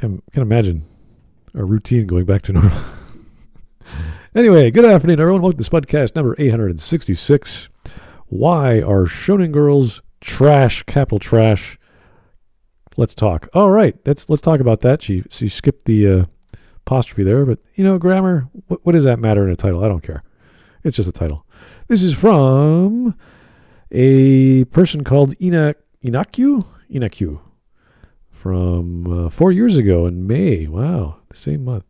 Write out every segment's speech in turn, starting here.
can imagine our routine going back to normal. Anyway, good afternoon, everyone. Welcome to Smudcast number 866. Why are shonen girls trash, capital trash? Let's talk. All right, let's talk about that. She skipped the apostrophe there, but grammar. What does that matter in a title? I don't care. It's just a title. This is from a person called inakyu from 4 years ago in May. Wow, the same month.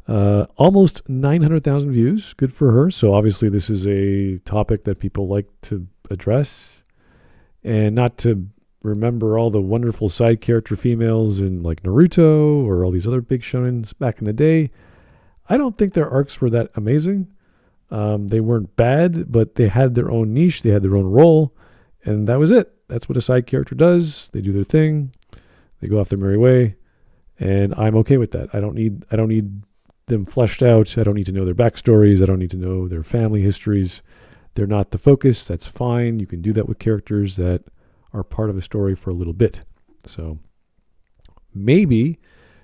Almost 900,000 views. Good for her. So obviously this is a topic that people like to address, and not to remember all the wonderful side character females in like Naruto or all these other big shonens back in the day. I don't think their arcs were that amazing. They weren't bad, but they had their own niche. They had their own role, and that was it. That's what a side character does. They do their thing. They go off their merry way, and I'm okay with that. I don't need them fleshed out. I don't need to know their backstories. I don't need to know their family histories. They're not the focus. That's fine. You can do that with characters that are part of a story for a little bit. So maybe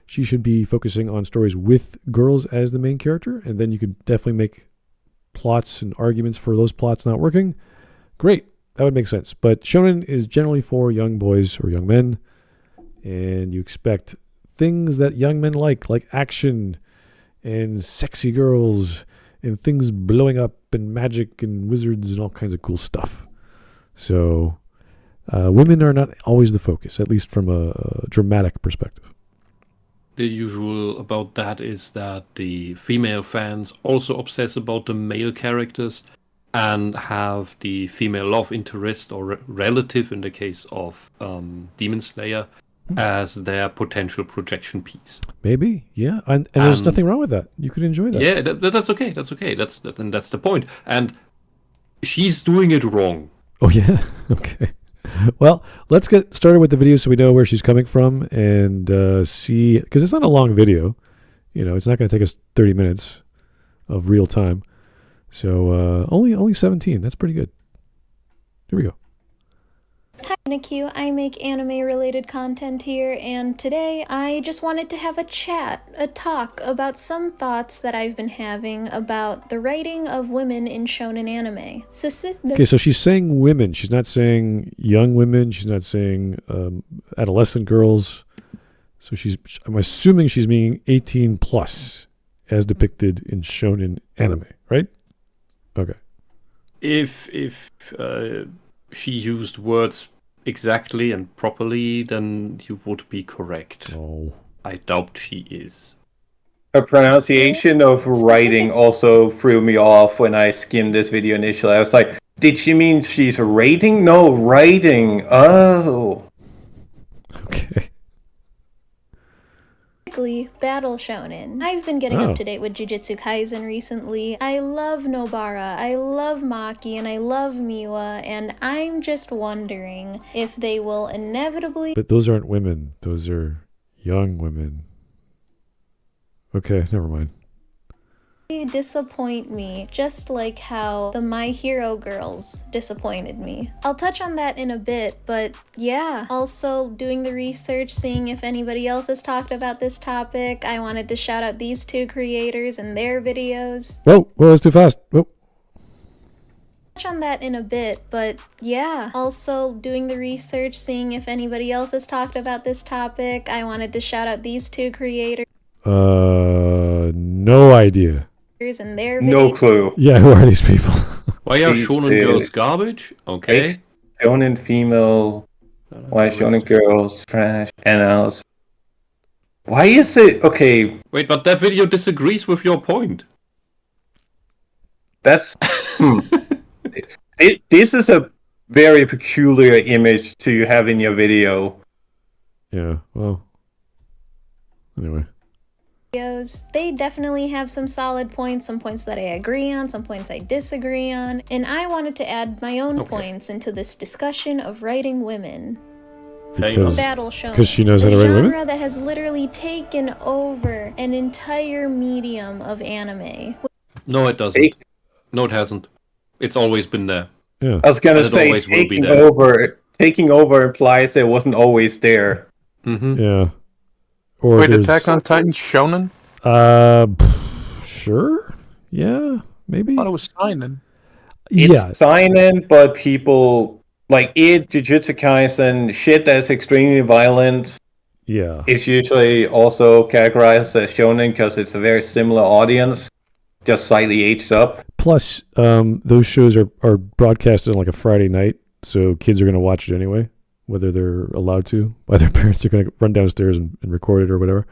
she should be focusing on stories with girls as the main character, and then you could definitely make plots and arguments for those plots not working. Great. That would make sense. But shonen is generally for young boys or young men, and you expect things that young men like action and sexy girls and things blowing up and magic and wizards and all kinds of cool stuff. So women are not always the focus, at least from a dramatic perspective. The usual about that is that the female fans also obsess about the male characters and have the female love interest or relative, in the case of Demon Slayer, as their potential projection piece. Maybe, yeah, and there's nothing wrong with that. You could enjoy that. Yeah, that's okay. That's okay. That's the point. And she's doing it wrong. Oh yeah, okay. Well, let's get started with the video so we know where she's coming from and see, because it's not a long video. It's not going to take us 30 minutes of real time. So only 17. That's pretty good. Here we go. Hi, inakyu. I make anime-related content here, and today I just wanted to have a talk about some thoughts that I've been having about the writing of women in shonen anime. Okay, so she's saying women. She's not saying young women. She's not saying adolescent girls. So I'm assuming she's meaning 18 plus, as depicted in shonen anime, right? Okay. If she used words exactly and properly, then you would be correct. Oh. I doubt she is. Her pronunciation of writing also threw me off when I skimmed this video initially. I was like, did she mean she's rating? No, writing. Oh. Okay. Battle shonen. I've been getting up to date with Jujutsu Kaisen recently. I love Nobara, I love Maki, and I love Miwa, and I'm just wondering if they will inevitably... But those aren't women. Those are young women. Okay, never mind. Disappoint me, just like how the My Hero girls disappointed me. I'll touch on that in a bit, but yeah. Also, doing the research, seeing if anybody else has talked about this topic. I wanted to shout out these two creators and their videos. Whoa, that's too fast. Whoa. Touch on that in a bit, but yeah. Also, doing the research, seeing if anybody else has talked about this topic. I wanted to shout out these two creators. No idea. And their no clue. Yeah, who are these people? Why are shonen girls garbage? Okay. Shonen female. Why shonen girls trash? And else. Why is it okay? Wait, but that video disagrees with your point. That's this is a very peculiar image to have in your video. Yeah. Well. Anyway. They definitely have some solid points, some points that I agree on, some points I disagree on, and I wanted to add my own points into this discussion of writing women. Battle shonen. Because she knows how to write women? A genre that has literally taken over an entire medium of anime. No, it doesn't. No, it hasn't. It's always been there. Yeah. I was gonna say taking over implies it wasn't always there. Mm-hmm. Yeah. Or Wait, there's, Attack on Titan shonen? Sure, yeah, maybe. I thought it was seinen. It's Yeah, seinen, but people like it, Jujutsu Kaisen, shit that's extremely violent. yeah. It's usually also categorized as shonen because it's a very similar audience, just slightly aged up. Plus, those shows are broadcasted on like a Friday night, so kids are going to watch it anyway, whether they're allowed to. By their parents are going to run downstairs and record it or whatever.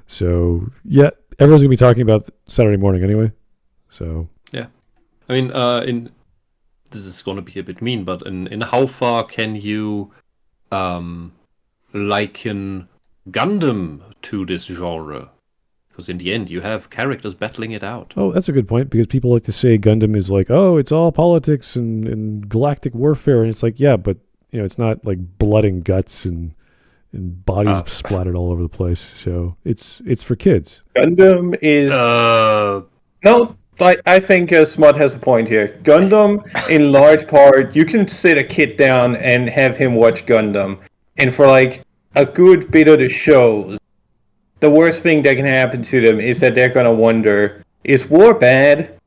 So yeah, everyone's going to be talking about Saturday morning anyway. So I mean, this is going to be a bit mean, but in how far can you liken Gundam to this genre? Because in the end, you have characters battling it out. oh, that's a good point, because people like to say Gundam is like, oh, it's all politics and galactic warfare, and it's like, yeah, but it's not like blood and guts and bodies splattered all over the place. So it's for kids. Gundam is no. I think Smut has a point here. Gundam, in large part, you can sit a kid down and have him watch Gundam, and for like a good bit of the shows, the worst thing that can happen to them is that they're gonna wonder, is war bad?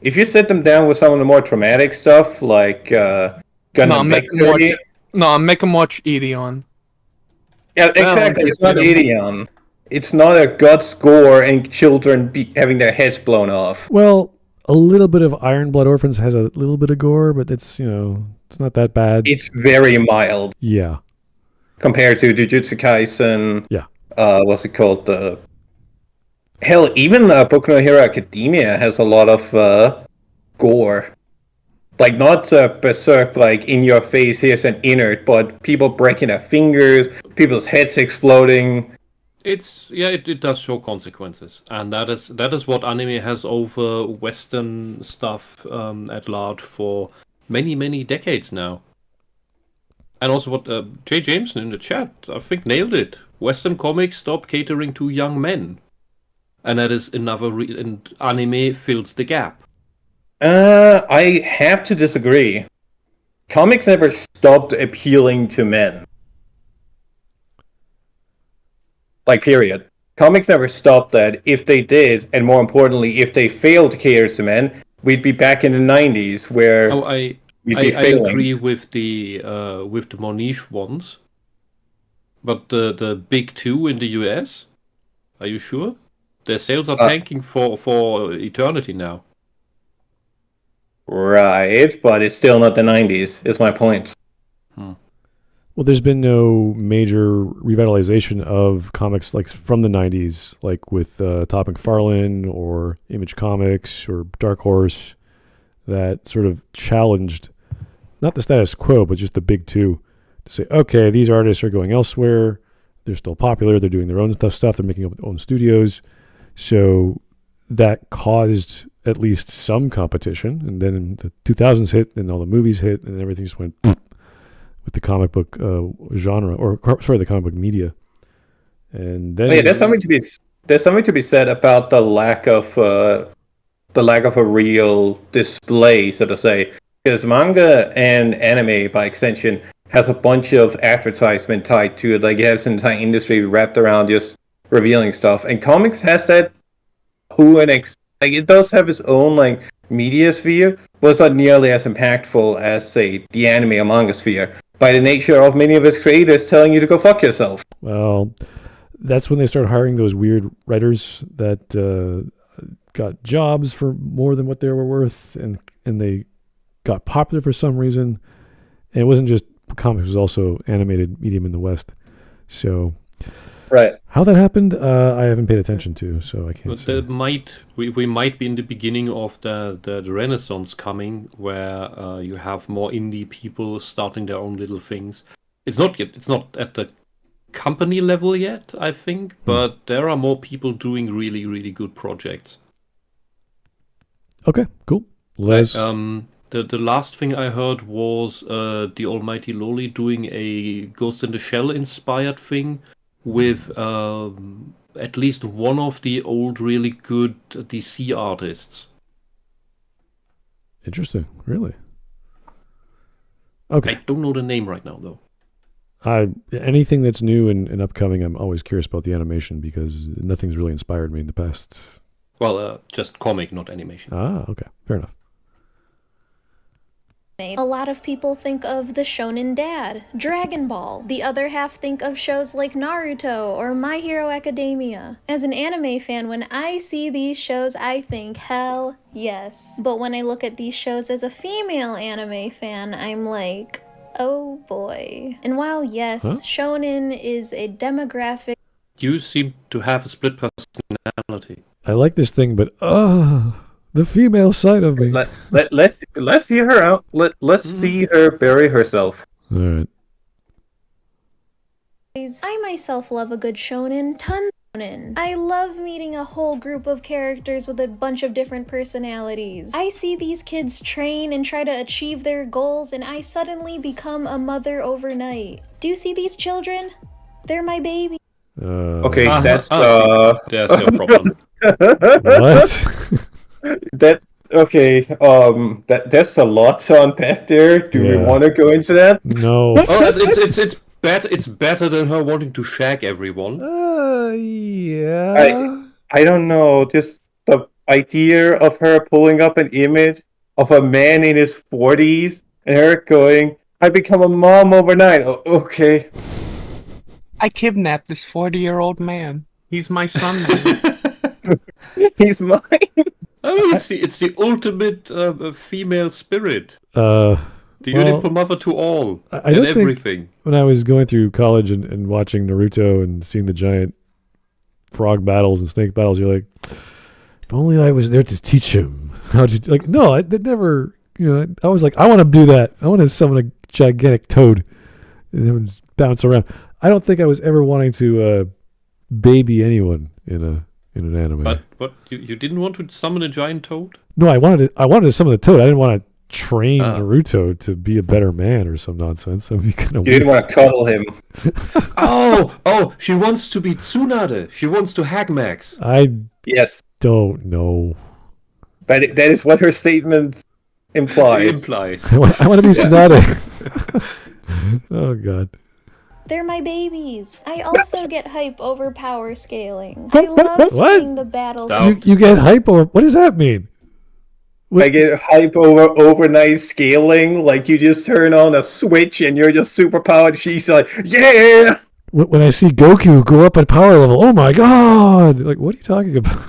If you sit them down with some of the more traumatic stuff, like Gundam Victory... make them watch Ideon. Yeah, exactly. It's not Ideon. It's not a guts, gore, and children having their heads blown off. Well, a little bit of Iron Blood Orphans has a little bit of gore, but it's it's not that bad. It's very mild. Yeah. Compared to Jujutsu Kaisen. Yeah. What's it called? Hell, even Boku no Hero Academia has a lot of gore. Like, not berserk, like, in your face, here's an innard, but people breaking their fingers, people's heads exploding. It does show consequences, and that is what anime has over Western stuff at large for many decades now. And also what Jay Jameson in the chat, I think, nailed it. Western comics stop catering to young men, and that is another and anime fills the gap. I have to disagree. Comics never stopped appealing to men. Like, period. Comics never stopped that. If they did, and more importantly, if they failed to cater to men, we'd be back in the 90s where I agree with the more niche ones. But the big two in the US, are you sure? Their sales are tanking for eternity now. Right, but it's still not the 90s, is my point. Well, there's been no major revitalization of comics like from the 90s, like with Todd McFarlane or Image Comics or Dark Horse, that sort of challenged not the status quo, but just the big two to say, okay, these artists are going elsewhere. They're still popular. They're doing their own stuff. They're making up their own studios. So that caused at least some competition. And then the 2000s hit, and all the movies hit, and everything just went with the comic book genre, or sorry, the comic book media. And then there's something to be said about the lack of a real display, so to say, because manga and anime, by extension, has a bunch of advertisement tied to it. Like, it has an entire industry wrapped around just revealing stuff, and comics has that like, it does have its own like media sphere, but it's not nearly as impactful as, say, the anime or manga sphere, by the nature of many of its creators telling you to go fuck yourself. Well, that's when they start hiring those weird writers that got jobs for more than what they were worth, and they got popular for some reason. And it wasn't just comics, it was also animated medium in the West. So right, how that happened, I haven't paid attention to, so I can't say. We might be in the beginning of the Renaissance coming, where you have more indie people starting their own little things. It's not at the company level yet, I think, but there are more people doing really good projects. Okay, cool. Les? The last thing I heard was the Almighty Loli doing a Ghost in the Shell inspired thing with at least one of the old really good DC artists. Interesting, really. Okay. I don't know the name right now, though. Anything that's new and upcoming, I'm always curious about the animation because nothing's really inspired me in the past. Well, just comic, not animation. Okay, fair enough. A lot of people think of the Shonen Dad, Dragon Ball. The other half think of shows like Naruto or My Hero Academia. As an anime fan, when I see these shows, I think, hell yes. But when I look at these shows as a female anime fan, I'm like, oh boy. And while yes, Shonen is a demographic... You seem to have a split personality. I like this thing, but the female side of me. Let's hear her out. Let's see her bury herself. All right. I myself love a good shonen, tons of shonen. I love meeting a whole group of characters with a bunch of different personalities. I see these kids train and try to achieve their goals, and I suddenly become a mother overnight. Do you see these children? They're my baby. Okay, that's your problem. What? That's a lot to unpack there. Do we want to go into that? No. It's better than her wanting to shag everyone. Yeah. I don't know. Just the idea of her pulling up an image of a man in his 40s and her going, "I become a mom overnight." Okay. I kidnapped this 40-year-old man. He's my son. He's mine. I mean, it's the ultimate female spirit. The beautiful mother to all I and don't everything. Think when I was going through college and watching Naruto and seeing the giant frog battles and snake battles, you're like, if only I was there to teach him how to. Like, no, I never. I was like, I want to do that. I want to summon a gigantic toad and then just bounce around. I don't think I was ever wanting to baby anyone in an anime. But you didn't want to summon a giant toad? No, I wanted to summon the toad. I didn't want to train Naruto to be a better man or some nonsense. That'd be kind of You didn't want to cuddle him. Oh, she wants to be Tsunade. She wants to hack Max. Yes. Don't know. But that is what her statement implies. I want to be Tsunade. Oh, God. They're my babies. I also get hype over power scaling. I love seeing the battles. You get hype over... What does that mean? I get hype over overnight scaling. Like you just turn on a switch and you're just super powered. She's like, yeah! When I see Goku go up at power level, oh my god! Like, what are you talking about?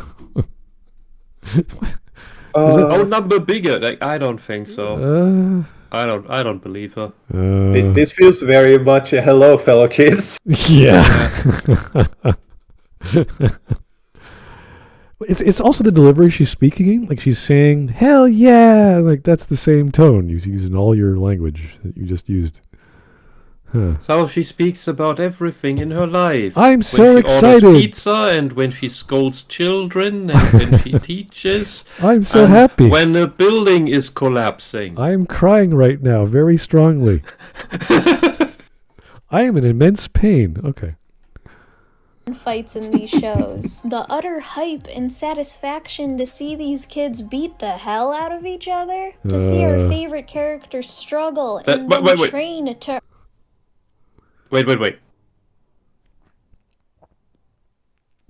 Number bigger. Like, I don't think so. I don't believe her. This feels very much a hello, fellow kids. Yeah. It's also the delivery she's speaking in. Like she's saying, hell yeah! Like that's the same tone you use in all your language that you just used. Huh. So she speaks about everything in her life. I'm so excited. When she orders pizza and when she scolds children and when she teaches. I'm so happy. When a building is collapsing. I'm crying right now very strongly. I am in immense pain. Okay. Fights in these shows. The utter hype and satisfaction to see these kids beat the hell out of each other. To see our favorite characters struggle and then train to... Wait.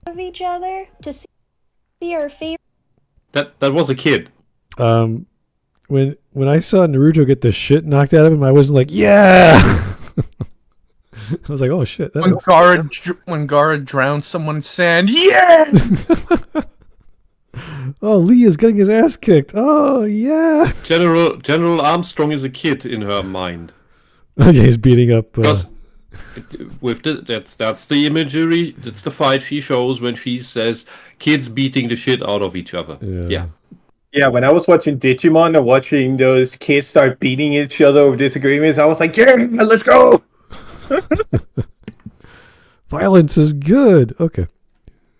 Of each other. To see our favorite... That was a kid. When I saw Naruto get the shit knocked out of him, I wasn't like, yeah! I was like, oh shit. When Gaara drowned someone in sand, yeah! Oh, Lee is getting his ass kicked. Oh, yeah. General Armstrong is a kid in her mind. Okay, he's beating up... Because that's the imagery, that's the fight she shows when she says kids beating the shit out of each other. Yeah. Yeah, when I was watching Digimon and watching those kids start beating each other over disagreements, I was like, yeah, let's go! Violence is good. Okay.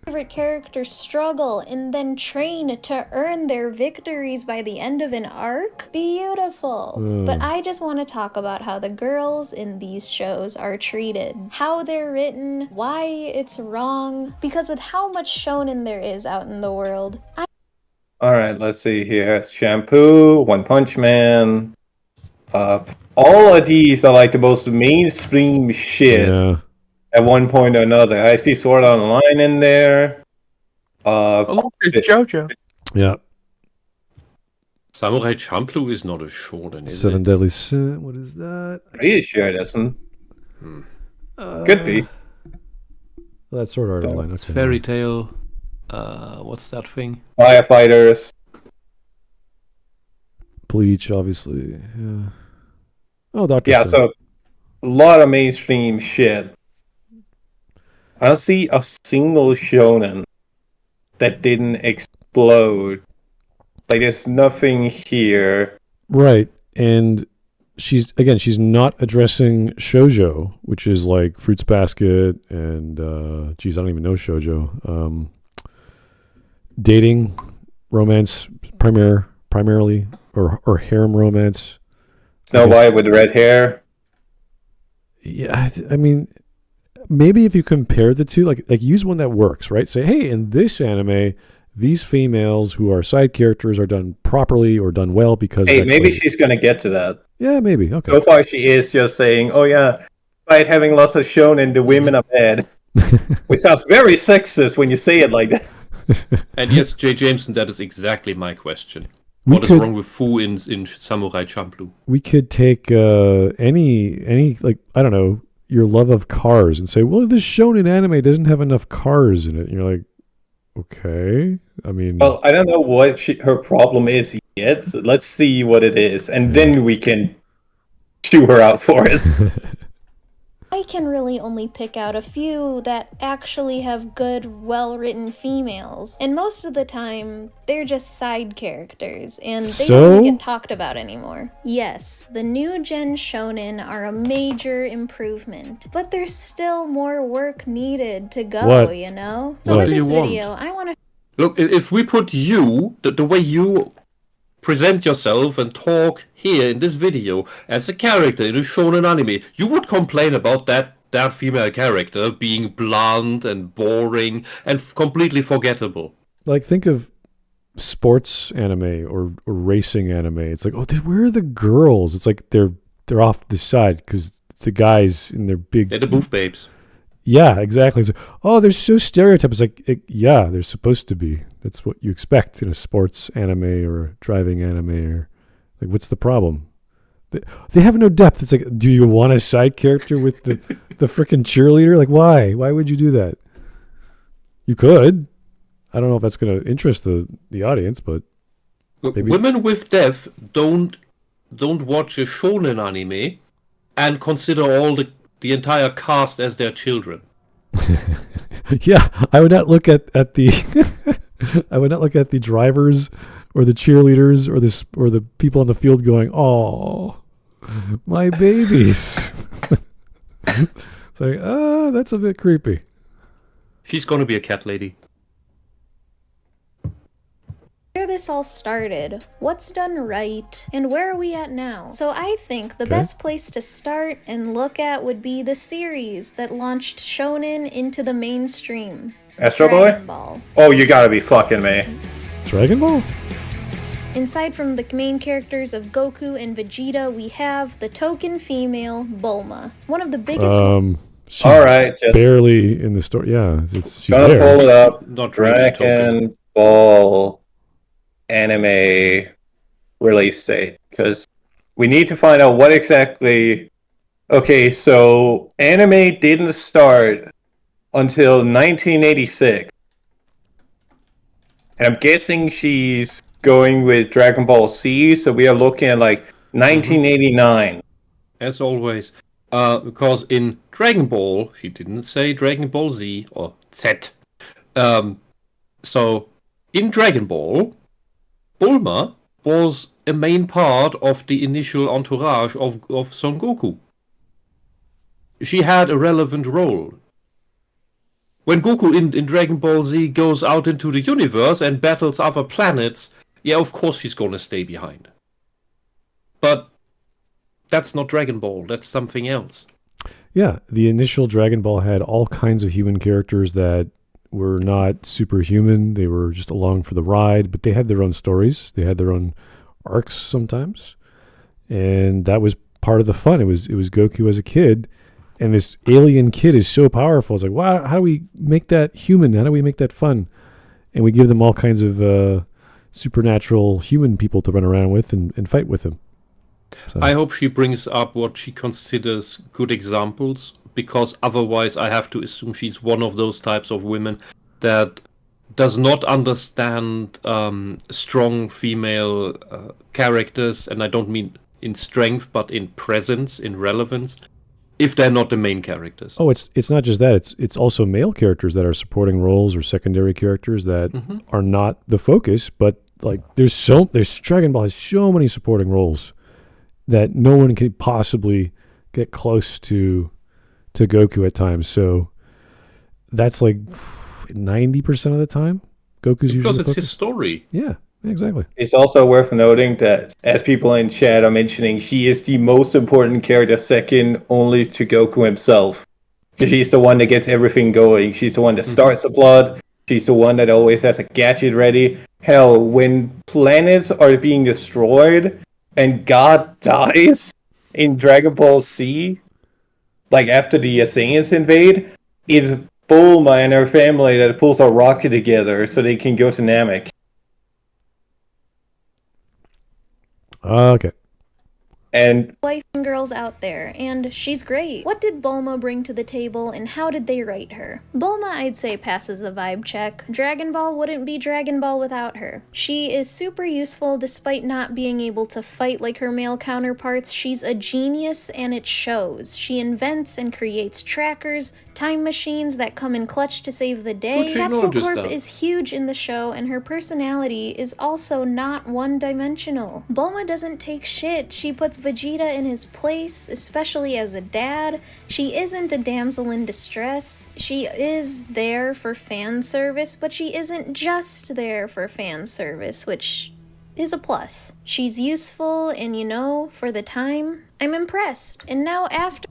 Favorite characters struggle and then train to earn their victories by the end of an arc? Beautiful. But I just want to talk about how the girls in these shows are treated. How they're written, why it's wrong. Because with how much shonen there is out in the world, Alright, let's see here. Shampoo, One Punch Man, all of these are like the most mainstream shit Yeah. at one point or another. I see Sword Online in there. Oh, there's JoJo. Yeah. Samurai Champloo is not a shonen, is Seven it? Deadly Sin. What is that? Pretty sure it isn't. Could be. That's Sword Art Online. It's Okay. Fairy Tail. What's that thing? Firefighters. Bleach, obviously. Yeah. Oh, Doctor Yeah, Stone. so a lot of mainstream shit. I don't see a single shonen that didn't explode. Like, there's nothing here. Right. And she's not addressing shoujo, which is like Fruits Basket and geez, I don't even know shoujo. Dating, romance, primarily, or harem romance. Snow White with red hair. Yeah, I mean, maybe if you compare the two, like use one that works, right? Say, hey, in this anime, these females who are side characters are done properly or done well because. Hey, maybe she's gonna get to that. Yeah, maybe. Okay. So far, she is just saying, "Oh yeah, despite having lots of shonen, the women are bad," which sounds very sexist when you say it like that. And yes, J. Jameson, that is exactly my question. We What is could- wrong with Fu in Samurai Champloo? We could take any like I don't know your love of cars and say, well, this shonen anime doesn't have enough cars in it. And you're like, okay. I mean, Well, I don't know what her problem is yet. So let's see what it is, and then we can chew her out for it. I can really only pick out a few that actually have good, well-written females. And most of the time, they're just side characters, and they don't So? even get talked about anymore. Yes, the new gen shonen are a major improvement, but there's still more work needed to go, What? you know? So What with do you this want? video, I want to Look, if we put you, the way you present yourself and talk here in this video as a character in a shonen anime, you would complain about that female character being blunt and boring and completely forgettable. like think of sports anime or racing anime. It's like, oh, where are the girls? It's like they're off the side because it's the guys in their big. They're the booth babes. Yeah, exactly. It's like, oh, they're so stereotyped. It's like, yeah, they're supposed to be. That's what you expect in a sports anime or a driving anime. Or like, what's the problem? They have no depth. It's like, do you want a side character with the freaking cheerleader? Like, why? Why would you do that? You could. I don't know if that's going to interest the audience, but Look, maybe. women with depth don't watch a shonen anime and consider all the entire cast as their children. Yeah, I would not look at the I would not look at the drivers or the cheerleaders or the people on the field going, "Oh, my babies." It's like, that's a bit creepy. She's gonna be a cat lady. where this all started, what's done right, and where are we at now? So I think the Okay. best place to start and look at would be the series that launched shonen into the mainstream. Astro Dragon Boy? Ball. Oh, you gotta be fucking me. Dragon Ball? Aside from the main characters of Goku and Vegeta, we have the token female, Bulma. One of the biggest... She's Alright, just barely in the story. Yeah, she's gonna there. pull it up. Not really token. Dragon Ball anime release date, because we need to find out what exactly. Okay, so anime didn't start until 1986, and I'm guessing she's going with Dragon Ball Z, so we are looking at like 1989. As always. Because in Dragon Ball, she didn't say Dragon Ball Z or Z. So, in Dragon Ball, Bulma was a main part of the initial entourage of Son Goku. She had a relevant role. When Goku in Dragon Ball Z goes out into the universe and battles other planets, yeah, of course she's gonna stay behind. But that's not Dragon Ball, that's something else. Yeah, the initial Dragon Ball had all kinds of human characters that were not superhuman. They were just along for the ride, but they had their own stories. They had their own arcs sometimes. And that was part of the fun. It was Goku as a kid, and this alien kid is so powerful. It's like, wow, how do we make that human? How do we make that fun? And we give them all kinds of supernatural human people to run around with and fight with them. So. I hope she brings up what she considers good examples, because otherwise I have to assume she's one of those types of women that does not understand strong female characters, and I don't mean in strength, but in presence, in relevance, if they're not the main characters. Oh, it's not just that. It's also male characters that are supporting roles or secondary characters that are not the focus, but like there's Dragon Ball has so many supporting roles that no one can possibly get close to Goku at times. So that's like 90% of the time Goku's usually because it's focused. his story. Yeah, exactly. It's also worth noting that, as people in chat are mentioning, she is the most important character, second only to Goku himself. Because she's the one that gets everything going. She's the one that starts the plot. She's the one that always has a gadget ready. Hell, when planets are being destroyed and God dies in Dragon Ball Z, like after the Saiyans invade, it's Bulma and her family that pulls a rocket together so they can go to Namek. Okay. And Wife and girls out there, and she's great. What did Bulma bring to the table, and how did they write her? Bulma, I'd say, passes the vibe check. Dragon Ball wouldn't be Dragon Ball without her. She is super useful despite not being able to fight like her male counterparts. She's a genius, and it shows. She invents and creates trackers, time machines that come in clutch to save the day. Capsule Corp is huge in the show, and her personality is also not one-dimensional. Bulma doesn't take shit. She puts Vegeta in his place, especially as a dad. She isn't a damsel in distress. She is there for fan service, but she isn't just there for fan service, which is a plus. She's useful, and for the time, I'm impressed. And now after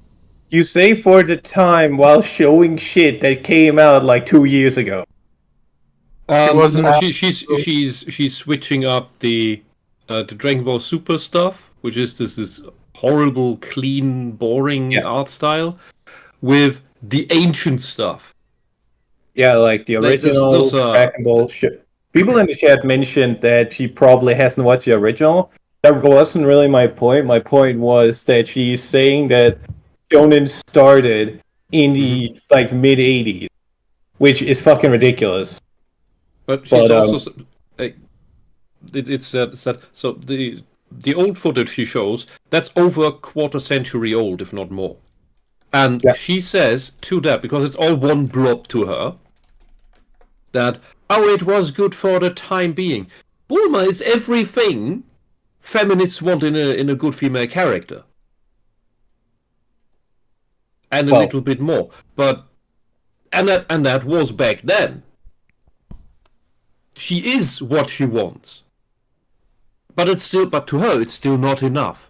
you say for the time while showing shit that came out like 2 years ago. She's switching up the Dragon Ball Super stuff, which is this horrible, clean, boring art style, with the ancient stuff. Yeah, like the original Dragon Ball shit. People in the chat mentioned that she probably hasn't watched the original. That wasn't really my point. My point was that she's saying that shonen started in the mid 80s, which is fucking ridiculous. But she's also it's said so the old footage she shows, that's over a quarter century old, if not more. And she says to that, because it's all one blob to her, that it was good for the time being. Bulma is everything feminists want in a good female character. And a little bit more, but and that was back then. She is what she wants, but to her it's still not enough.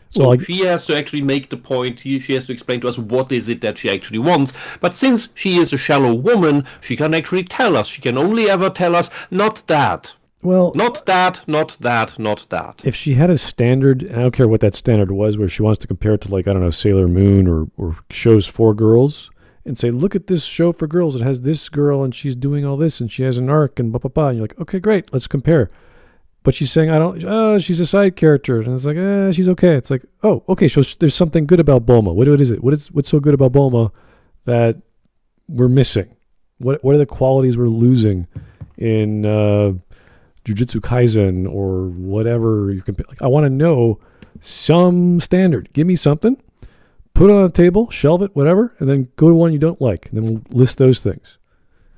So she has to actually make the point. She has to explain to us what is it that she actually wants. But since she is a shallow woman, she can actually tell us. She can only ever tell us not that. Well, not that, not that, not that. If she had a standard, and I don't care what that standard was, where she wants to compare it to Sailor Moon or shows for girls, and say, look at this show for girls. It has this girl, and she's doing all this, and she has an arc, and blah, blah, blah. And you're like, okay, great, let's compare. But she's saying, she's a side character. And it's like, she's okay. It's like, oh, okay, so there's something good about Bulma. What is it? What's so good about Bulma that we're missing? What are the qualities we're losing in Jujutsu Kaisen or whatever you can pick? I want to know some standard. Give me something, put it on a table, shelve it, whatever, and then go to one you don't like, and then we'll list those things.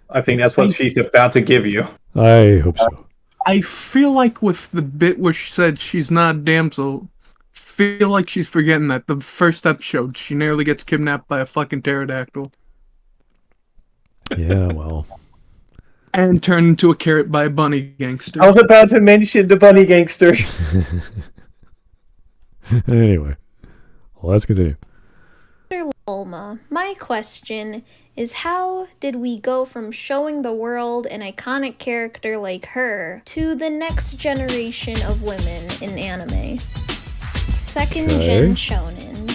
I think that's what she's about to give you. I hope so. I feel like with the bit where she said she's not a damsel, feel like she's forgetting that the first episode she nearly gets kidnapped by a fucking pterodactyl. Yeah, well. And turned into a carrot by a bunny gangster. I was about to mention the bunny gangster. Anyway, well, let's continue. Bulma, my question is, how did we go from showing the world an iconic character like her to the next generation of women in anime? Second Okay. gen shonen.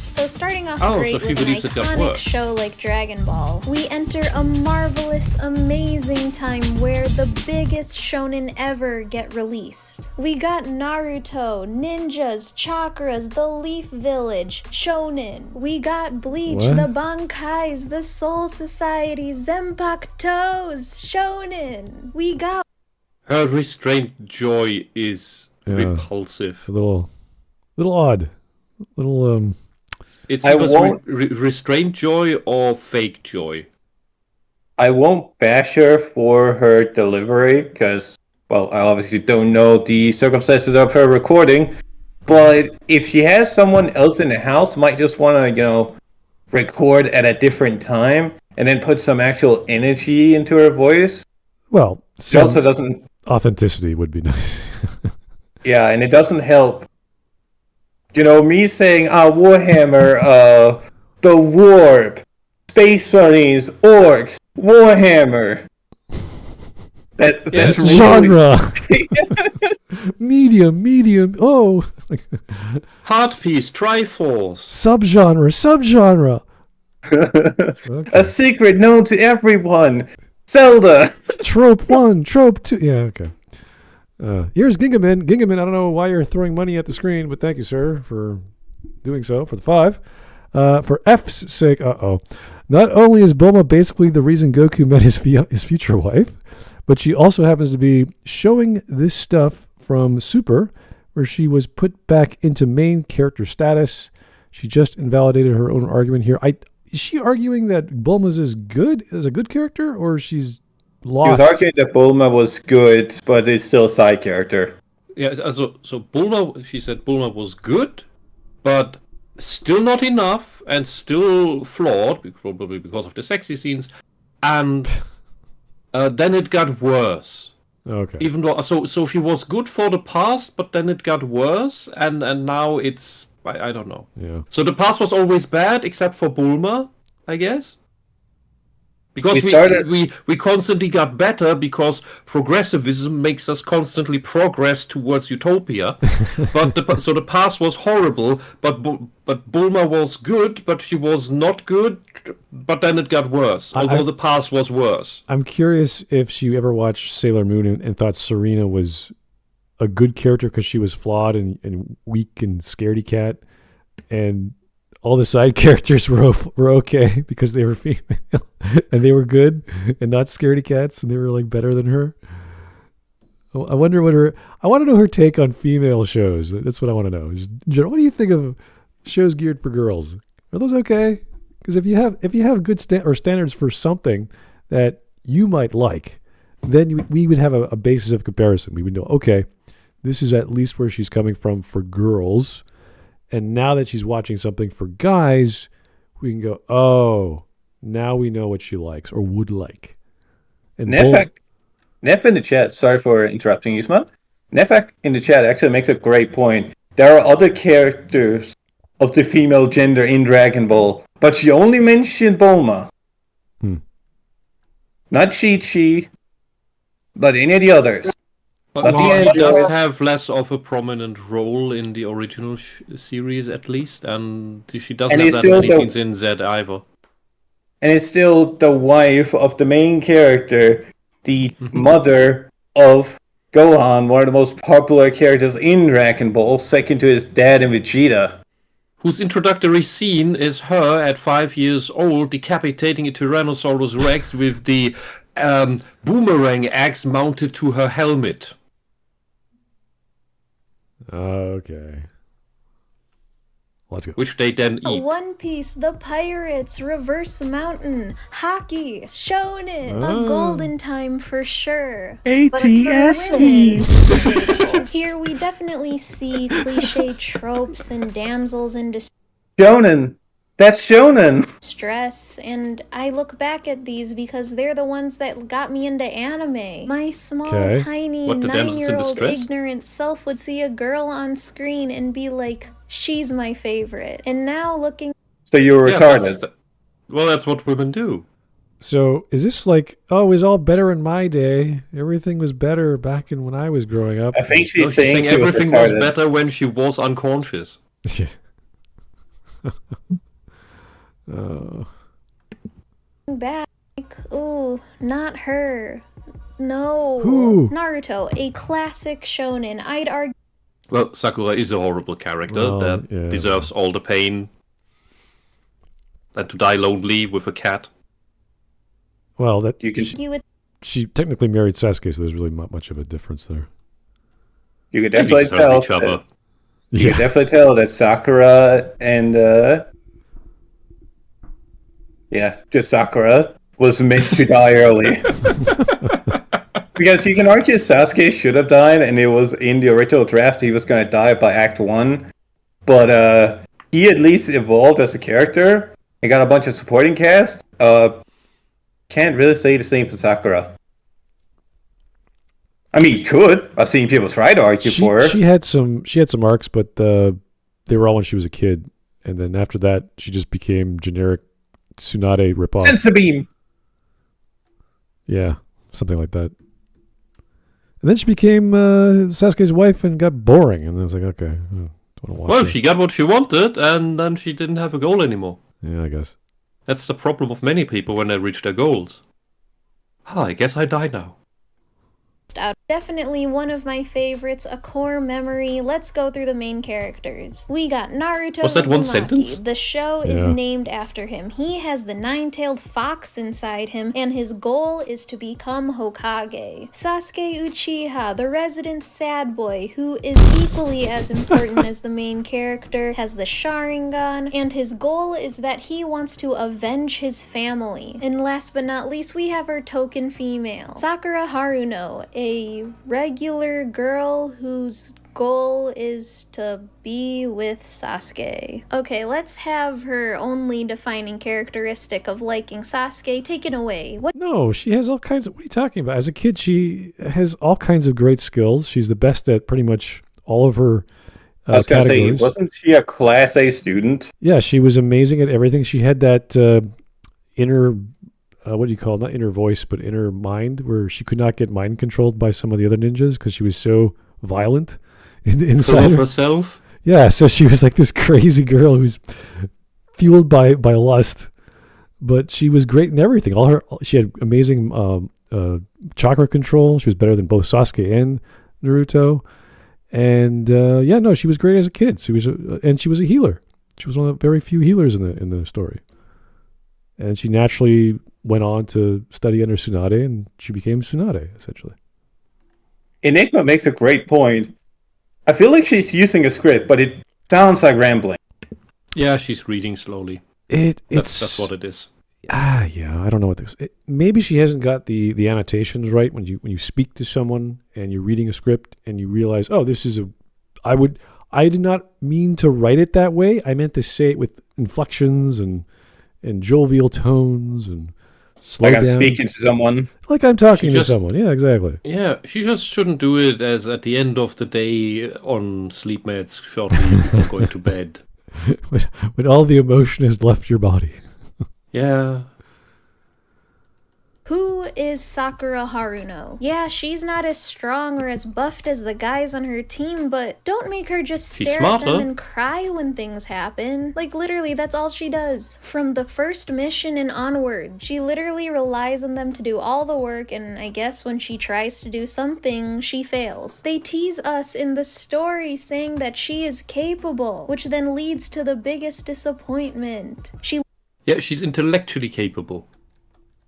So starting off Oh, great so she with an believes it got iconic worse. show like Dragon Ball, we enter a marvelous, amazing time where the biggest shonen ever get released. We got Naruto, ninjas, chakras, the Leaf Village, shonen. We got Bleach, What? the Bankais, the Soul Society, Zenpakutos, shonen. We got Her restrained joy is Yeah. repulsive. It's a little odd. Little It's I either won't- restrained joy or fake joy. I won't bash her for her delivery because, well, I obviously don't know the circumstances of her recording. But if she has someone else in the house, might just want to, record at a different time and then put some actual energy into her voice. well, She also some doesn't, authenticity would be nice. yeah, and it doesn't help. Me saying, Warhammer, the Warp, Space Marines, Orcs, Warhammer. That's Yes. really- Genre. medium. Oh, Heart piece, Triforce. subgenre. Okay. A secret known to everyone. Zelda. Trope 1, trope 2. Yeah, okay. Here's Gingaman. Gingaman, I don't know why you're throwing money at the screen, but thank you, sir, for doing so for the 5. For F's sake, not only is Bulma basically the reason Goku met his future wife, but she also happens to be showing this stuff from Super, where she was put back into main character status. She just invalidated her own argument here. Is she arguing that Bulma's is a good character, or she's He lost? was arguing that Bulma was good, but is still a side character. Yeah, so Bulma, she said Bulma was good, but still not enough, and still flawed, probably because of the sexy scenes, and then it got worse. Okay. Even though, so she was good for the past, but then it got worse, and now it's, I don't know. Yeah. So the past was always bad, except for Bulma, I guess. Because we constantly got better because progressivism makes us constantly progress towards utopia. So the past was horrible, but Bulma was good, but she was not good. But then it got worse, although the past was worse. I'm curious if she ever watched Sailor Moon and thought Serena was a good character because she was flawed and weak and scaredy cat, and all the side characters were okay because they were female and they were good and not scaredy cats and they were like better than her. I wonder I want to know her take on female shows. That's what I want to know. What do you think of shows geared for girls? Are those okay? Because if you have good standards for something that you might like, then we would have a basis of comparison. We would know, okay, this is at least where she's coming from for girls. And now that she's watching something for guys, we can go, oh, now we know what she likes or would like. And Nef in the chat, sorry for interrupting you, Smut. Nefak in the chat actually makes a great point. There are other characters of the female gender in Dragon Ball, but she only mentioned Bulma. Not Chi-Chi, but any of the others. But But she does have less of a prominent role in the original series, at least, and she doesn't have that many scenes in Z either. And it's still the wife of the main character, the mother of Gohan, one of the most popular characters in Dragon Ball, second to his dad and Vegeta. Whose introductory scene is her at 5 years old decapitating a Tyrannosaurus Rex with the boomerang axe mounted to her helmet. Okay. Let's go. Which they then eat. One Piece, The Pirates, Reverse Mountain, Hockey, Shonen. A golden time for sure. But for ATST. women, here we definitely see cliche tropes and damsels in Shonen! That's Shonen! distress, and I look back at these because they're the ones that got me into anime. My small, Okay. tiny, What, the damsels in 9-year-old distress? ignorant self would see a girl on screen and be like, she's my favorite. And now looking So you were Yeah, retarded. that's what women do. So is this like, oh, it was all better in my day? Everything was better back in when I was growing up. I think No, she's she's saying saying she was everything was retarded. better when she was unconscious. Yeah. uh, Back. Ooh, not her. No. Who? Naruto, a classic shonen. I'd argue. Well, Sakura is a horrible character Well, that yeah. deserves all the pain. And to die lonely with a cat. well, that You can You would she technically married Sasuke, so there's really not much of a difference there. you could They definitely deserve tell. each other. You could definitely tell that Sakura and just Sakura was meant to die early. Because you can argue Sasuke should have died, and it was in the original draft he was going to die by Act 1. But he at least evolved as a character and got a bunch of supporting cast. Can't really say the same for Sakura. I mean, you could. I've seen people try to argue for her. She had some arcs, but they were all when she was a kid, and then after that, she just became generic Tsunade ripoff. Sense beam. Yeah, something like that. And then she became Sasuke's wife and got boring, and I was like, okay, I don't want to watch Well, that. she got what she wanted, and then she didn't have a goal anymore. Yeah, I guess. That's the problem of many people when they reach their goals. I guess I die now. out. Definitely one of my favorites, a core memory. Let's go through the main characters. We got Naruto Was that one Uzumaki. sentence? The show is Yeah. named after him. He has the nine-tailed fox inside him, and his goal is to become Hokage. Sasuke Uchiha, the resident sad boy, who is equally as important as the main character, has the Sharingan, and his goal is that he wants to avenge his family. And last but not least, we have our token female, Sakura Haruno, a regular girl whose goal is to be with Sasuke. Okay, let's have her only defining characteristic of liking Sasuke taken away. What? No, she has all kinds of. What are you talking about? As a kid, she has all kinds of great skills. She's the best at pretty much all of her I was going to say, categories. wasn't she a Class A student? Yeah, she was amazing at everything. She had that inner, what do you call it? Not inner voice, but inner mind, where she could not get mind controlled by some of the other ninjas because she was so violent Full inside of her. herself. Yeah, so she was like this crazy girl who's fueled by lust, but she was great in everything. She had amazing chakra control. She was better than both Sasuke and Naruto. And she was great as a kid. She was a healer. She was one of the very few healers in the story. And she naturally went on to study under Tsunade, and she became Tsunade essentially. Enigma makes a great point. I feel like she's using a script, but it sounds like rambling. Yeah, she's reading slowly. That's what it is. Yeah, I don't know what this. Maybe she hasn't got the annotations right when you speak to someone and you're reading a script and you realize, oh, this is I did not mean to write it that way. I meant to say it with inflections and jovial tones and slow Like I'm down. speaking to someone. Like I'm talking She to just- someone. Yeah, exactly. Yeah, she just shouldn't do it as at the end of the day on sleep meds shortly before going to bed. when all the emotion has left your body. Yeah. Who is Sakura Haruno? Yeah, she's not as strong or as buffed as the guys on her team, but don't make her just She's stare at them smarter. and cry when things happen. Like, literally, that's all she does. From the first mission and onward, she literally relies on them to do all the work, and I guess when she tries to do something, she fails. They tease us in the story saying that she is capable, which then leads to the biggest disappointment. Yeah, she's intellectually capable.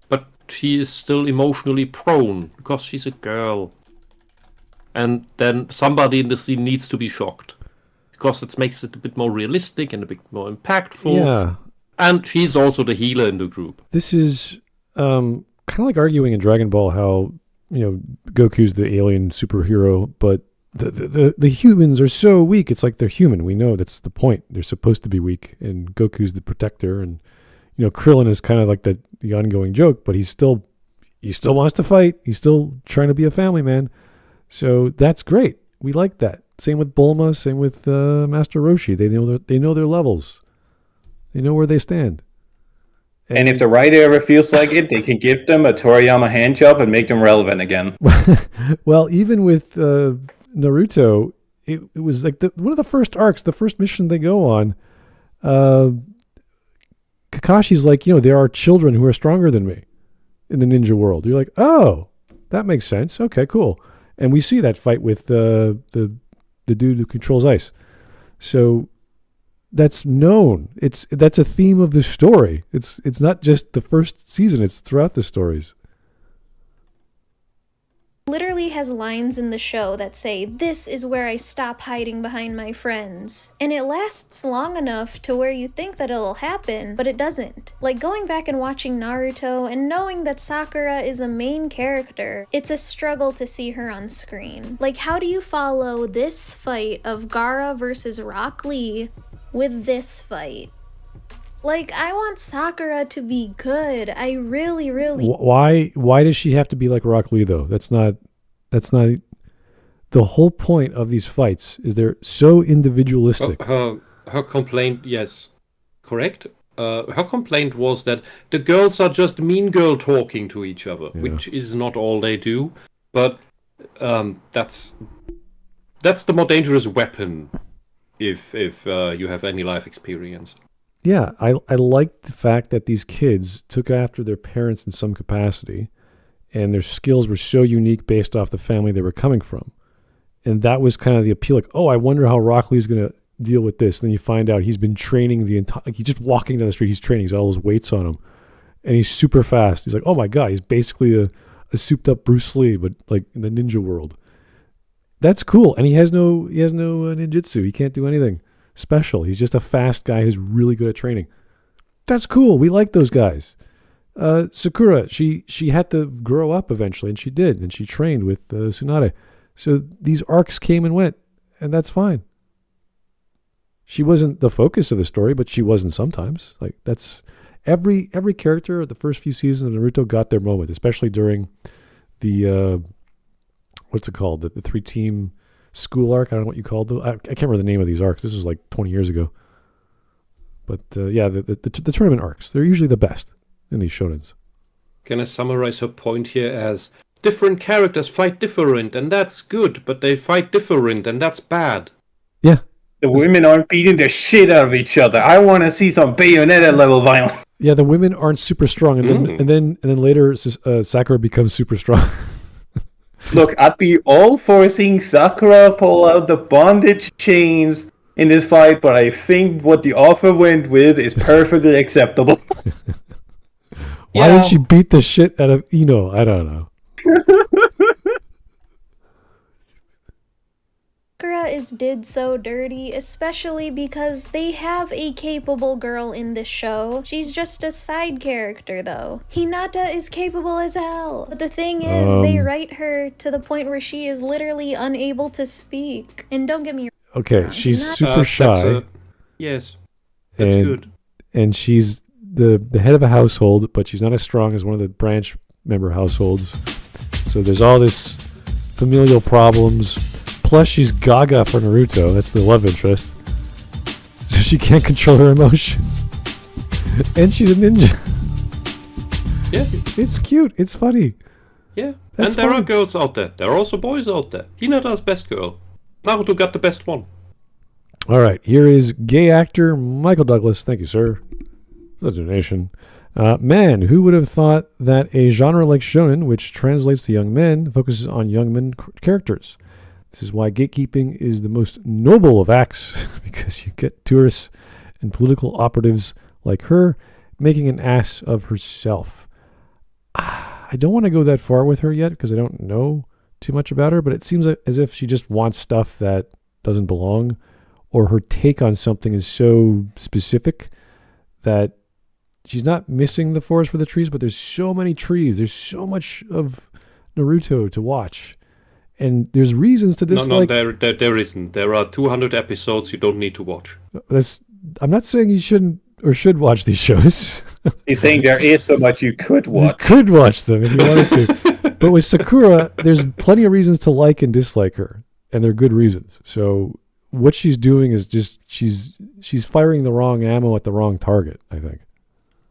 But she is still emotionally prone because she's a girl. And then somebody in the scene needs to be shocked. Because it makes it a bit more realistic and a bit more impactful. Yeah. And she's also the healer in the group. This is kind of like arguing in Dragon Ball how, Goku's the alien superhero, but the humans are so weak. It's like they're human. We know that's the point. They're supposed to be weak, and Goku's the protector, and Krillin is kind of like the ongoing joke, but he still wants to fight. He's still trying to be a family man. So that's great. We like that. Same with Bulma. Same with Master Roshi. They know their levels. They know where they stand. And if the writer ever feels like it, they can give them a Toriyama hand job and make them relevant again. Well, even with Naruto, it was like one of the first arcs, the first mission they go on. Kakashi's like, there are children who are stronger than me in the ninja world. You're like, oh, that makes sense. Okay, cool. And we see that fight with the dude who controls ice. So that's known. That's a theme of the story. It's not just the first season. It's throughout the stories. Literally has lines in the show that say, "This is where I stop hiding behind my friends." And it lasts long enough to where you think that it'll happen, but it doesn't. Like going back and watching Naruto and knowing that Sakura is a main character, it's a struggle to see her on screen. Like, how do you follow this fight of Gaara versus Rock Lee with this fight? Like, I want Sakura to be good. I really, really... Why does she have to be like Rock Lee, though? That's not... The whole point of these fights is they're so individualistic. Her complaint, yes, correct. Her complaint was that the girls are just mean girl talking to each other, which is not all they do. But that's the more dangerous weapon if you have any life experience. Yeah, I like the fact that these kids took after their parents in some capacity, and their skills were so unique based off the family they were coming from. And that was kind of the appeal, like, oh, I wonder how Rock Lee's going to deal with this. And then you find out he's been training the entire... Like, he's just walking down the street, he's training, he's got all those weights on him. And he's super fast. He's like, oh my God, he's basically a souped-up Bruce Lee, but like in the ninja world. That's cool. And he has no ninjutsu. He can't do anything special. He's just a fast guy who's really good at training. That's cool. We like those guys. Sakura, she had to grow up eventually, and she did, and she trained with Tsunade. So these arcs came and went, and that's fine. She wasn't the focus of the story, but she wasn't sometimes. Like, that's every character of the first few seasons of Naruto got their moment, especially during the what's it called? The 3-team school arc. I don't know what you called it. I can't remember the name of these arcs. This was like 20 years ago. But the tournament arcs, they're usually the best in these shonens. Can I summarize her point here as different characters fight different, and that's good, but they fight different, and that's bad. Yeah. The women aren't beating the shit out of each other. I want to see some Bayonetta level violence. Yeah, the women aren't super strong, and then later Sakura becomes super strong. Look, I'd be all for seeing Sakura pull out the bondage chains in this fight, but I think what the author went with is perfectly acceptable. Why did she beat the shit out of Ino? I don't know. Sakura did so dirty, especially because they have a capable girl in this show. She's just a side character, though. Hinata is capable as hell. But the thing is, they write her to the point where she is literally unable to speak. And don't get me wrong. Okay, she's super shy. Yes, that's good. And she's the head of a household, but she's not as strong as one of the branch member households. So there's all this familial problems. Plus, she's Gaga for Naruto. That's the love interest. So she can't control her emotions. And she's a ninja. Yeah. It's cute. It's funny. Yeah. That's and there are girls out there. There are also boys out there. Hinata's best girl. Naruto got the best one. All right. Here is gay actor Michael Douglas. Thank you, sir, for the donation. Man, who would have thought that a genre like shonen, which translates to young men, focuses on young men characters? This is why gatekeeping is the most noble of acts, because you get tourists and political operatives like her making an ass of herself. I don't want to go that far with her yet because I don't know too much about her, but it seems as if she just wants stuff that doesn't belong, or her take on something is so specific that she's not missing the forest for the trees, but there's so many trees. There's so much of Naruto to watch. And there's reasons to dislike... No, there isn't. There are 200 episodes you don't need to watch. I'm not saying you shouldn't or should watch these shows. He's saying there is so much you could watch. You could watch them if you wanted to. But with Sakura, there's plenty of reasons to like and dislike her. And they're good reasons. So what she's doing is just... She's firing the wrong ammo at the wrong target, I think.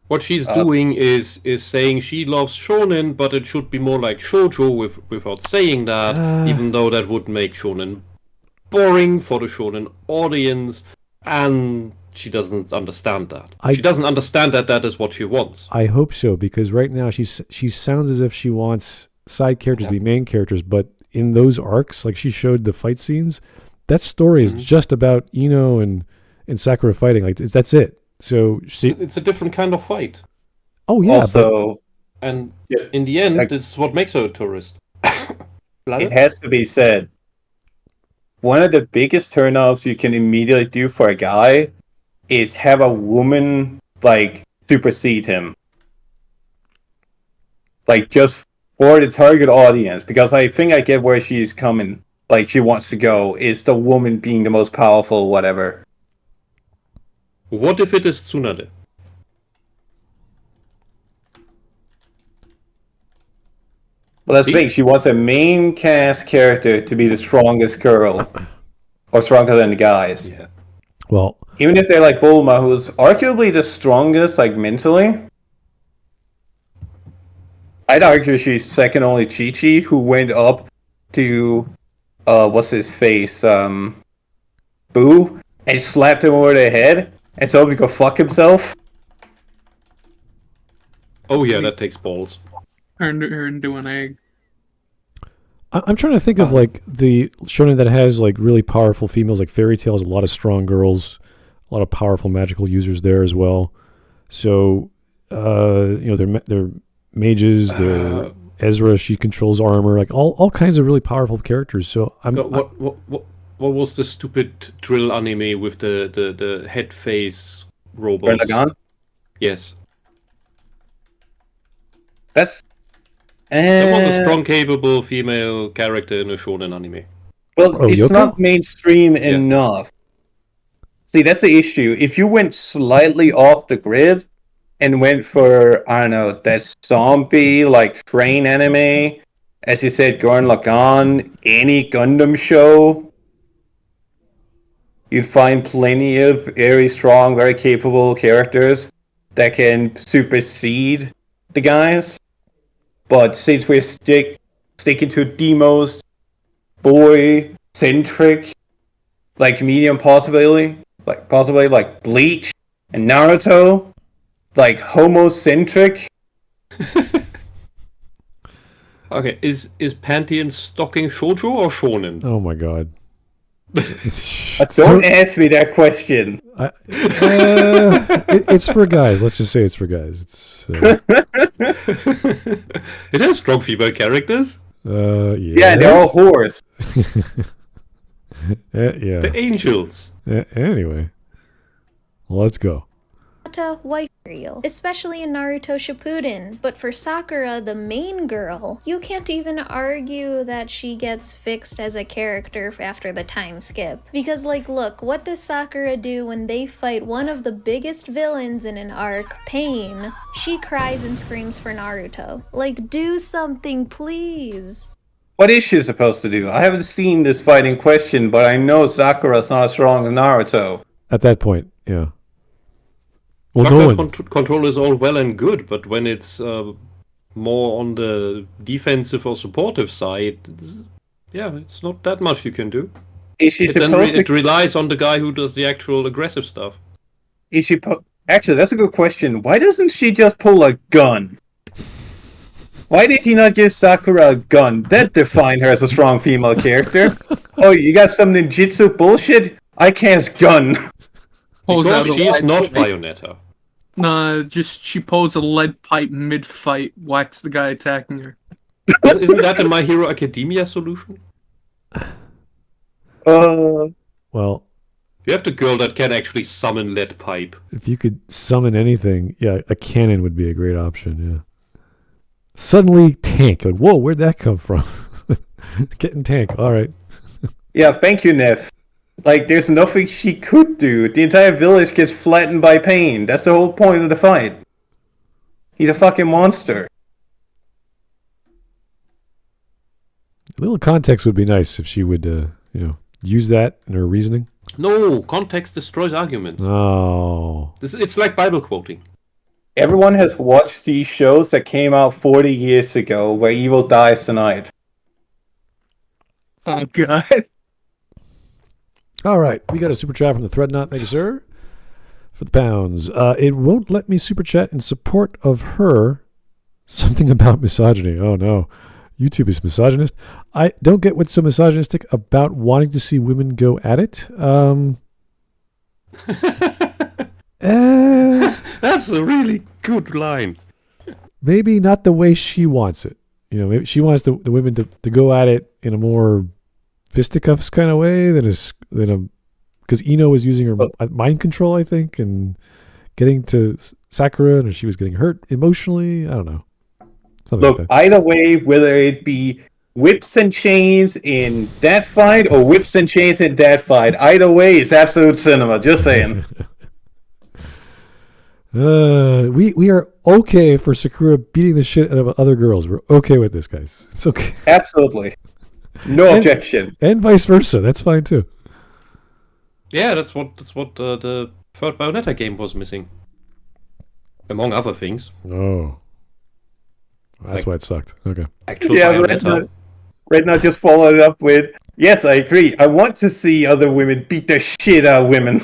What she's doing is saying she loves shonen, but it should be more like shoujo without saying that, even though that would make shonen boring for the shonen audience, and she doesn't understand that. She doesn't understand that that is what she wants. I hope so, because right now she sounds as if she wants side characters to be main characters, but in those arcs, like she showed the fight scenes, that story is just about Ino and Sakura fighting. Like that's it. So it's a different kind of fight. Oh yeah. Also, in the end, this is what makes her a tourist. It has to be said, one of the biggest turnoffs you can immediately do for a guy is have a woman like supersede him. Like just for the target audience, because I think I get where she's coming. Like she wants to go is the woman being the most powerful, whatever. What if it is Tsunade? Well, that's the thing. She wants a main cast character to be the strongest girl, or stronger than the guys. Yeah. Well, even if they're like Bulma, who's arguably the strongest, like mentally. I'd argue she's second only Chi-Chi, who went up to, what's his face, Boo, and slapped him over the head, and told him to go fuck himself. Oh yeah, that takes balls. Turned her into an egg. I'm trying to think of like the shonen that has like really powerful females, like Fairy Tail has a lot of strong girls, a lot of powerful magical users there as well. So, they're mages, they're Ezra, she controls armor, like all kinds of really powerful characters. So What was the stupid drill anime with the head face robots? Dragon? Yes. That's... There was a strong, capable female character in a shonen anime. Well, it's Yoko? not mainstream enough. See, that's the issue. If you went slightly off the grid and went for, I don't know, that zombie, like, train anime, as you said, Gurren Lagann, any Gundam show, you'd find plenty of very strong, very capable characters that can supersede the guys. But since we're sticking to the most boy-centric, like medium possibly like Bleach and Naruto, like homocentric. Okay, is Pantheon stocking shoujo or shonen? oh my god. Don't ask me that question. It's for guys. Let's just say it's for guys. It's It has strong female characters. Yeah, they're all whores. yeah. The angels. Anyway, let's go. Wife material, especially in Naruto Shippuden. But for Sakura, the main girl, you can't even argue that she gets fixed as a character after the time skip. Because like, look, what does Sakura do when they fight one of the biggest villains in an arc, Pain? She cries and screams for Naruto. Like, do something, please. What is she supposed to do? I haven't seen this fight in question, but I know Sakura's not as strong as Naruto. At that point, yeah. Well, Sakura control is all well and good, but when it's more on the defensive or supportive side, it's not that much you can do. Is she supposed it relies on the guy who does the actual aggressive stuff. Is she actually, that's a good question. Why doesn't she just pull a gun? Why did he not give Sakura a gun? That defined her as a strong female character. Oh, you got some ninjutsu bullshit? I cast gun. Because she's not Bayonetta. Nah, just she pulls a lead pipe mid-fight, whacks the guy attacking her. Isn't that the My Hero Academia solution? Well, you have the girl that can actually summon lead pipe. if you could summon anything, yeah, a cannon would be a great option, yeah. Suddenly tank. Like, whoa, where'd that come from? Getting tank, alright. Yeah, thank you, Neff. Like, there's nothing she could do. The entire village gets flattened by Pain. That's the whole point of the fight. He's a fucking monster. A little context would be nice if she would, use that in her reasoning. No, context destroys arguments. Oh. It's like Bible quoting. everyone has watched these shows that came out 40 years ago where evil dies tonight. Oh, God. All right, we got a super chat from the Threadnought. Thank you, sir, for the pounds. It won't let me super chat in support of her. Something about misogyny. Oh, no. YouTube is misogynist. I don't get what's so misogynistic about wanting to see women go at it. That's a really good line. Maybe not the way she wants it. You know, maybe she wants the women to go at it in a more fisticuffs kind of way because Ino was using her mind control, I think, and getting to Sakura, and she was getting hurt emotionally. I don't know. Something Look, like that. either way, whether it be whips and chains in that fight or whips and chains in that fight, either way, it's absolute cinema. Just saying. We are okay for Sakura beating the shit out of other girls. We're okay with this, guys. It's okay. Absolutely. No objection. And vice versa. That's fine too. Yeah, that's what the third Bayonetta game was missing, among other things. Oh. That's why it sucked. Okay. Actual Bayonetta. Right now, just followed it up with, yes, I agree. I want to see other women beat the shit out of women.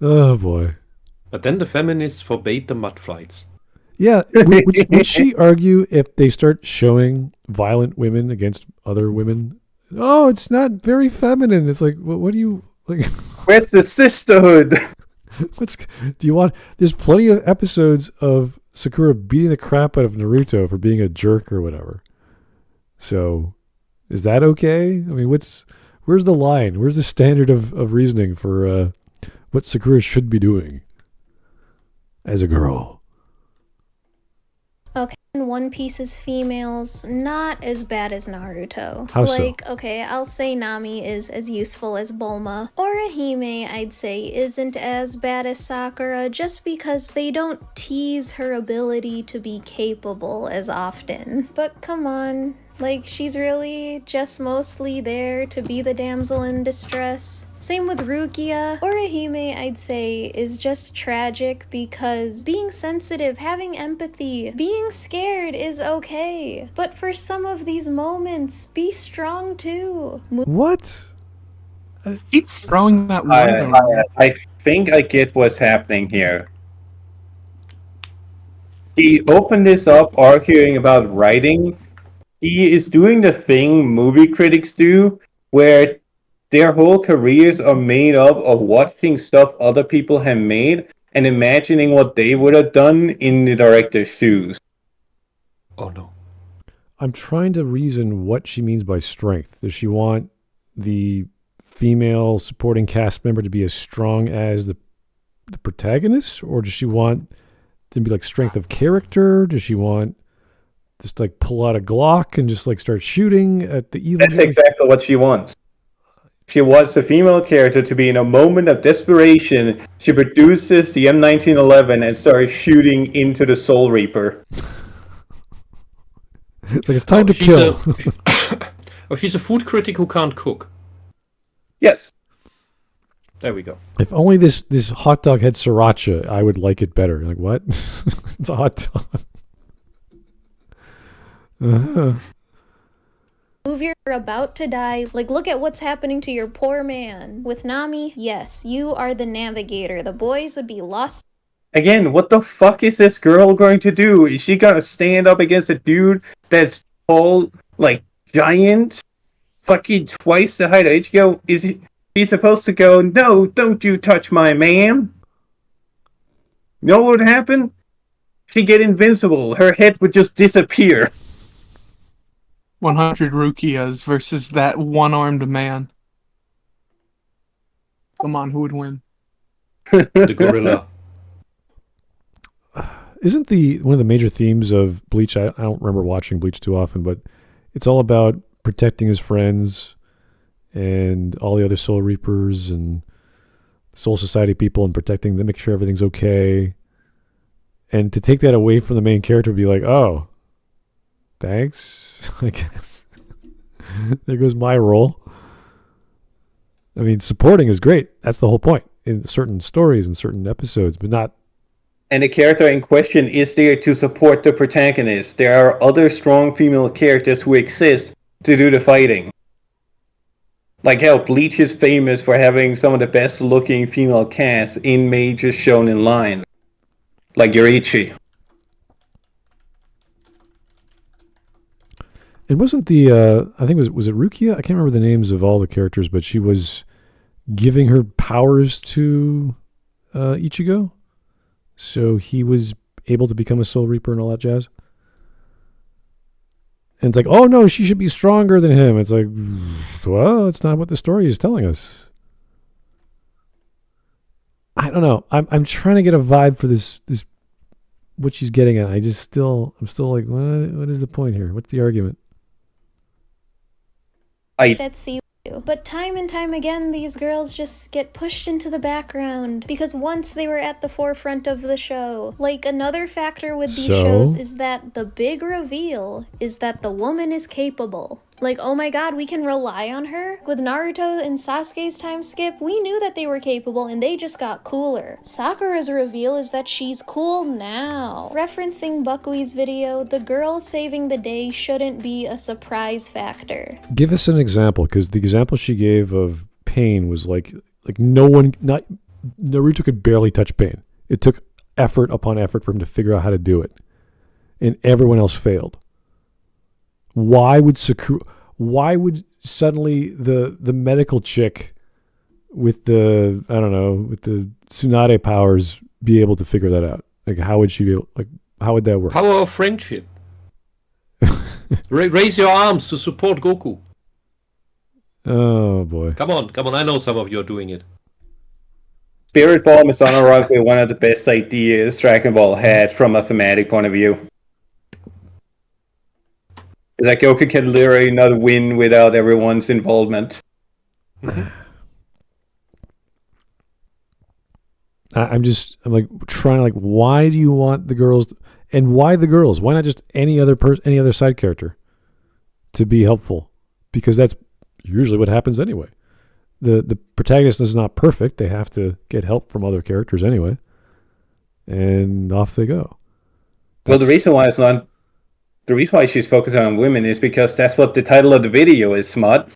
Oh, boy. But then the feminists forbade the mud flights. Yeah. Would she argue if they start showing violent women against other women? Oh, it's not very feminine. It's like, what do you... like? Where's the sisterhood? Do you want... There's plenty of episodes of Sakura beating the crap out of Naruto for being a jerk or whatever. So, is that okay? I mean, where's the line? Where's the standard of reasoning for what Sakura should be doing as a girl? Okay, One Piece's females, not as bad as Naruto. How so? Like, okay, I'll say Nami is as useful as Bulma. Orihime, I'd say, isn't as bad as Sakura just because they don't tease her ability to be capable as often. But come on, like, she's really just mostly there to be the damsel in distress. Same with Rukia. Orihime, I'd say, is just tragic because being sensitive, having empathy, being scared is okay. But for some of these moments, be strong too. What? Keep throwing that word around. I think I get what's happening here. He opened this up arguing about writing. He is doing the thing movie critics do, where their whole careers are made up of watching stuff other people have made and imagining what they would have done in the director's shoes. Oh no. I'm trying to reason what she means by strength. Does she want the female supporting cast member to be as strong as the protagonist? Or does she want to be like strength of character? Does she want just like pull out a Glock and just like start shooting at the evil That's guy? exactly what she wants. She wants the female character to be in a moment of desperation. She produces the M1911 and starts shooting into the Soul Reaper. Like it's time to kill. She's a food critic who can't cook. Yes. There we go. If only this hot dog had sriracha, I would like it better. Like what? It's a hot dog. Move, you're about to die. Like, look at what's happening to your poor man. With Nami, yes, you are the navigator. The boys would be lost. Again, what the fuck is this girl going to do? Is she gonna stand up against a dude that's tall, like, giant? Fucking twice the height of Ichigo? Is he supposed to go, no, don't you touch my man? You know what would happen? She'd get invincible. Her head would just disappear. 100 Rukias versus that one-armed man. Come on, who would win? The gorilla. Isn't one of the major themes of Bleach? I don't remember watching Bleach too often, but it's all about protecting his friends and all the other Soul Reapers and Soul Society people and protecting them, make sure everything's okay. And to take that away from the main character would be like, oh, thanks. I guess. There goes my role. I mean, supporting is great. That's the whole point. in certain stories and certain episodes, but not. And the character in question is there to support the protagonist. There are other strong female characters who exist to do the fighting. Like hell, Bleach is famous for having some of the best looking female casts in major shonen lines. Like Yoriichi. It wasn't the, I think was it Rukia? I can't remember the names of all the characters, but she was giving her powers to Ichigo. So he was able to become a Soul Reaper and all that jazz. And it's like, oh no, she should be stronger than him. It's like, well, it's not what the story is telling us. I don't know. I'm trying to get a vibe for this what she's getting at. I'm still like, what is the point here? What's the argument? Let's see. But time and time again, these girls just get pushed into the background because once they were at the forefront of the show. Like, another factor with these shows is that the big reveal is that the woman is capable. Like, oh my god, we can rely on her? With Naruto and Sasuke's time skip, we knew that they were capable and they just got cooler. Sakura's reveal is that she's cool now. Referencing Buckwheat's video, the girl saving the day shouldn't be a surprise factor. Give us an example, because the example she gave of Pain was like Naruto could barely touch Pain. It took effort upon effort for him to figure out how to do it. And everyone else failed. Why would suddenly the medical chick with the Tsunade powers be able to figure that out? Like, how would she be able, like, how would that work? Power of friendship. Raise your arms to support Goku. Oh boy. Come on. I know some of you are doing it. Spirit Bomb is unironically one of the best ideas Dragon Ball had from a thematic point of view. It's like Goku can literally not win without everyone's involvement. I'm like trying to, like, why do you want the girls, and why the girls? Why not just any other side character to be helpful? Because that's usually what happens anyway. The protagonist is not perfect. They have to get help from other characters anyway. And off they go. Well, the reason why she's focusing on women is because that's what the title of the video is, Smud.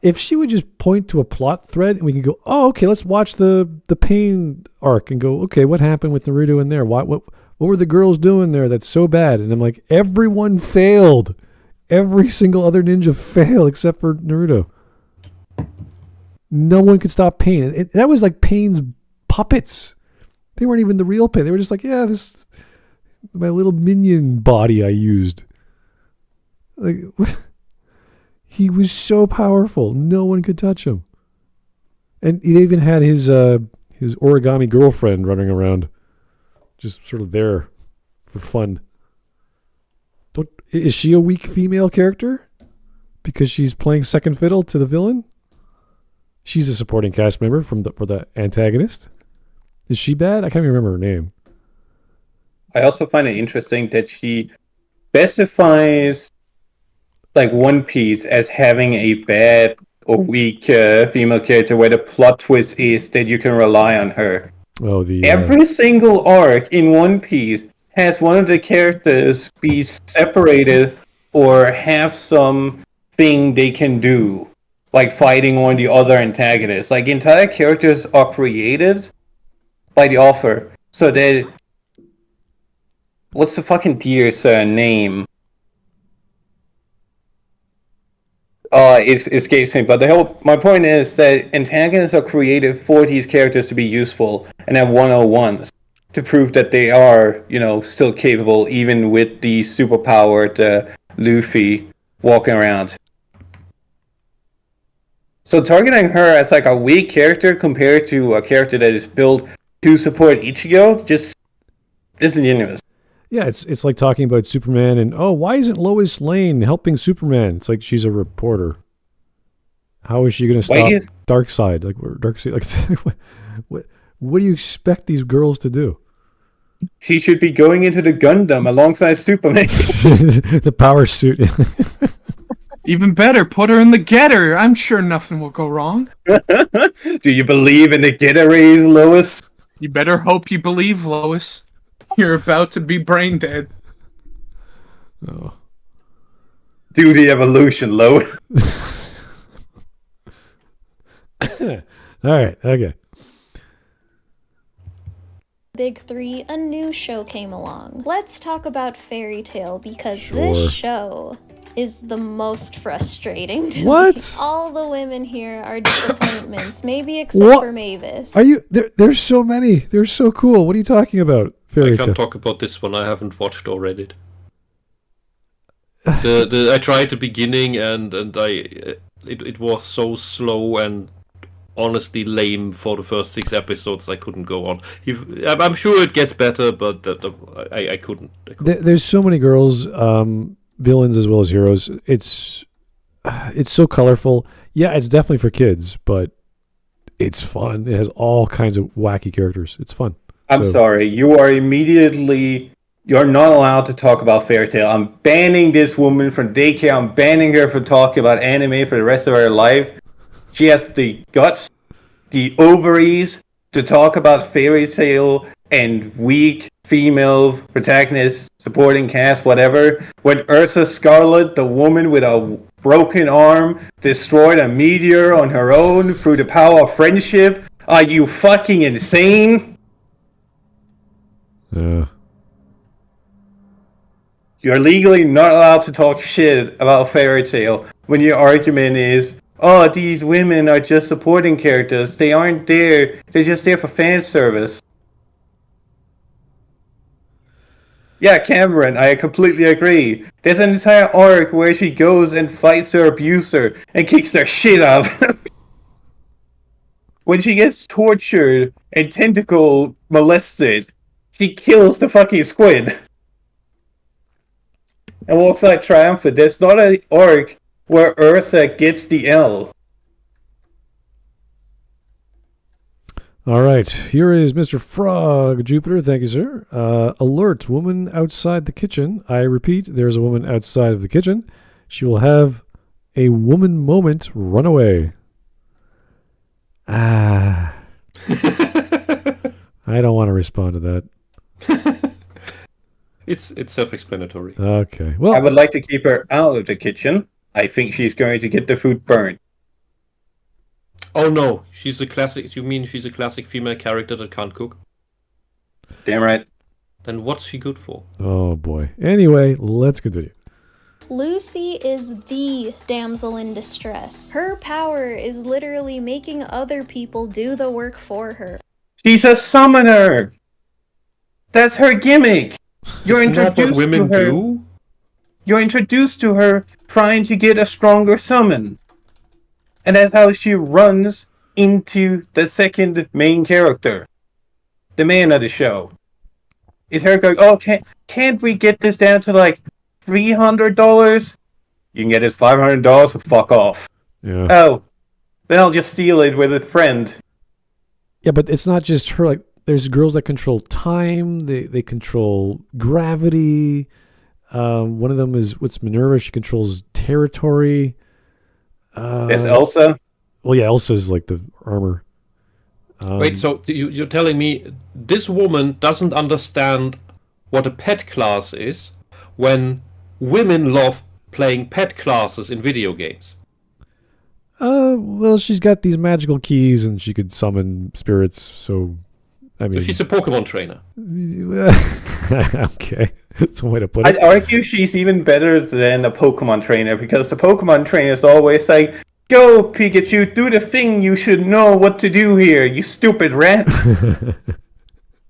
If she would just point to a plot thread and we can go, oh, okay, let's watch the Pain arc and go, okay, what happened with Naruto in there? What were the girls doing there that's so bad? And I'm like, everyone failed. Every single other ninja failed except for Naruto. No one could stop Pain. That was like Pain's puppets. They weren't even the real Pain. They were just like, yeah, this my little minion body I used. Like, he was so powerful. No one could touch him. And he even had his origami girlfriend running around, just sort of there for fun. Is she a weak female character because she's playing second fiddle to the villain? She's a supporting cast member for the antagonist. Is she bad? I can't even remember her name. I also find it interesting that she specifies like One Piece as having a bad or weak female character where the plot twist is that you can rely on her. Oh, every single arc in One Piece has one of the characters be separated or have some thing they can do, like fighting one of the other antagonists. Like, entire characters are created by the author so that, what's the fucking deer's name? It escapes me. But my point is that antagonists are created for these characters to be useful and have 101s to prove that they are, still capable, even with the superpowered Luffy walking around. So targeting her as like a weak character compared to a character that is built to support Ichigo just disingenuous. Yeah, it's like talking about Superman and, oh, why isn't Lois Lane helping Superman? It's like she's a reporter. How is she going to stop Darkseid? Like, what do you expect these girls to do? She should be going into the Gundam alongside Superman. The power suit. Even better, put her in the getter. I'm sure nothing will go wrong. Do you believe in the getaways, Lois? You better hope you believe, Lois. You're about to be brain dead. Oh. Do the evolution, Lois. All right. Okay. Big 3, a new show came along. Let's talk about Fairy Tail because Sure. this show is the most frustrating to me. What? All the women here are disappointments, maybe except What? for Mavis. Are you there? There's so many. They're so cool. What are you talking about? I Fairy can't Tail. talk about this one. I haven't watched or read it. I tried the beginning and it was so slow and honestly lame for the first 6 episodes. I couldn't go on. I'm sure it gets better, but I couldn't. There's so many girls, villains as well as heroes. It's so colorful. Yeah, it's definitely for kids, but it's fun. It has all kinds of wacky characters. It's fun. I'm sorry. You're not allowed to talk about Fairy Tail. I'm banning this woman from daycare. I'm banning her from talking about anime for the rest of her life. She has the guts, the ovaries to talk about Fairy Tail and weak female protagonists, supporting cast, whatever. When Ursa Scarlet, the woman with a broken arm, destroyed a meteor on her own through the power of friendship. Are you fucking insane? You're legally not allowed to talk shit about Fairy Tail when your argument is, oh, these women are just supporting characters. They aren't there. They're just there for fan service. Yeah, Cameron, I completely agree. There's an entire arc where she goes and fights her abuser and kicks their shit up. When she gets tortured and tentacle molested, she kills the fucking squid. And walks out triumphant. There's not an arc where Ursa gets the L. All right, here is Mr. Frog Jupiter. Thank you, sir. Alert, woman outside the kitchen. I repeat, there's a woman outside of the kitchen. She will have a woman moment. Run away. I don't want to respond to that. It's self-explanatory. Okay. Well, I would like to keep her out of the kitchen. I think she's going to get the food burned. Oh no, she's a classic. You mean she's a classic female character that can't cook? Damn right. Then what's she good for? oh boy. Anyway, let's continue. Lucy is the damsel in distress. Her power is literally making other people do the work for her. She's a summoner. That's her gimmick. You're Isn't that what introduced women to her. do? You're introduced to her trying to get a stronger summon. And that's how she runs into the second main character. The man of the show. Is her going, oh, can't we get this down to like $300? You can get it $500, so fuck off. Yeah. Oh, then I'll just steal it with a friend. Yeah, but it's not just her. Like, there's girls that control time. They control gravity. One of them is what's Minerva. She controls territory. There's Elsa. Well, yeah, Elsa's like the armor. Wait, so you're telling me this woman doesn't understand what a pet class is when women love playing pet classes in video games? Well, she's got these magical keys and she could summon spirits. So, I mean, So she's a Pokemon trainer. okay, that's one way to put it. I'd argue she's even better than a Pokemon trainer because the Pokemon trainer is always like, go, Pikachu, do the thing you should know what to do here, you stupid rat.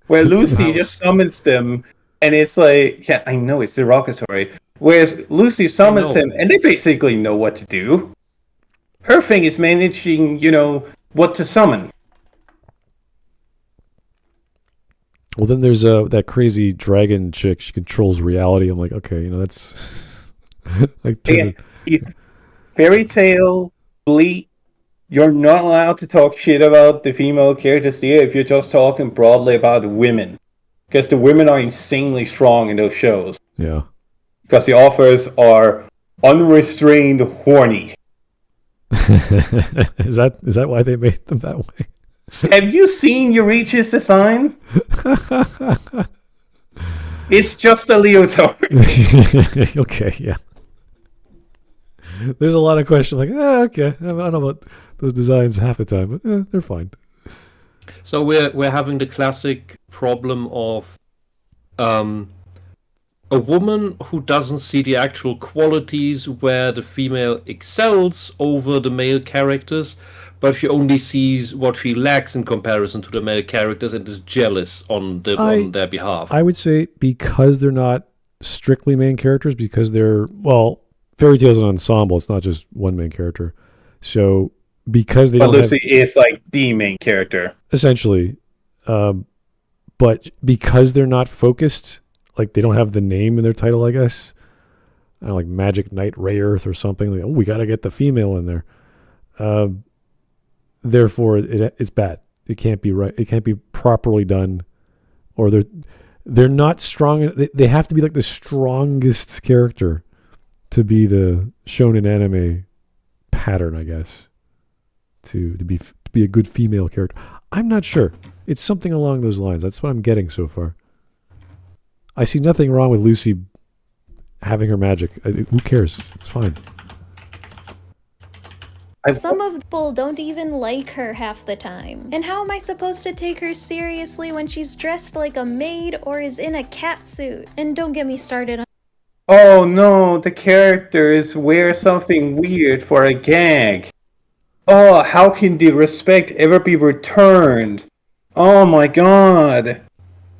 Where Lucy just summons them, and it's like, yeah, I know, it's derogatory. Whereas Lucy summons them, and they basically know what to do. Her thing is managing, what to summon. Well, then there's that crazy dragon chick. She controls reality. I'm like, okay, that's like Fairy Tail, Bleak, you're not allowed to talk shit about the female characters here if you're just talking broadly about women. Because the women are insanely strong in those shows. Yeah. Because the authors are unrestrained horny. Is that why they made them that way? Have you seen Yurichi's design? It's just a leotard. Okay, yeah. There's a lot of questions like, okay, I don't know about those designs half the time, but they're fine. So we're having the classic problem of a woman who doesn't see the actual qualities where the female excels over the male characters, but she only sees what she lacks in comparison to the male characters and is jealous on their behalf. I would say because they're not strictly main characters, because they're, well, Fairy Tail's an ensemble, it's not just one main character. So because they But don't Lucy is like the main character. essentially, but because they're not focused, like they don't have the name in their title, I guess. I don't know, like Magic Knight Ray Earth or something. Like, oh, we got to get the female in there. Therefore, it's bad. It can't be right. It can't be properly done, or they're not strong. They have to be like the strongest character to be the shonen anime pattern, I guess. To be a good female character. I'm not sure. It's something along those lines. That's what I'm getting so far. I see nothing wrong with Lucy having her magic. Who cares? It's fine. Some of the people don't even like her half the time. And how am I supposed to take her seriously when she's dressed like a maid or is in a cat suit? And don't get me started on Oh no, the characters wear something weird for a gag. Oh, how can the respect ever be returned? Oh my god.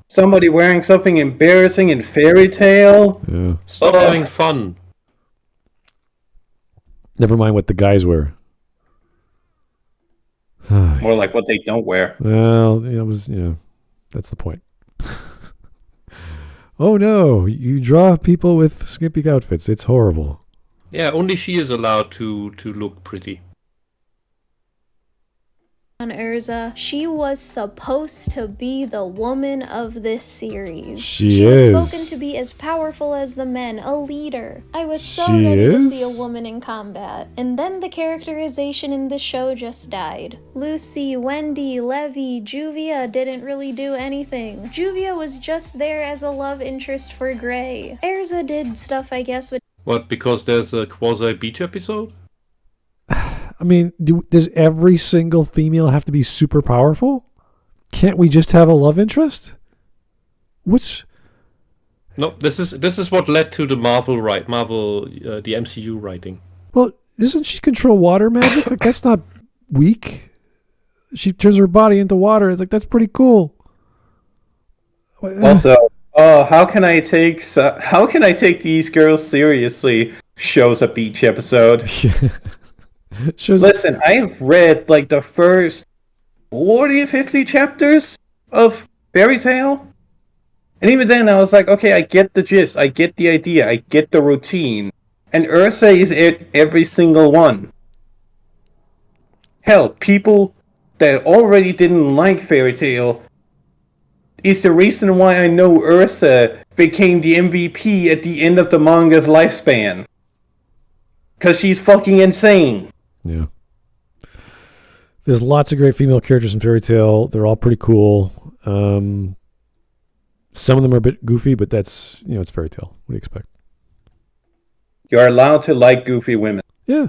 Somebody wearing something embarrassing in Fairy Tail? Yeah. Stop having fun. Never mind what the guys wear. More like what they don't wear. Well, that's the point. Oh no, you draw people with skimpy outfits. It's horrible. Yeah, only she is allowed to look pretty. Urza. She was supposed to be the woman of this series. She was is. spoken to be as powerful as the men, a leader. I was so She ready to is? see a woman in combat. And then the characterization in the show just died. Lucy, Wendy, Levi, Juvia didn't really do anything. Juvia was just there as a love interest for Gray. Erza did stuff, I guess, but What, because there's a quasi-beach episode? I mean, does every single female have to be super powerful? Can't we just have a love interest? No, this is what led to the the MCU writing. Well, doesn't she control water magic? Like, that's not weak. She turns her body into water. It's like, that's pretty cool. Also, how can I take these girls seriously? Shows a beach episode. Shows Listen, I have read like the first 40, 50 chapters of Fairy Tail. And even then I was like, okay, I get the gist, I get the idea, I get the routine. And Ursa is every single one. Hell, people that already didn't like Fairy Tail is the reason why I know Ursa became the MVP at the end of the manga's lifespan. Because she's fucking insane. Yeah. There's lots of great female characters in Fairy Tail. They're all pretty cool. Some of them are a bit goofy, but that's, it's Fairy Tail. What do you expect? You're allowed to like goofy women. Yeah.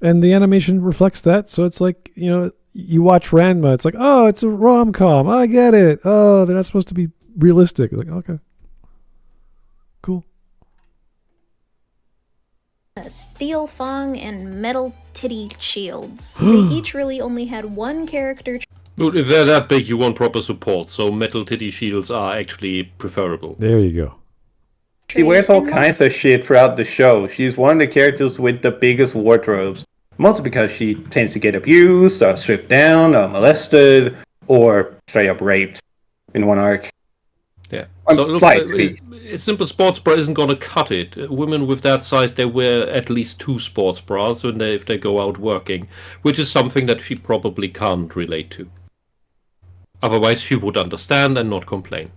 And the animation reflects that. So it's like, you watch Ranma, it's like, oh, it's a rom-com. I get it. Oh, they're not supposed to be realistic. Like, okay. Cool. Steel Fang and Metal Titty Shields. They each really only had one character Well, if they're that big, you want proper support, so metal titty shields are actually preferable. There you go. She wears all kinds of shit throughout the show. She's one of the characters with the biggest wardrobes. Mostly because she tends to get abused, or stripped down, or molested, or straight up raped in one arc. Yeah. I'm So look, flight. a simple sports bra isn't gonna cut it. Women with that size, they wear at least 2 sports bras if they go out working, which is something that she probably can't relate to. Otherwise, she would understand and not complain.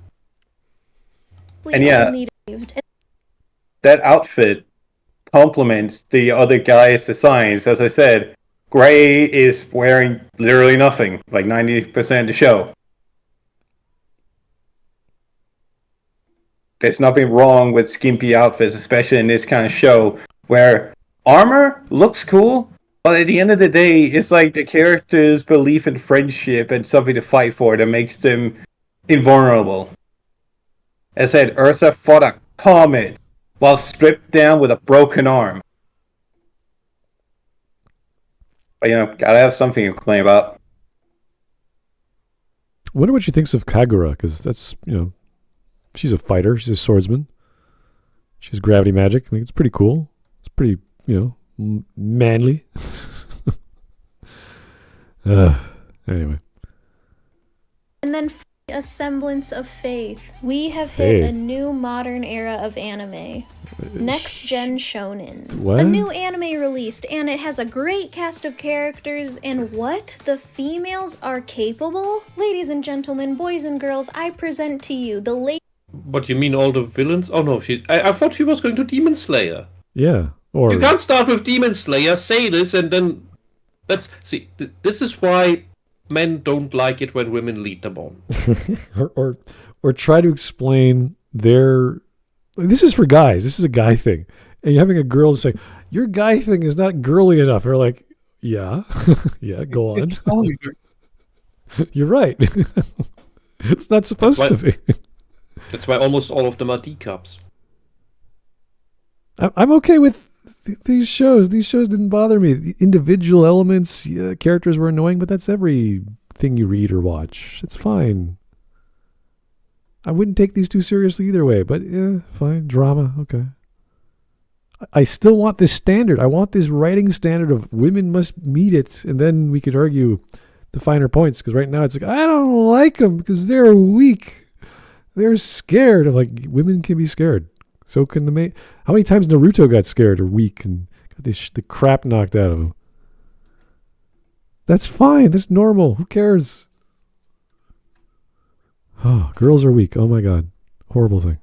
And yeah, that outfit complements the other guy's designs. As I said, Gray is wearing literally nothing, like 90% of the show. There's nothing wrong with skimpy outfits, especially in this kind of show, where armor looks cool, but at the end of the day, it's like the character's belief in friendship and something to fight for that makes them invulnerable. As I said, Ursa fought a comet while stripped down with a broken arm. But, gotta have something to complain about. I wonder what she thinks of Kagura, because that's, she's a fighter. She's a swordsman. She has gravity magic. I mean, it's pretty cool. It's pretty, manly. Anyway. And then a semblance of faith. We have hit a new modern era of anime. Next gen shonen. What? A new anime released, and it has a great cast of characters, and what? The females are capable? Ladies and gentlemen, boys and girls, I present to you the late. What, you mean all the villains? Oh no, I thought she was going to Demon Slayer. Yeah. Or You can't start with Demon Slayer, say this, and then... this is why men don't like it when women lead them on. or try to explain their... This is for guys. This is a guy thing. And you're having a girl say, your guy thing is not girly enough. They're like, yeah. Yeah, go on. You're right. It's not supposed to be. That's why almost all of them are D-cups. I'm okay with these shows. These shows didn't bother me. The individual elements, characters were annoying, but that's everything you read or watch. It's fine. I wouldn't take these too seriously either way, but yeah, fine. Drama, okay. I still want this standard. I want this writing standard of women must meet it, and then we could argue the finer points, because right now it's like, I don't like them because they're weak. They're scared. I'm like, women can be scared. So can the main. How many times Naruto got scared or weak and got the crap knocked out of him? That's fine. That's normal. Who cares? Oh, girls are weak. Oh my god. Horrible thing.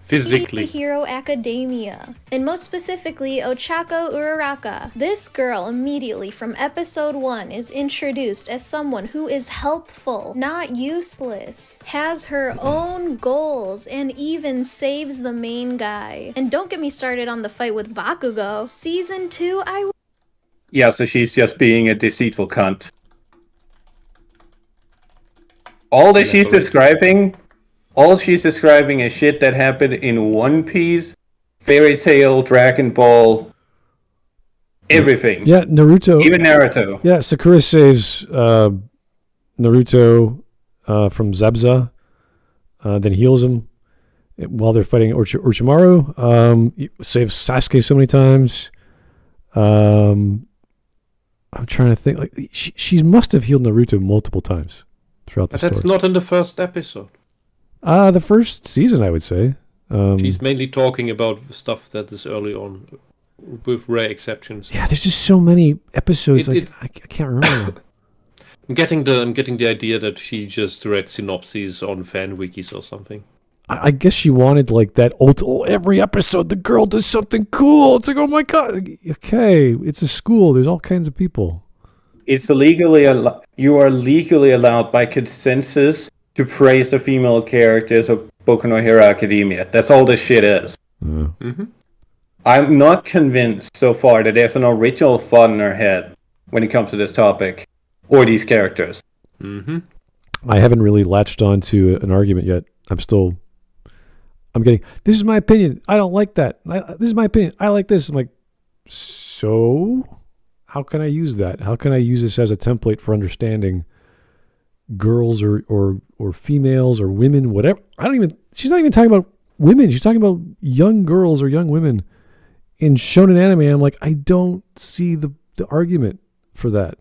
Physically. Hero Academia, and most specifically Ochako Uraraka. This girl immediately from episode 1 is introduced as someone who is helpful, not useless, has her own goals, and even saves the main guy. And don't get me started on the fight with Bakugo. Season 2, Yeah, so she's just being a deceitful cunt. All she's describing is shit that happened in One Piece, Fairy Tail, Dragon Ball, everything. Yeah, Naruto. Even Naruto. Yeah, Sakura saves Naruto from Zebza, then heals him while they're fighting Orochimaru. Saves Sasuke so many times. I'm trying to think. Like she must have healed Naruto multiple times throughout the story. That's not in the first episode. The first season, I would say. She's mainly talking about stuff that is early on, with rare exceptions. Yeah, there's just so many episodes. I can't remember. I'm getting the idea that she just read synopses on fan wikis or something. I guess she wanted like that. Every episode, the girl does something cool. It's like, oh my god. Okay, it's a school. There's all kinds of people. It's you are legally allowed by consensus to praise the female characters of Boku no Hero Academia. That's all this shit is. Mm-hmm. I'm not convinced so far that there's an original thought in her head when it comes to this topic or these characters. Mm-hmm. I haven't really latched on to an argument yet. I'm getting, this is my opinion. I don't like that. This is my opinion. I like this. I'm like, so how can I use that? How can I use this as a template for understanding girls or females or women, whatever? She's not even talking about women. She's talking about young girls or young women in shonen anime. I'm like, I don't see the argument for that.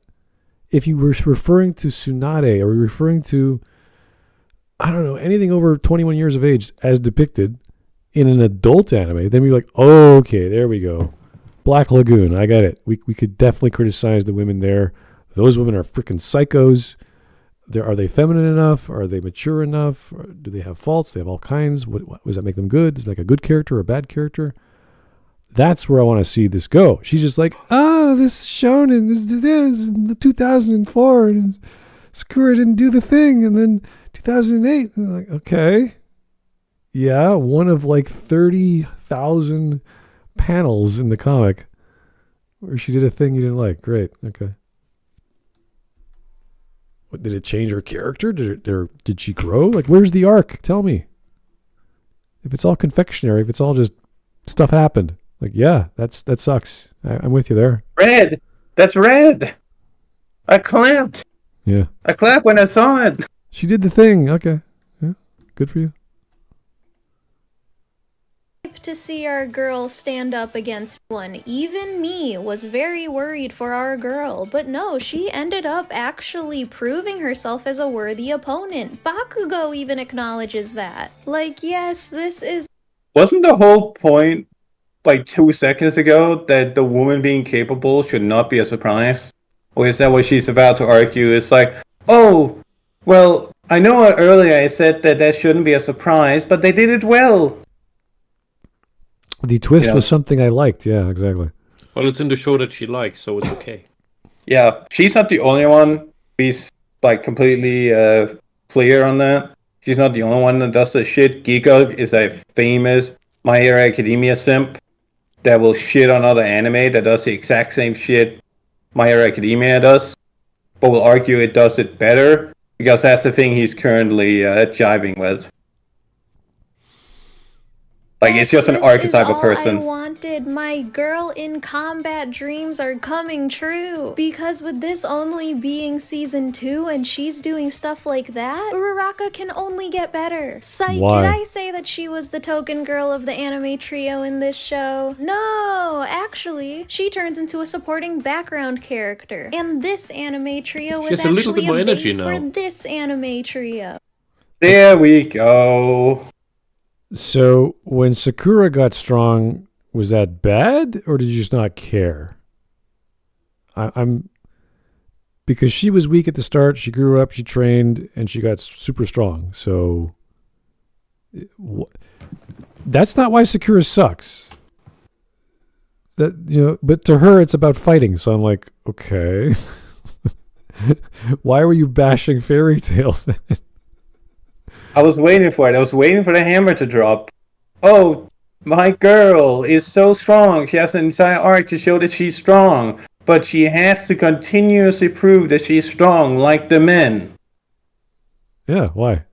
If you were referring to Tsunade or referring to, I don't know, anything over 21 years of age as depicted in an adult anime, then we're like, oh, okay, there we go. Black Lagoon, I got it. We could definitely criticize the women there. Those women are freaking psychos. Are they feminine enough? Are they mature enough? Or do they have faults? They have all kinds. What does that make them good? Does it make a good character or a bad character? That's where I want to see this go. She's just like, oh, this shonen this in the 2004, and Sakura didn't do the thing, and then 2008. And I'm like, okay. Yeah, one of like 30,000 panels in the comic where she did a thing you didn't like. Great. Okay. What, did it change her character? Did she grow? Like, where's the arc? Tell me. If it's all confectionery, if it's all just stuff happened, like, yeah, that sucks. I'm with you there. Red. That's red. I clapped. Yeah. I clapped when I saw it. She did the thing. Okay. Yeah. Good for you. To see our girl stand up against one. Even me was very worried for our girl, but no, she ended up actually proving herself as a worthy opponent. Bakugo even acknowledges that. Like, yes, this is... Wasn't the whole point, like 2 seconds ago, that the woman being capable should not be a surprise? Or is that what she's about to argue? It's like, oh, well, I know earlier I said that shouldn't be a surprise, but they did it well. The twist was something I liked. Yeah, exactly. Well, it's in the show that she likes, so it's okay. Yeah, she's not the only one. She's like completely clear on that. She's not the only one that does this shit. Giga is a famous My Hero Academia simp that will shit on other anime that does the exact same shit My Hero Academia does, but will argue it does it better because that's the thing he's currently jiving with. Like, it's just an archetype of person. I wanted. My girl in combat dreams are coming true. Because with this only being season 2 and she's doing stuff like that, Uraraka can only get better. Psych, Why? did I say that she was the token girl of the anime trio in this show? No, actually, she turns into a supporting background character. And this anime trio was She has a little actually bit more a energy bait now. for this anime trio. There we go. So when Sakura got strong, was that bad, or did you just not care? I'm because she was weak at the start. She grew up, she trained, and she got super strong. So that's not why Sakura sucks. That but to her it's about fighting. So I'm like, okay, why were you bashing Fairy Tail then? I was waiting for it. I was waiting for the hammer to drop. Oh, my girl is so strong. She has an entire arc to show that she's strong. But she has to continuously prove that she's strong like the men. Yeah, why?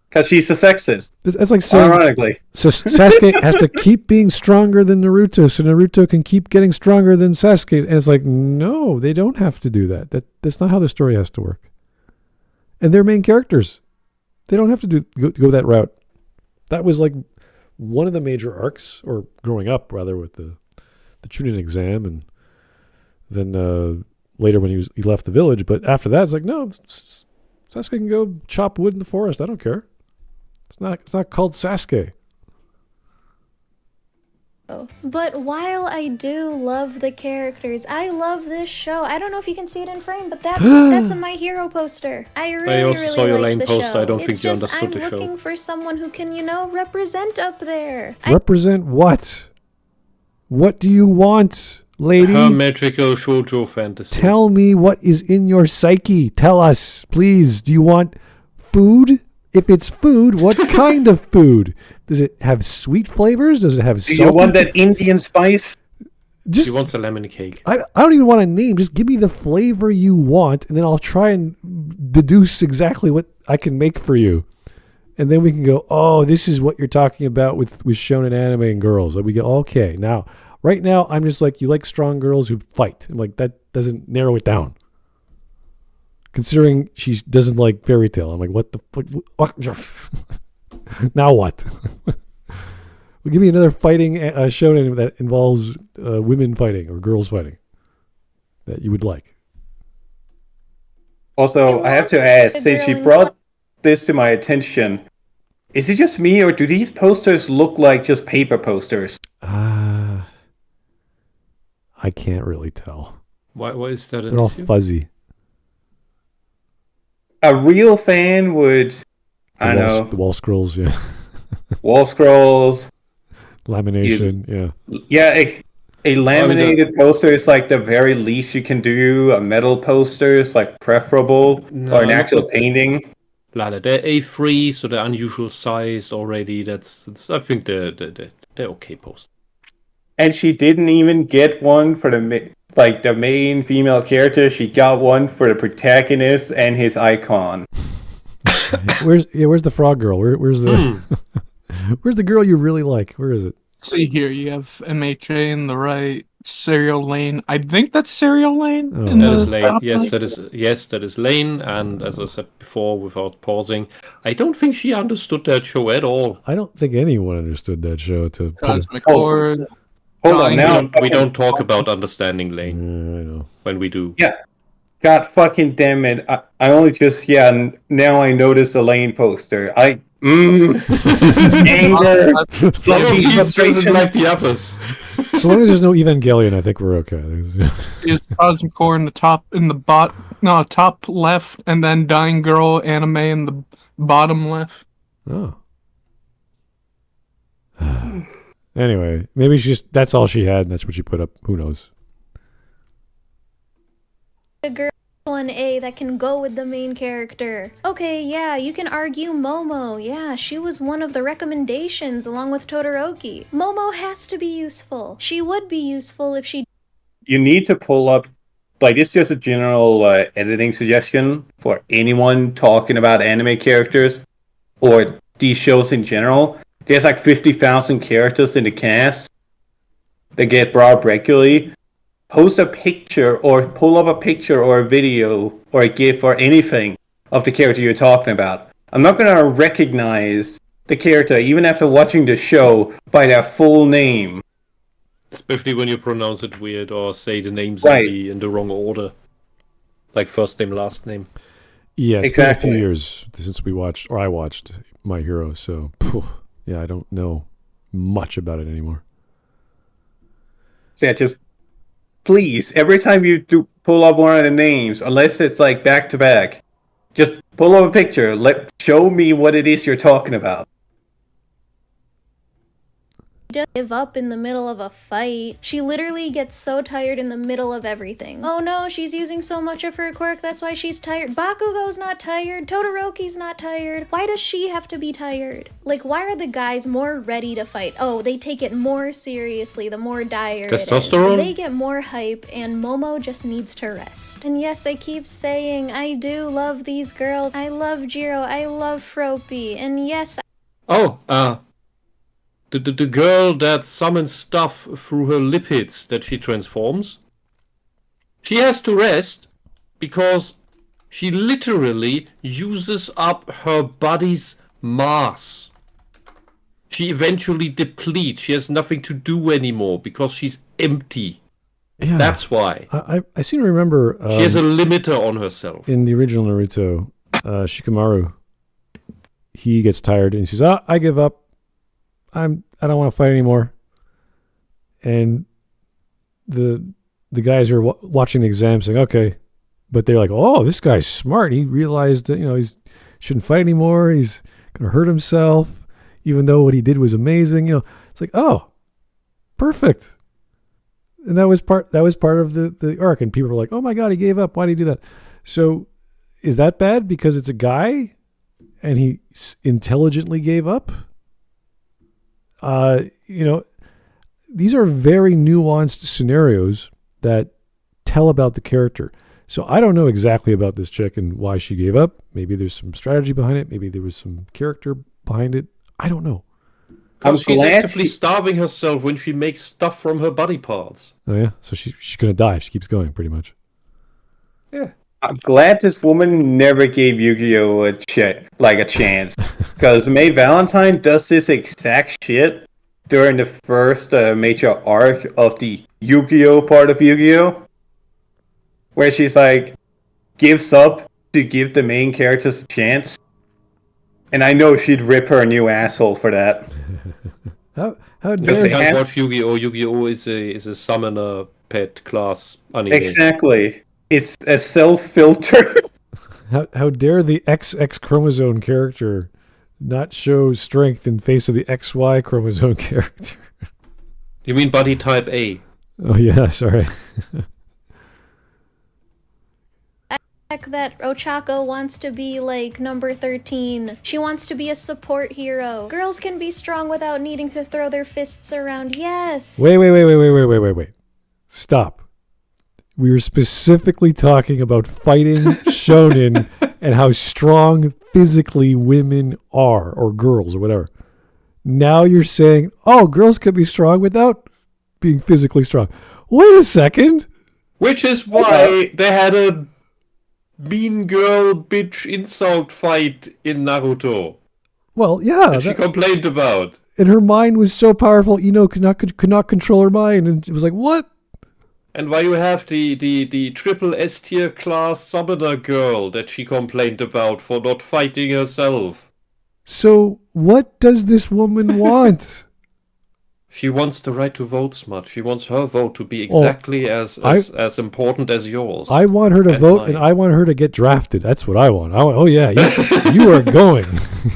Because she's a sexist. That's like saying, ironically. So Sasuke has to keep being stronger than Naruto, so Naruto can keep getting stronger than Sasuke. And it's like, no, they don't have to do that. That's not how the story has to work. And they're main characters. They don't have to go that route. That was like one of the major arcs, or growing up rather, with the Chunin exam, and then later when he left the village. But after that, it's like, no, Sasuke can go chop wood in the forest. I don't care. It's not called Sasuke. But while I do love the characters, I love this show. I don't know if you can see it in frame, but that's a My Hero poster. I really, also really saw your like lane the poster. show. I don't It's think you just, understood the I'm show. looking for someone who can, represent up there. Represent what? What do you want, lady? Her magical shoujo fantasy. Tell me what is in your psyche. Tell us, please. Do you want food? If it's food, what kind of food? Does it have sweet flavors? Does it have Do salty? you want that Indian spice? Just, She wants a lemon cake. I don't even want a name. Just give me the flavor you want, and then I'll try and deduce exactly what I can make for you. And then we can go, oh, this is what you're talking about with shonen anime and girls. Like we go, okay. Now, right now, I'm just like, you like strong girls who fight. I'm like, that doesn't narrow it down. Considering she doesn't like Fairy Tail, I'm like, what the fuck? Now what? Well, give me another fighting shonen that involves women fighting or girls fighting that you would like. Also, I have to ask, since she brought this to my attention, is it just me, or do these posters look like just paper posters? I can't really tell. Why is that an They're all issue? fuzzy. A real fan would, I don't know, The wall scrolls, yeah. wall scrolls, Lamination, yeah. Yeah, a laminated poster is like the very least you can do. A metal poster is like preferable, or an actual painting. They're A3, so they're unusual sized already. That's I think they're okay posters. And she didn't even get one for the main female character. She got one for the protagonist and his icon. Where's the frog girl? Where's the where's the girl you really like? Where is it? See here, you have MHA in the right, Serial Lane. I think that's Serial Lane. Oh. That is Lane. Yes, that is Lane. And as I said before, without pausing, I don't think she understood that show at all. I don't think anyone understood that show. Cosmic Horde. Hold on, now we don't talk about understanding Lane I know. when we do. Yeah. God fucking damn it. I only just, now I noticed the Lane poster. Anger. Some of these doesn't like the others. So long as there's no Evangelion, I think we're okay. Is Cosmic Core in the top top left, and then Dying Girl anime in the bottom left. Oh. Anyway, maybe that's all she had, and that's what she put up. Who knows? A girl 1A that can go with the main character. Okay, yeah, you can argue Momo. Yeah, she was one of the recommendations along with Todoroki. Momo has to be useful. She would be useful if she... You need to pull up, it's just a general editing suggestion for anyone talking about anime characters or these shows in general. There's 50,000 characters in the cast that get brought up regularly. Post a picture or pull up a picture or a video or a GIF or anything of the character you're talking about. I'm not going to recognize the character, even after watching the show, by their full name. Especially when you pronounce it weird or say the names in the wrong order. Like first name, last name. Yeah, it's been a few years since I watched My Hero, so I don't know much about it anymore. So yeah, just please, every time you do pull up one of the names, unless it's back to back, just pull up a picture. Show me what it is you're talking about. Just give up in the middle of a fight. She literally gets so tired in the middle of everything. Oh no, she's using so much of her quirk, that's why she's tired. Bakugo's not tired. Todoroki's not tired. Why does she have to be tired? Why are the guys more ready to fight? Oh, they take it more seriously the more dire Testosterone? it is. They get more hype, and Momo just needs to rest. And yes, I keep saying, I do love these girls. I love Jiro. I love Froppy. And yes, The girl that summons stuff through her lipids that she transforms, she has to rest because she literally uses up her body's mass. She eventually depletes. She has nothing to do anymore because she's empty. Yeah, that's why. I seem to remember... she has a limiter on herself. In the original Naruto, Shikamaru, he gets tired and he says, I give up. I don't want to fight anymore. And the guys are watching the exam saying, okay. But they're like, oh, this guy's smart. He realized that, he shouldn't fight anymore. He's going to hurt himself, even though what he did was amazing. It's like, oh, perfect. And that was part of the arc. And people were like, oh my God, he gave up. Why did he do that? So is that bad because it's a guy and he intelligently gave up? These are very nuanced scenarios that tell about the character. So I don't know exactly about this chick and why she gave up. Maybe there's some strategy behind it. Maybe there was some character behind it. I don't know. Because she's actively starving herself when she makes stuff from her body parts. Oh yeah? So she's going to die if she keeps going, pretty much. Yeah. I'm glad this woman never gave Yu-Gi-Oh! a chance. Because May Valentine does this exact shit during the first major arc of the Yu-Gi-Oh! Part of Yu-Gi-Oh! Where she's gives up to give the main characters a chance. And I know she'd rip her a new asshole for that. How Because dare you can't watch Yu-Gi-Oh! Yu-Gi-Oh! is a summoner pet class anime. Exactly. It's a self-filter. how dare the XX chromosome character not show strength in face of the XY chromosome character. You mean body type A? Oh yeah, sorry. That Ochako wants to be like number 13. She wants to be a support hero. Girls can be strong without needing to throw their fists around. Yes. Wait. Stop. We were specifically talking about fighting shonen and how strong physically women are, or girls, or whatever. Now you're saying, oh, girls can be strong without being physically strong. Wait a second. Which is why they had a mean girl bitch insult fight in Naruto. Well, yeah. That she complained about. And her mind was so powerful, Ino could not control her mind. And it was like, what? And why you have the triple S tier class summoner girl that she complained about for not fighting herself. So what does this woman want? She wants the right to vote, Smut. She wants her vote to be exactly as important as yours. I want her to vote, and I want her to get drafted. That's what I want. You are going.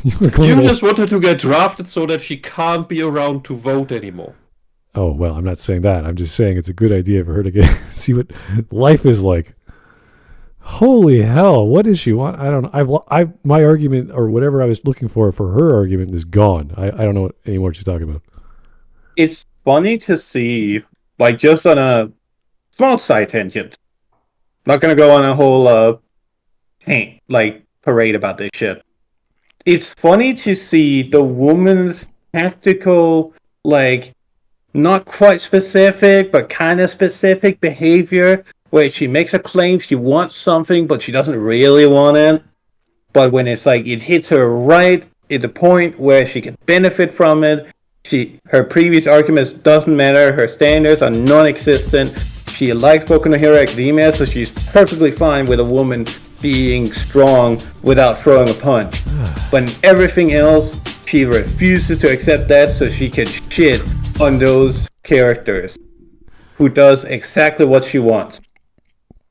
You just want her to get drafted so that she can't be around to vote anymore. Oh, well, I'm not saying that. I'm just saying it's a good idea for her to see what life is like. Holy hell, what does she want? I don't know. My argument, or whatever I was looking for her argument, is gone. I don't know what anymore she's talking about. It's funny to see, like, just on a small side tangent. Not gonna go on a whole parade about this shit. It's funny to see the woman's tactical, like, not quite specific, but kind of specific behavior, where she makes a claim she wants something, but she doesn't really want it. But when it's like, it hits her right at the point where she can benefit from it, her previous arguments doesn't matter, her standards are non-existent, she likes Boku no Hero Academia, so she's perfectly fine with a woman being strong without throwing a punch. When everything else, she refuses to accept that, so she can shit on those characters who does exactly what she wants.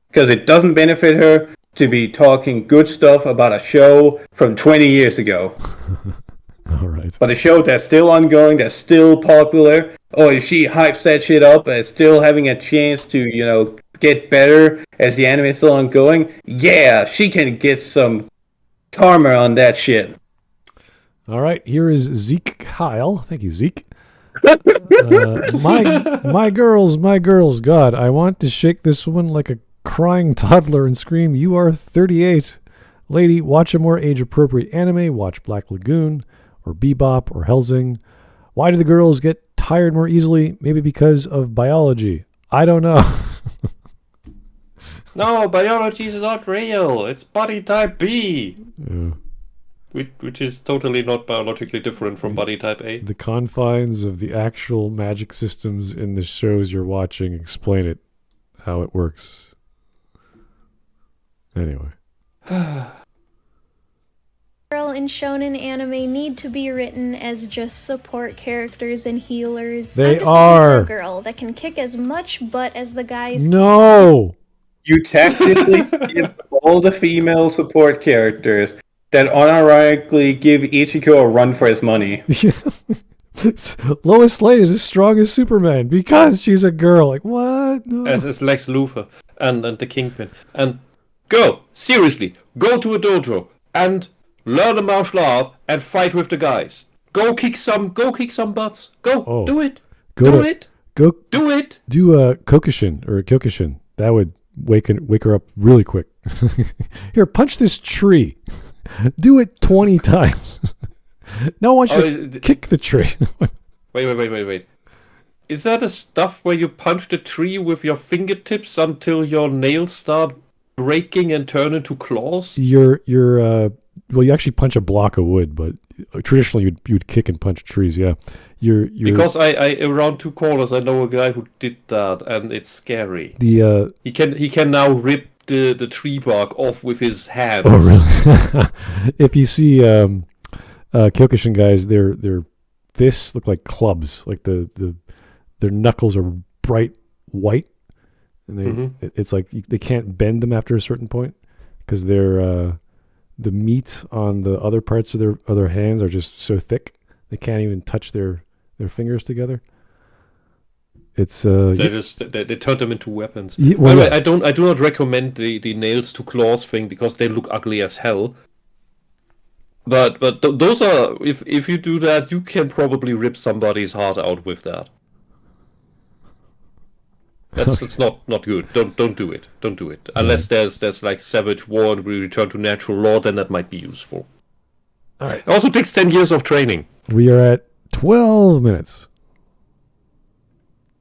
Because it doesn't benefit her to be talking good stuff about a show from 20 years ago. All right. But a show that's still ongoing, that's still popular, or if she hypes that shit up as still having a chance to, get better as the anime is still ongoing, yeah, she can get some karma on that shit. All right, here is Zeke Kyle. Thank you, Zeke. My girls, God, I want to shake this woman like a crying toddler and scream, "You are 38. Lady, watch a more age-appropriate anime. Watch Black Lagoon, or Bebop, or Hellsing. Why do the girls get tired more easily? Maybe because of biology. I don't know." No, biology is not real. It's body type B. Yeah. Which is totally not biologically different from body type A. The confines of the actual magic systems in the shows you're watching explain it, how it works. Anyway. Girl in shonen anime need to be written as just support characters and healers. They I'm just are. looking for a girl that can kick as much butt as the guys No! You tactically skip all the female support characters that unironically give Ichiko a run for his money. Lois Lane is as strong as Superman because she's a girl. Like, what? No. As Lex Luthor and the Kingpin. And go to a dojo and learn a martial art and fight with the guys. Go kick some butts. Go, do it. Do it. Do a Kokushin. Kyokushin. That would wake her up really quick. Here, punch this tree. Do it 20 times. No one should kick the tree. Wait. Is that a stuff where you punch the tree with your fingertips until your nails start breaking and turn into claws? Well, you actually punch a block of wood, but traditionally you'd kick and punch trees. Yeah, because I around two corners I know a guy who did that, and it's scary. He can now rip the tree bark off with his hands. Oh, really? If you see Kyokushin guys, their fists look like clubs. Like their knuckles are bright white, and it's like they can't bend them after a certain point because they're the meat on the other parts of their hands are just so thick they can't even touch their fingers together. It's they turn them into weapons. Yeah, By the way, I do not recommend the nails to claws thing because they look ugly as hell. But those are, if you do that, you can probably rip somebody's heart out with that. That's not good. Don't do it. Don't do it. Unless there's like savage war and we return to natural law, then that might be useful. All right. It also takes 10 years of training. We are at 12 minutes.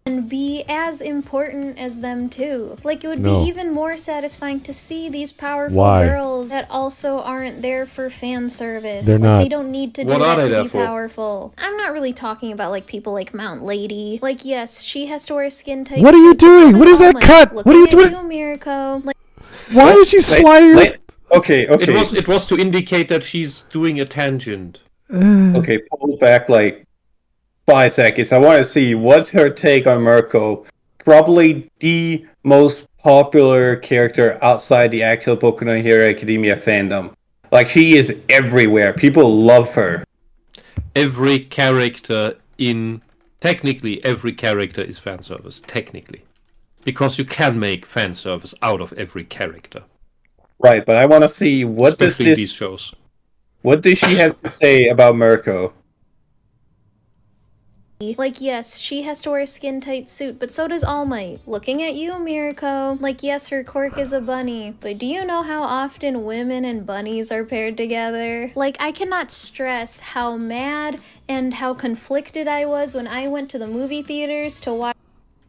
And be as important as them too. Like, it would No. be even more satisfying to see these powerful Why? girls that also aren't there for fan service. They're Like, not. they don't need to do What are that they to there be for? powerful. I'm not really talking about like people like Mount Lady. Like, yes, she has to wear skin tight. What are you suits, but so doing? does What is All that Might. cut? What are you Looking doing? at you, Mirko. Like, Why is she sliding? Okay. It was to indicate that she's doing a tangent. Okay, pull back like 5 seconds. I want to see what's her take on Mirko. Probably the most popular character outside the actual Boku no Hero Academia fandom. Like, she is everywhere. People love her. Technically, every character is fan service. Technically. Because you can make fan service out of every character. Right, but I want to see Especially in these shows. what does she have to say about Mirko? yes, she has to wear a skin tight suit, but so does All Might. Looking at you, Mirko. Like, yes, her quirk is a bunny, but do you know how often women and bunnies are paired together? Like, I cannot stress how mad and how conflicted I was when I went to the movie theaters to watch.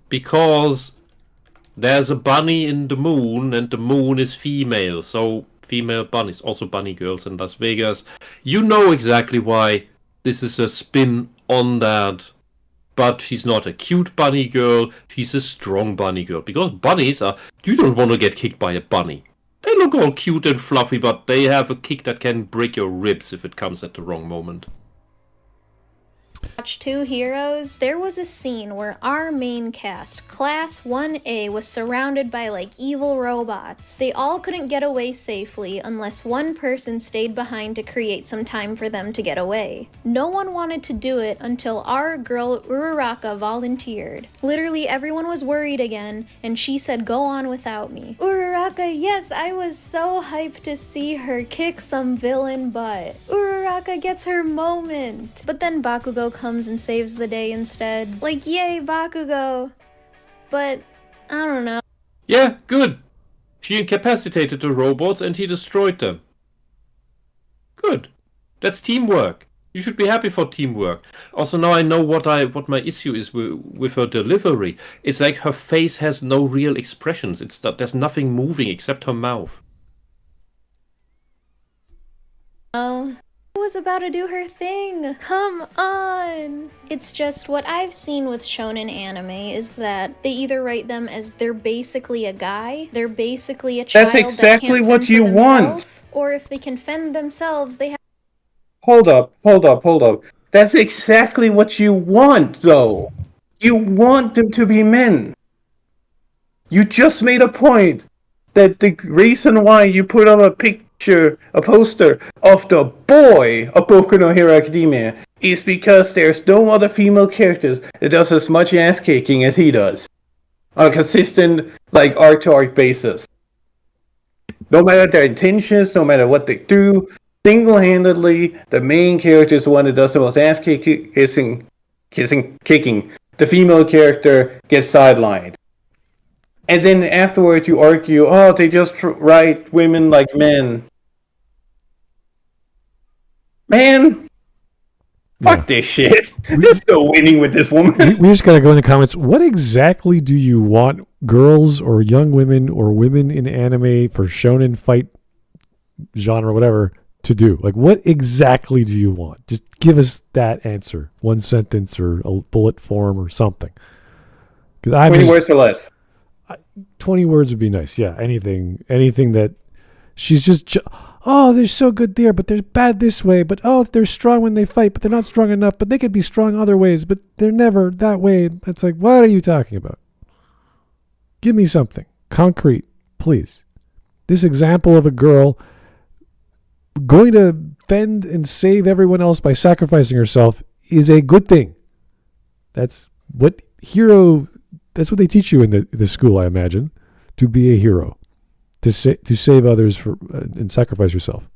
Because there's a bunny in the moon, and the moon is female, so female bunnies, also bunny girls in Las Vegas. You know exactly why this is a spin on that. But she's not a cute bunny girl, she's a strong bunny girl. Because bunnies are... You don't want to get kicked by a bunny. They look all cute and fluffy, but they have a kick that can break your ribs if it comes at the wrong moment. Watch Two Heroes, there was a scene where our main cast, Class 1A, was surrounded by like evil robots. They all couldn't get away safely unless one person stayed behind to create some time for them to get away. No one wanted to do it until our girl Uraraka volunteered. Literally everyone was worried again, and she said, "Go on without me." Uraraka, yes, I was so hyped to see her kick some villain butt. Uraraka gets her moment. But then Bakugo comes and saves the day instead. Like, yay, Bakugo. But, I don't know. Yeah, good. She incapacitated the robots and he destroyed them. Good. That's teamwork. You should be happy for teamwork. Also, now I know what my issue is with her delivery. It's like her face has no real expressions. It's that there's nothing moving except her mouth. Oh. Was about to do her thing. Come on. It's just what I've seen with shonen anime is that they either write them as they're basically a guy, they're basically a child That's exactly that can't what fend for you want. themselves, or if they can fend themselves, they have. Hold up. That's exactly what you want, though. You want them to be men. You just made a point that the reason why you put up a poster of the boy of Boku no Hero Academia is because there's no other female characters that does as much ass kicking as he does on a consistent, like, arc-to-arc basis. No matter their intentions, no matter what they do, single-handedly, the main character is the one that does the most ass kicking. The female character gets sidelined. And then afterwards you argue, oh, they just write women like men. Man, fuck this shit. There's no winning with this woman. We just got to go in the comments. What exactly do you want girls or young women or women in anime for shonen fight genre, whatever, to do? Like, what exactly do you want? Just give us that answer. One sentence or a bullet form or something. 20 words or less. 20 words would be nice. Yeah, anything that she's just, oh, they're so good there, but they're bad this way. But, oh, they're strong when they fight, but they're not strong enough. But they could be strong other ways, but they're never that way. It's like, what are you talking about? Give me something concrete, please. This example of a girl going to fend and save everyone else by sacrificing herself is a good thing. That's what that's what they teach you in the school, I imagine, to be a hero, to save others and sacrifice yourself.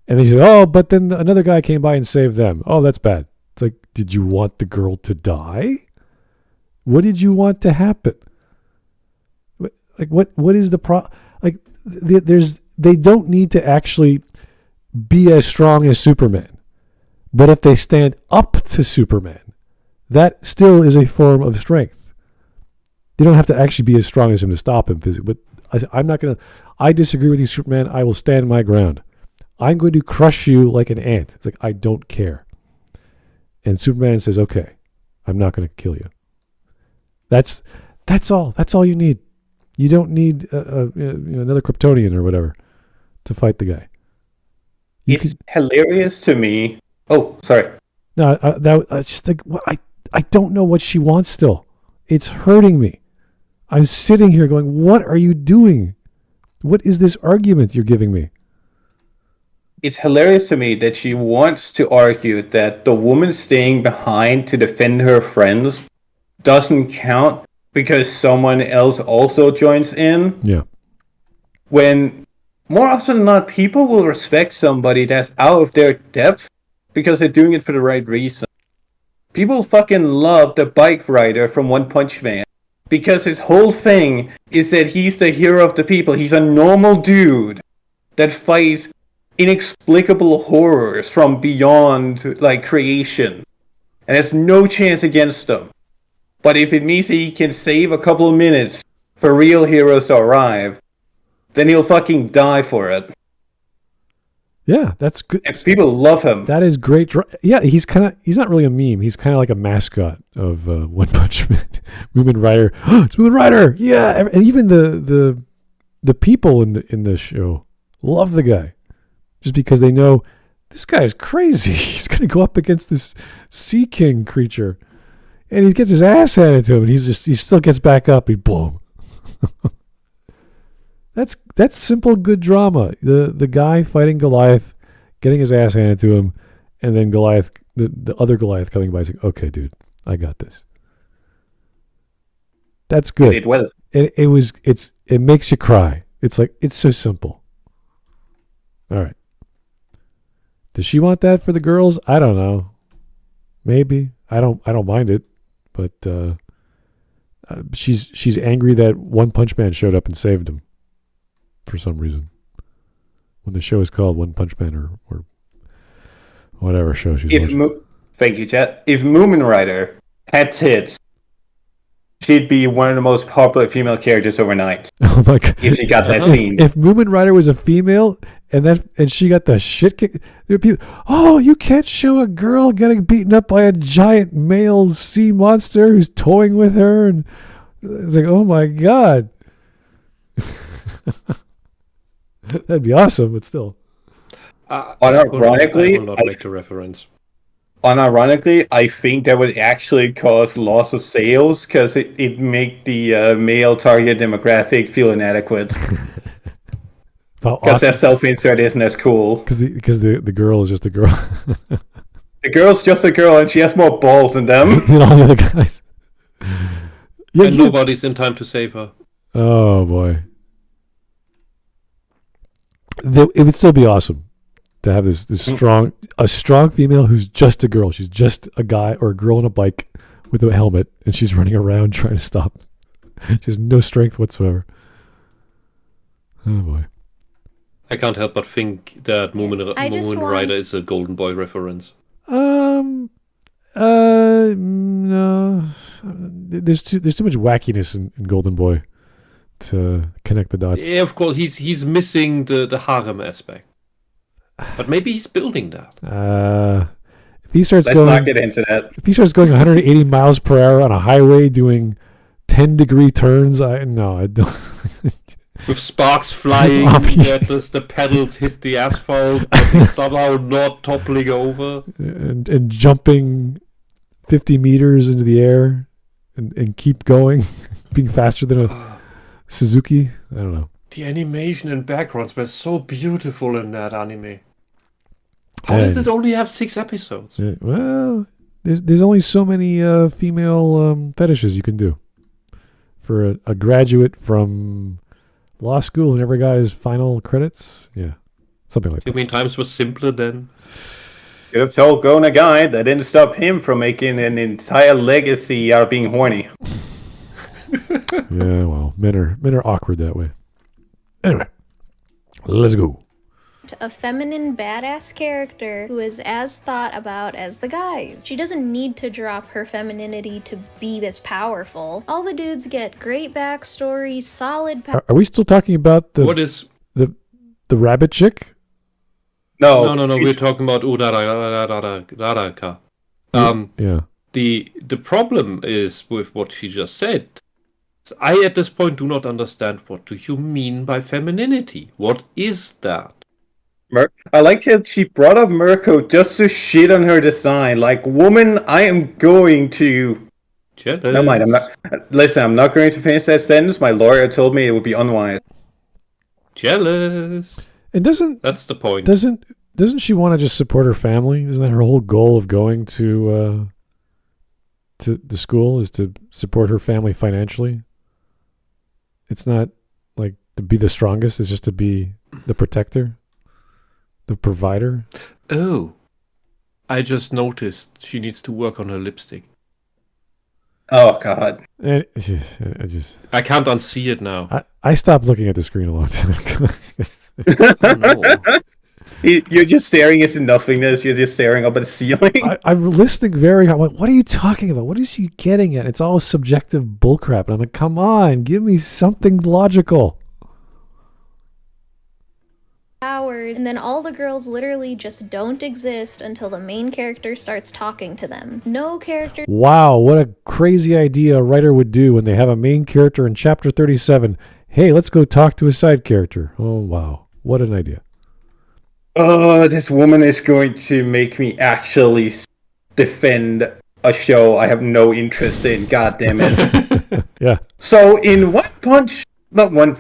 And then you say, oh, but then another guy came by and saved them. Oh, that's bad. It's like, did you want the girl to die? What did you want to happen? Like, what is the problem? Like, they don't need to actually be as strong as Superman. But if they stand up to Superman, that still is a form of strength. They don't have to actually be as strong as him to stop him physically. But I disagree with you, Superman. I will stand my ground. I'm going to crush you like an ant. It's like, I don't care. And Superman says, okay, I'm not going to kill you. That's all. That's all you need. You don't need another Kryptonian or whatever to fight the guy. It's hilarious to me. Oh, sorry. No, that's just like, I don't know what she wants still. It's hurting me. I'm sitting here going, what are you doing? What is this argument you're giving me? It's hilarious to me that she wants to argue that the woman staying behind to defend her friends doesn't count because someone else also joins in. Yeah. When more often than not, people will respect somebody that's out of their depth because they're doing it for the right reason. People fucking love the bike rider from One Punch Man because his whole thing is that he's the hero of the people. He's a normal dude that fights inexplicable horrors from beyond, like, creation. And there's no chance against them. But if it means that he can save a couple of minutes for real heroes to arrive, then he'll fucking die for it. Yeah, that's good. And people love him. That is great. Yeah, he's not really a meme. He's kind of like a mascot of One Punch Man. Moomin Rider. It's Moomin Rider. Yeah, and even the people in the show love the guy. Just because they know this guy's crazy. He's going to go up against this Sea King creature. And he gets his ass handed to him. And he still gets back up. He boom. That's simple good drama. The guy fighting Goliath, getting his ass handed to him, and then Goliath, the other Goliath coming by saying, okay, dude, I got this. That's good. It well. It makes you cry. It's like, it's so simple. All right. Does she want that for the girls? I don't know. Maybe. I don't mind it, but she's angry that One Punch Man showed up and saved him for some reason. When the show is called One Punch Man or whatever show she's watching. Thank you, Chet. If Moomin Rider had tits, she'd be one of the most popular female characters overnight. Oh my god! If she got that scene. If Moomin Rider was a female and she got the shit kicked, there'd be, oh, you can't show a girl getting beaten up by a giant male sea monster who's toying with her, and it's like, oh my god, that'd be awesome, but still. Unironically, I will not make the reference. Unironically, I think that would actually cause loss of sales because it make the male target demographic feel inadequate. Because their self-insert isn't as cool. Because the girl is just a girl. The girl's just a girl and she has more balls than them. Than all the other guys. Yeah, and nobody's in time to save her. Oh boy. It would still be awesome to have this strong female who's just a girl. She's just a guy or a girl on a bike with a helmet, and she's running around trying to stop. She has no strength whatsoever. Oh boy. I can't help but think that Moomin Rider is a Golden Boy reference. No. There's too much wackiness in Golden Boy to connect the dots. Yeah, of course, he's missing the harem aspect. But maybe he's building that. If he starts Let's not get into that. If he starts going 180 miles per hour on a highway doing 10-degree turns, I don't. With sparks flying, the pedals hit the asphalt, but he's somehow not toppling over. And jumping 50 meters into the air and keep going, being faster than a Suzuki. I don't know. The animation and backgrounds were so beautiful in that anime. How did And- it only have 6 episodes? Well, there's only so many female fetishes you can do. For a graduate from law school who never got his final credits, yeah, something like You that. mean times were simpler then? Could have told Gon a guy that didn't stop him from making an entire legacy out of being horny. Yeah, well, men are awkward that way. Anyway, let's go. A feminine badass character who is as thought about as the guys. She doesn't need to drop her femininity to be this powerful. All the dudes get great backstories, solid Are we still talking about What is... the rabbit chick? No, No, we're talking about Uraraka. Yeah. The problem is with what she just said. I, at this point, do not understand what do you mean by femininity. What is that? I like how she brought up Mirko just to shit on her design. Like, woman, I am going to... Jealous. Never mind, I'm not... Listen, I'm not going to finish that sentence. My lawyer told me it would be unwise. Jealous. And That's the point. doesn't she want to just support her family? Isn't that her whole goal of going to the school, is to support her family financially? It's not like to be the strongest, it's just to be the protector, the provider. Oh. I just noticed she needs to work on her lipstick. Oh, God. And I can't unsee it now. I stopped looking at the screen a long time ago. Oh, no. You're just staring into nothingness. You're just staring up at the ceiling. I'm listening very hard. I'm like, what are you talking about? What is she getting at? It's all subjective bullcrap. And I'm like, come on, give me something logical. powers, and then all the girls literally just don't exist until the main character starts talking to them. No character. Wow, what a crazy idea a writer would do when they have a main character in chapter 37. Hey, let's go talk to a side character. Oh, wow. What an idea. Oh, this woman is going to make me actually defend a show I have no interest in. God damn it. Yeah. So in One Punch Man's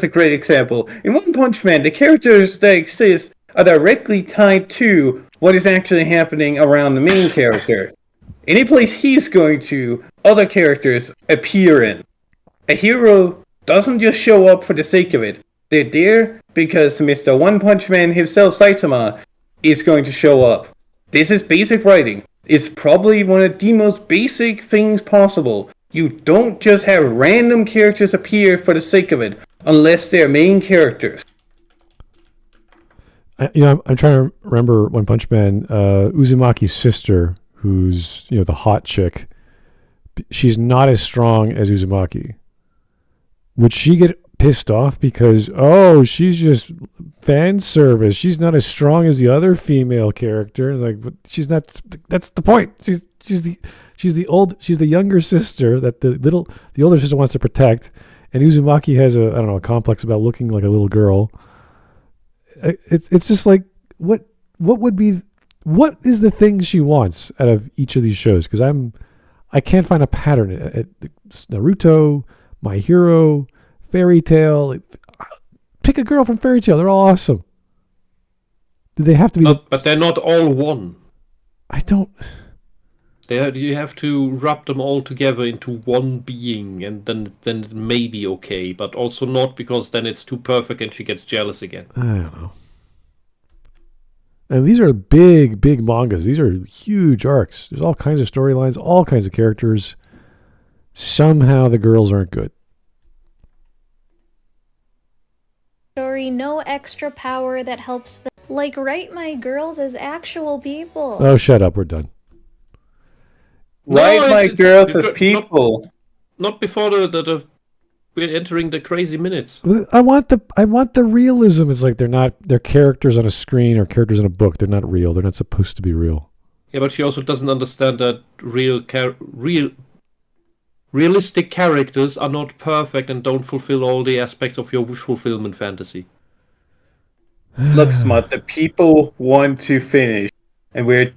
a great example. In One Punch Man, the characters that exist are directly tied to what is actually happening around the main character. Any place he's going to, other characters appear in. A hero doesn't just show up for the sake of it. They're there because Mr. One Punch Man himself, Saitama, is going to show up. This is basic writing. It's probably one of the most basic things possible. You don't just have random characters appear for the sake of it, unless they're main characters. I'm trying to remember One Punch Man, Uzumaki's sister, who's, the hot chick. She's not as strong as Uzumaki. Would she get pissed off because, she's just fan service? She's not as strong as the other female character. Like, but she's not. That's the point. She's the younger sister that the older sister wants to protect, and Uzumaki has a complex about looking like a little girl. It's just like what is the thing she wants out of each of these shows? Because I can't find a pattern at Naruto, My Hero, Fairy Tail. Pick a girl from Fairy Tail. They're all awesome. Do they have to be? But they're not all one. I don't. You have to wrap them all together into one being, and then it may be okay, but also not, because then it's too perfect and she gets jealous again. I don't know. And these are big mangas. These are huge arcs. There's all kinds of storylines, all kinds of characters. Somehow the girls aren't good. Story, no extra power that helps them. Like, write my girls as actual people. Oh, shut up. We're done. Right, my girls as not- people. Not before we're entering the crazy minutes. I want the realism. It's like they're characters on a screen or characters in a book. They're not real. They're not supposed to be real. Yeah, but she also doesn't understand that realistic characters are not perfect and don't fulfill all the aspects of your wish fulfillment fantasy. Look, Smut, the people want to finish, and we're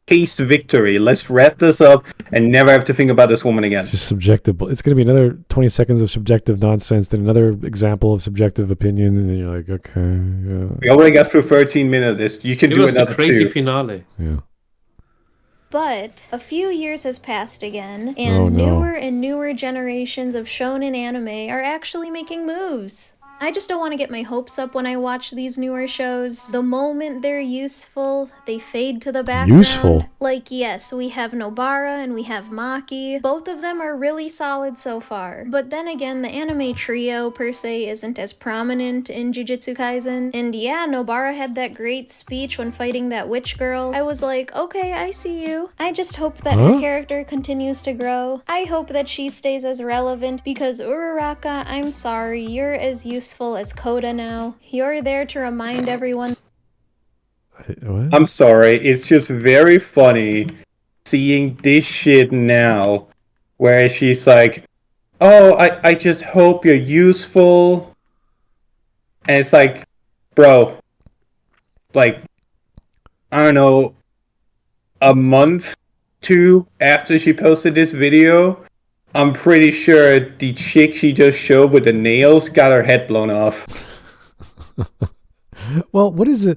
taste victory. Let's wrap this up and never have to think about this woman again. Just subjective. It's going to be another 20 seconds of subjective nonsense, then another example of subjective opinion, and then you're like, okay, yeah. We already got through 13 minutes. You can It do was the another crazy 2. finale. Yeah. But a few years has passed again, Oh, and no. newer and newer generations of shonen anime are actually making moves. I just don't want to get my hopes up when I watch these newer shows. The moment they're useful, they fade to the background. Useful? Like, yes, we have Nobara and we have Maki. Both of them are really solid so far. But then again, the anime trio per se isn't as prominent in Jujutsu Kaisen. And yeah, Nobara had that great speech when fighting that witch girl. I was like, okay, I see you. I just hope that her character continues to grow. I hope that she stays as relevant because Uraraka, I'm sorry, you're as useful as Koda now. You're there to remind everyone. What? I'm sorry, it's just very funny seeing this shit now, where she's like, oh, I just hope you're useful. And it's like, bro, like, I don't know, a month, 2 after she posted this video, I'm pretty sure the chick she just showed with the nails got her head blown off. Well, what is a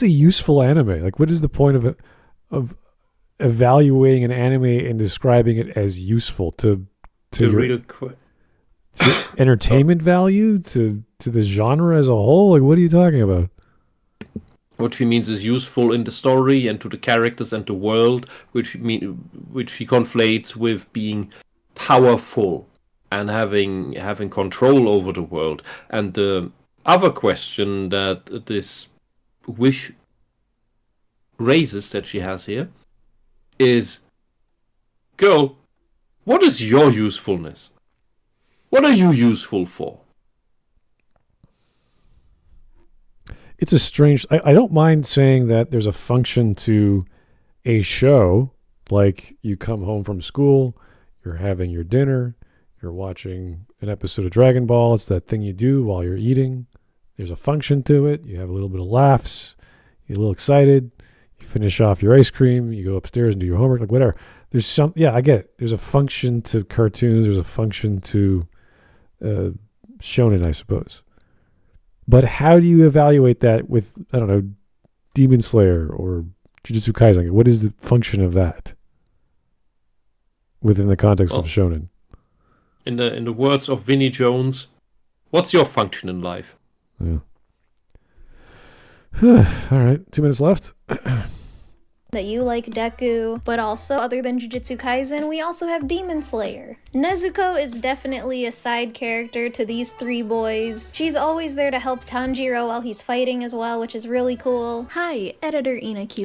useful anime? Like, what is the point of evaluating an anime and describing it as useful to your to entertainment value, to the genre as a whole? Like, what are you talking about? What she means is useful in the story and to the characters and the world, which she conflates with being powerful and having control over the world. And the other question that this wish raises that she has here is, girl, what is your usefulness? What are you useful for? It's a strange... I don't mind saying that there's a function to a show, like you come home from school, you're having your dinner, you're watching an episode of Dragon Ball. It's that thing you do while you're eating. There's a function to it. You have a little bit of laughs. You're a little excited. You finish off your ice cream. You go upstairs and do your homework, like whatever. There's some... Yeah, I get it. There's a function to cartoons. There's a function to shonen, I suppose. But how do you evaluate that with, I don't know, Demon Slayer or Jujutsu Kaisen? What is the function of that within the context of shonen? In the words of Vinnie Jones, what's your function in life? Yeah. All right, 2 minutes left. That you like Deku, but also, other than Jujutsu Kaisen, we also have Demon Slayer. Nezuko is definitely a side character to these 3 boys. She's always there to help Tanjiro while he's fighting as well, which is really cool. Hi, editor inakyu.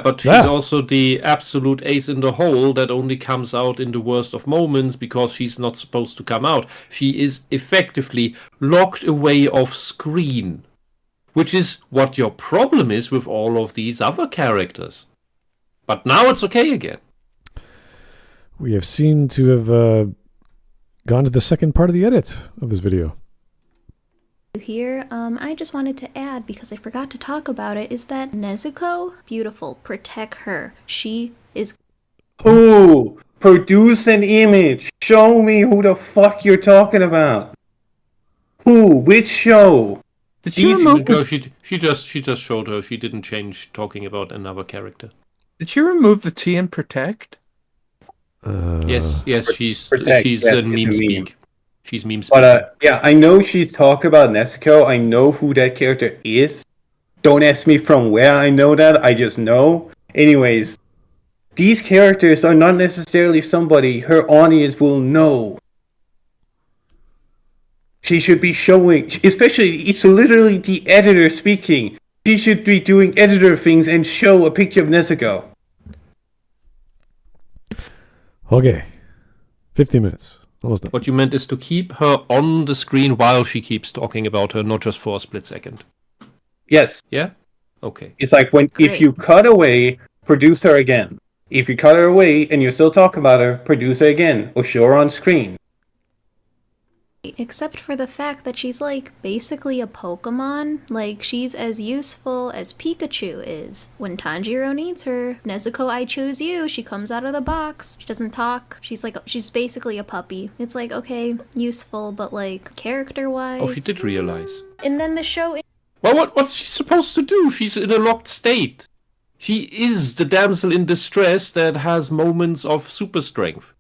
But she's also the absolute ace in the hole that only comes out in the worst of moments because she's not supposed to come out. She is effectively locked away off screen. Which is what your problem is with all of these other characters. But now it's okay again. We have seemed to have gone to the second part of the edit of this video. Here, I just wanted to add, because I forgot to talk about it, is that Nezuko, beautiful, protect her. She is... Ooh, produce an image. Show me who the fuck you're talking about. Who? Which show? Did she remove No, she just showed her. She didn't change talking about another character. Did she remove the T in protect? Yes, she's yes, meme it's a speak. meme. She's meme speak. But yeah, I know she talked about Nezuko. I know who that character is. Don't ask me from where I know that. I just know. Anyways, these characters are not necessarily somebody her audience will know. She should be showing, especially, it's literally the editor speaking. She should be doing editor things and show a picture of Nezuko. Okay. 15 minutes. Almost done. What you meant is to keep her on the screen while she keeps talking about her, not just for a split second. Yes. Yeah? Okay. It's like if you cut away, produce her again. If you cut her away and you're still talking about her, produce her again or show her on screen. Except for the fact that she's like basically a Pokemon. Like she's as useful as Pikachu is. When Tanjiro needs her, Nezuko, I choose you. She comes out of the box. She doesn't talk. She's basically a puppy. It's like, okay, useful, but like character-wise. Oh, she did realize. And then the show. Well, what's she supposed to do? She's in a locked state. She is the damsel in distress that has moments of super strength.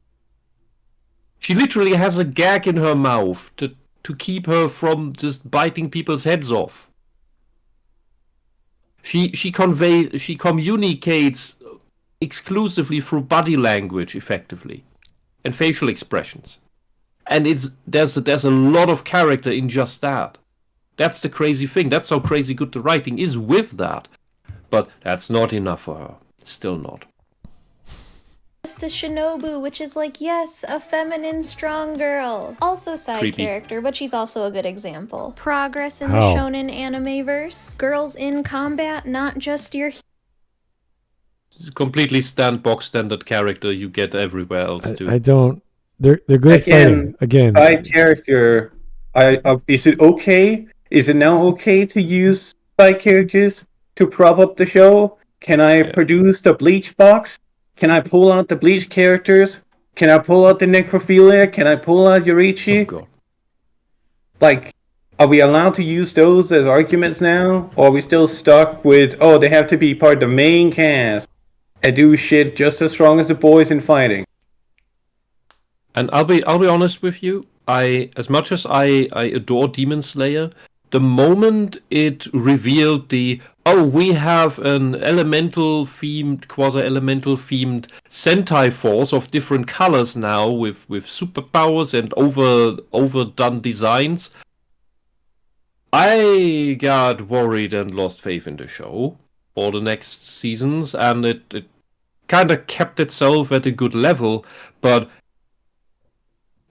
She literally has a gag in her mouth to keep her from just biting people's heads off. She communicates exclusively through body language, effectively, and facial expressions. And there's a lot of character in just that. That's the crazy thing. That's how crazy good the writing is with that. But that's not enough for her. Still not. To Shinobu, which is like, yes, a feminine, strong girl. Also side Creepy. character, but she's also a good example. Progress in How? the shonen anime verse. Girls in combat, not just your It's a completely box standard character you get everywhere else too. I don't. They're good fighting. Again, Side character. Is it okay? Is it now okay to use side characters to prop up the show? Can I produce the Bleach box? Can I pull out the Bleach characters? Can I pull out the Necrophilia? Can I pull out Yorichi? Oh, God. Like, are we allowed to use those as arguments now? Or are we still stuck with, oh, they have to be part of the main cast and do shit just as strong as the boys in fighting? And I'll be honest with you. As much as I adore Demon Slayer, the moment it revealed we have an quasi-elemental themed Sentai force of different colors now with superpowers and overdone designs, I got worried and lost faith in the show for the next seasons, and it kind of kept itself at a good level, but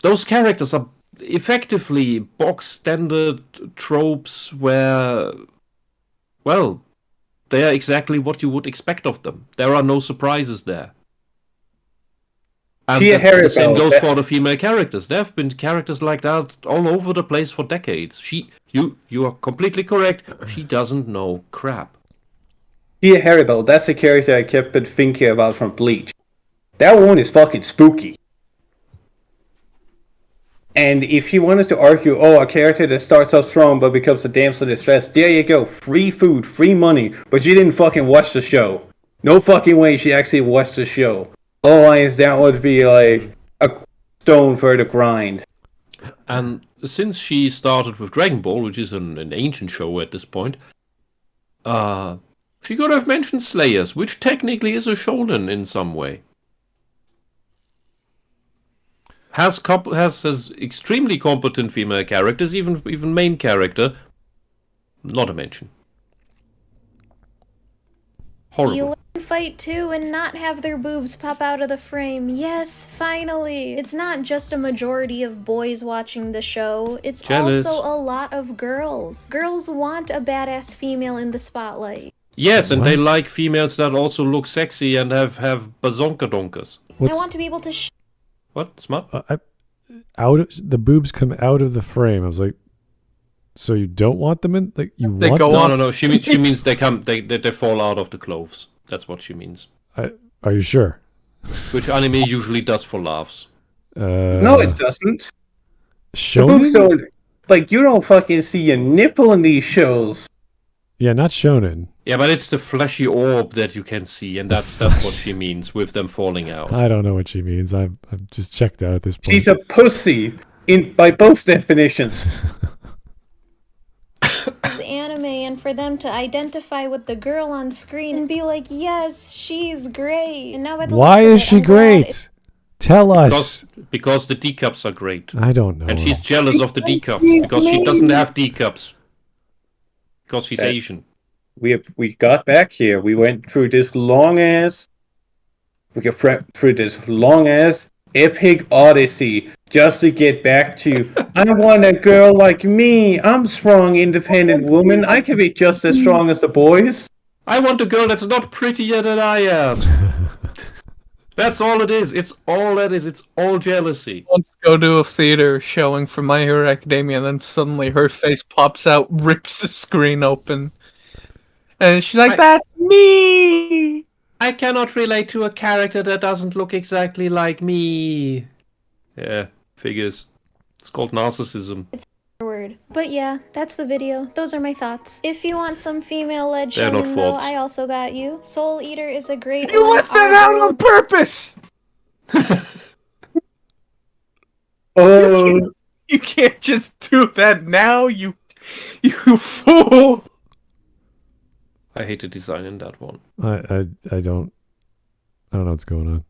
those characters are effectively box standard tropes where, well, they are exactly what you would expect of them. There are no surprises there. And the same goes for the female characters. There have been characters like that all over the place for decades. You are completely correct. She doesn't know crap. Tia Haribel, that's the character I kept thinking about from Bleach. That one is fucking spooky. And if you wanted to argue, a character that starts up strong but becomes a damsel in distress, there you go. Free food, free money, but you didn't fucking watch the show. No fucking way she actually watched the show. Otherwise, that would be like a stone for the grind. And since she started with Dragon Ball, which is an ancient show at this point, she could have mentioned Slayers, which technically is a shonen in some way. Has extremely competent female characters, even main character. Not a mention. Horrible. You fight too and not have their boobs pop out of the frame. Yes, finally. It's not just a majority of boys watching the show. It's Jealous. also a lot of girls. Girls want a badass female in the spotlight. Yes, and they like females that also look sexy and have bazonka-donkas. I want to be able to What? Smart? The boobs come out of the frame. I was like, so you don't want them in? Like you They want go them? on. No. She means they fall out of the clothes. That's what she means. Are you sure? Which anime usually does for laughs. No, it doesn't. The boobs Shonen? don't, like, you don't fucking see a nipple in these shows. Yeah, not shonen. Yeah, but it's the fleshy orb that you can see, and that's what she means with them falling out. I don't know what she means. I'm just checked out at this point. She's a pussy by both definitions. It's anime, and for them to identify with the girl on screen and be like, yes, she's great. And now by the Why looks of is it, she I'm glad great? Tell us. Because the D cups are great. I don't know. And she's jealous of the D cups because she doesn't have D cups. Because she's Asian. We got back here. We went through this long ass epic odyssey just to get back to, I want a girl like me. I'm strong, independent woman. I can be just as strong as the boys. I want a girl that's not prettier than I am. That's all it is. It's all that is. It's all jealousy. Let's go to a theater showing for My Hero Academia, and then suddenly her face pops out, rips the screen open, and she's like, "That's me." I cannot relate to a character that doesn't look exactly like me. Yeah, figures. It's called narcissism. Word. But yeah, that's the video. Those are my thoughts. If you want some female-led They're not shonen though, faults. I also got you. Soul Eater is a great You one. left that out on purpose. Oh, You can't just do that now, you fool. I hate the design in that one. I don't know what's going on.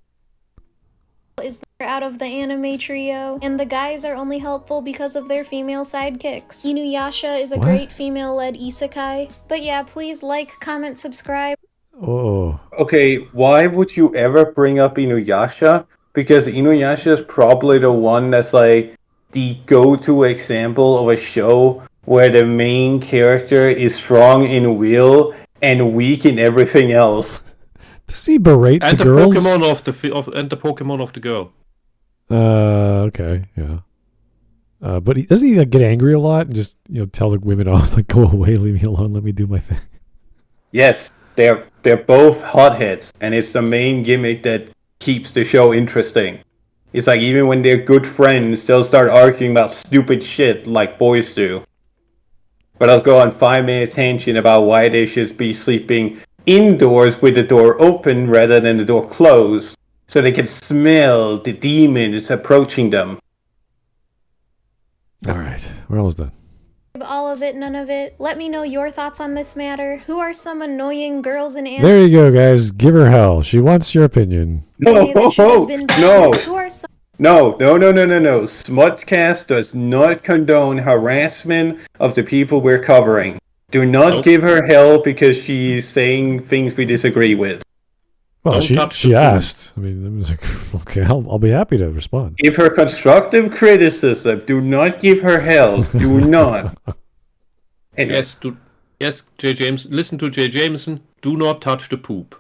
Is there out of the anime trio, and the guys are only helpful because of their female sidekicks. Inuyasha is a What? great female-led isekai. But yeah, please like, comment, subscribe. Oh, okay. Why would you ever bring up Inuyasha? Because Inuyasha is probably the one that's like the go-to example of a show where the main character is strong in will and weak in everything else. does he berate And the the girls? Pokemon and the Pokemon of the girl. Okay, yeah. But doesn't he like, get angry a lot and just tell the women off, like, go away, leave me alone, let me do my thing? Yes, they're both hotheads, and it's the main gimmick that keeps the show interesting. It's like even when they're good friends, they'll start arguing about stupid shit like boys do. But I'll go on 5-minute tangent about why they should be sleeping indoors with the door open rather than the door closed, so they can smell the demons approaching them. All right, we're almost done. All of it, none of it. Let me know your thoughts on this matter. Who are some annoying girls in anime There you go, guys. Give her hell. She wants your opinion. that should have been done? No. Who are some No. Smudcast does not condone harassment of the people we're covering. Do not Nope. give her hell because she's saying things we disagree with. Well, Don't she touch the asked. I mean, I was like, okay, I'll be happy to respond. Give her constructive criticism. Do not give her hell. Do not. Anyway. Yes, J. James. Listen to J. Jameson. Do not touch the poop.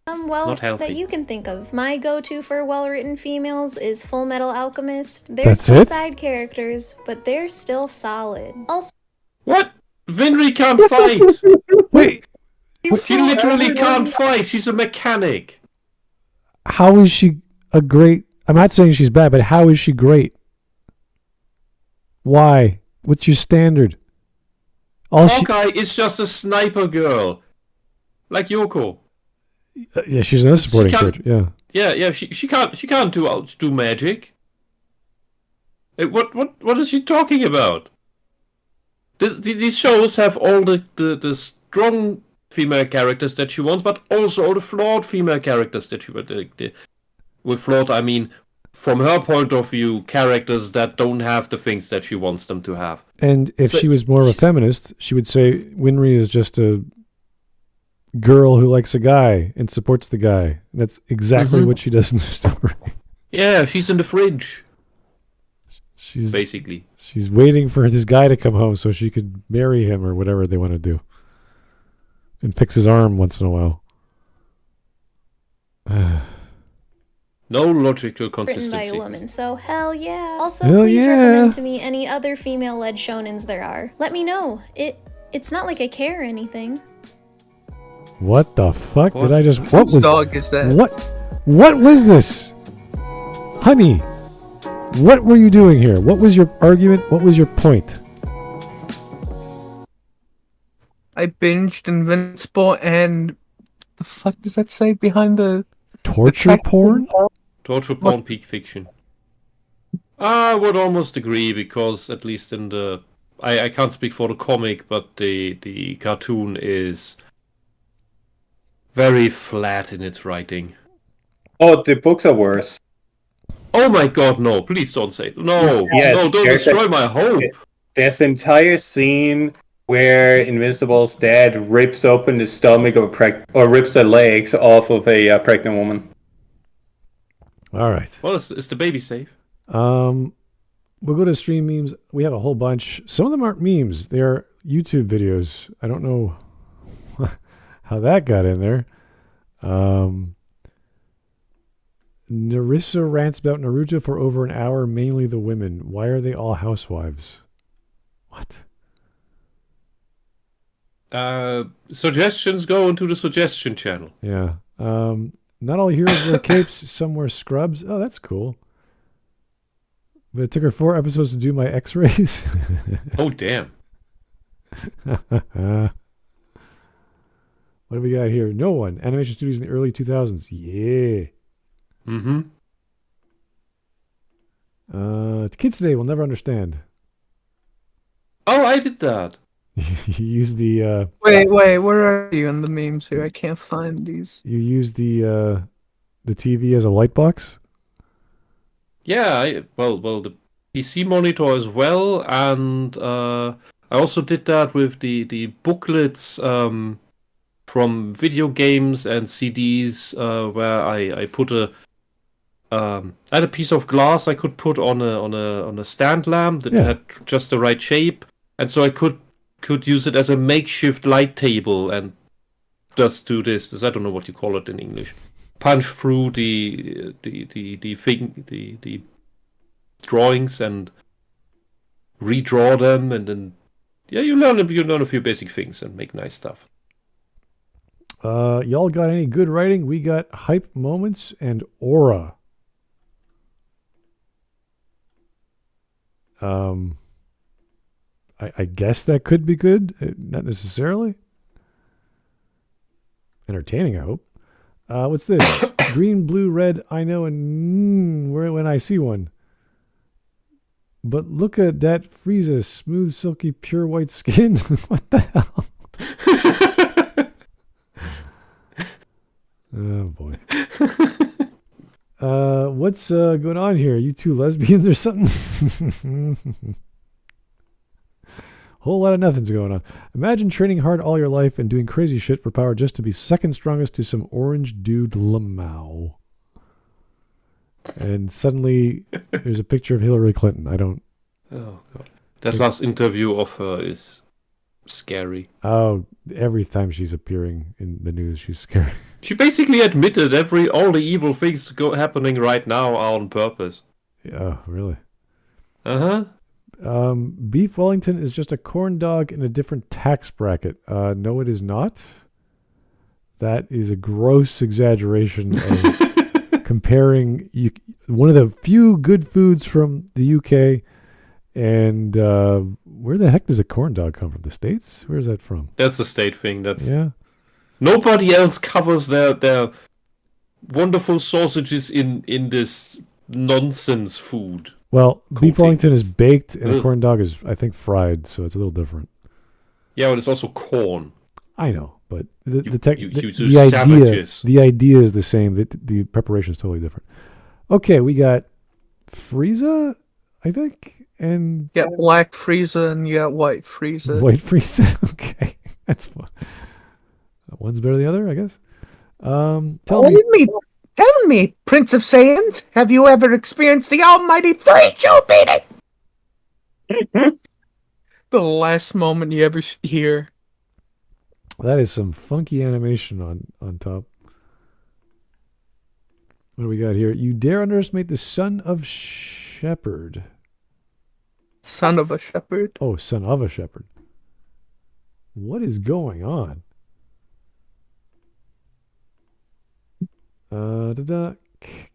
well not healthy. that you can think of? My go-to for well-written females is Full Metal Alchemist. They're That's still it? side characters, but they're still solid. Also, What? Vinri can't fight. Wait, She literally can't fight. She's a mechanic. how is she a great... I'm not saying she's bad, but how is she great? Why? What's your standard? Hawkeye is just a sniper girl. Like Yoko. Yeah, she's another supporting can't- character. Yeah. Yeah, she can't do magic. What is she talking about? These shows have all the strong female characters that she wants, but also all the flawed female characters that she would. With flawed, I mean, from her point of view, characters that don't have the things that she wants them to have. And if So- she was more of a feminist, she would say Winry is just a girl who likes a guy and supports the guy. And that's exactly Mhm. what she does in the story. Yeah, she's in the fridge, She's basically. she's waiting for this guy to come home so she could marry him or whatever they want to do. And fix his arm once in a while. No logical written by consistency. a woman, so hell yeah. Also, Hell please yeah. recommend to me any other female-led shonens there are. Let me know. It's not like I care or anything. What the fuck What? did I just... What Whose was... dog is that? What was this? Honey, what were you doing here? What was your argument? What was your point? I binged Invincible and the fuck does that say behind the Torture text? porn? Torture porn, peak fiction. I would almost agree because at least in the I can't speak for the comic, but the cartoon is very flat in its writing. Oh, the books are worse. Oh my god, no, please don't say it. No, Yes, no, don't there's destroy my hope. There's an entire scene where Invincible's dad rips open the stomach of or rips the legs off of a pregnant woman. All right. Well, is the baby safe? We'll go to stream memes. We have a whole bunch. Some of them aren't memes. They're YouTube videos. I don't know how that got in there. Narissa rants about Naruto for over an hour, mainly the women. Why are they all housewives? What? Suggestions go into the suggestion channel. Yeah. Not all heroes wear capes, some wear scrubs. Oh, that's cool. But it took her 4 episodes to do my x-rays. Oh, damn. What do we got here? No one. Animation studios in the early 2000s. Yeah. Mm-hmm. Kids today will never understand. Oh, I did that. You use the Wait, where are you in the memes here? I can't find these. you use the TV as a light box. Yeah, well, the PC monitor as well, and I also did that with the booklets from video games and CDs, where I put I had a piece of glass I could put on a stand lamp that had just the right shape, and so I could use it as a makeshift light table and just do this. I don't know what you call it in English. Punch through the drawings and redraw them, and then you learn a few basic things and make nice stuff. Y'all got any good writing? We got hype moments and aura. I guess that could be good. Not necessarily. Entertaining, I hope. What's this? Green, blue, red, I know, and when I see one. But look at that Frieza, smooth, silky, pure white skin. What the hell? Oh, boy. What's going on here? You two lesbians or something? Whole lot of nothing's going on. Imagine training hard all your life and doing crazy shit for power just to be second strongest to some orange dude Lamau. And suddenly there's a picture of Hillary Clinton. I don't... Oh, God. That last interview of her is scary. Oh, every time she's appearing in the news, she's scary. She basically admitted all the evil things happening right now are on purpose. Oh, really? Uh-huh. Beef Wellington is just a corn dog in a different tax bracket. No, it is not. That is a gross exaggeration of comparing one of the few good foods from the UK. And where the heck does a corn dog come from? The States? Where is that from? That's a state thing. Yeah. Nobody else covers their wonderful sausages in this nonsense food. Well, beef Wellington is baked, and Ugh. a corn dog is, I think, fried, so it's a little different. Yeah, but it's also corn. I know, but the idea is the same. The preparation is totally different. Okay, we got Frieza, I think, and You got black Frieza and you got white Frieza. white Frieza. Okay, that's fun. One's better than the other, I guess. Tell me, Prince of Saiyans, have you ever experienced the almighty 3-2 beating? The last moment you ever hear. That is some funky animation on top. What do we got here? You dare underestimate the son of shepherd. Son of a shepherd. Oh, son of a shepherd. What is going on? Okay.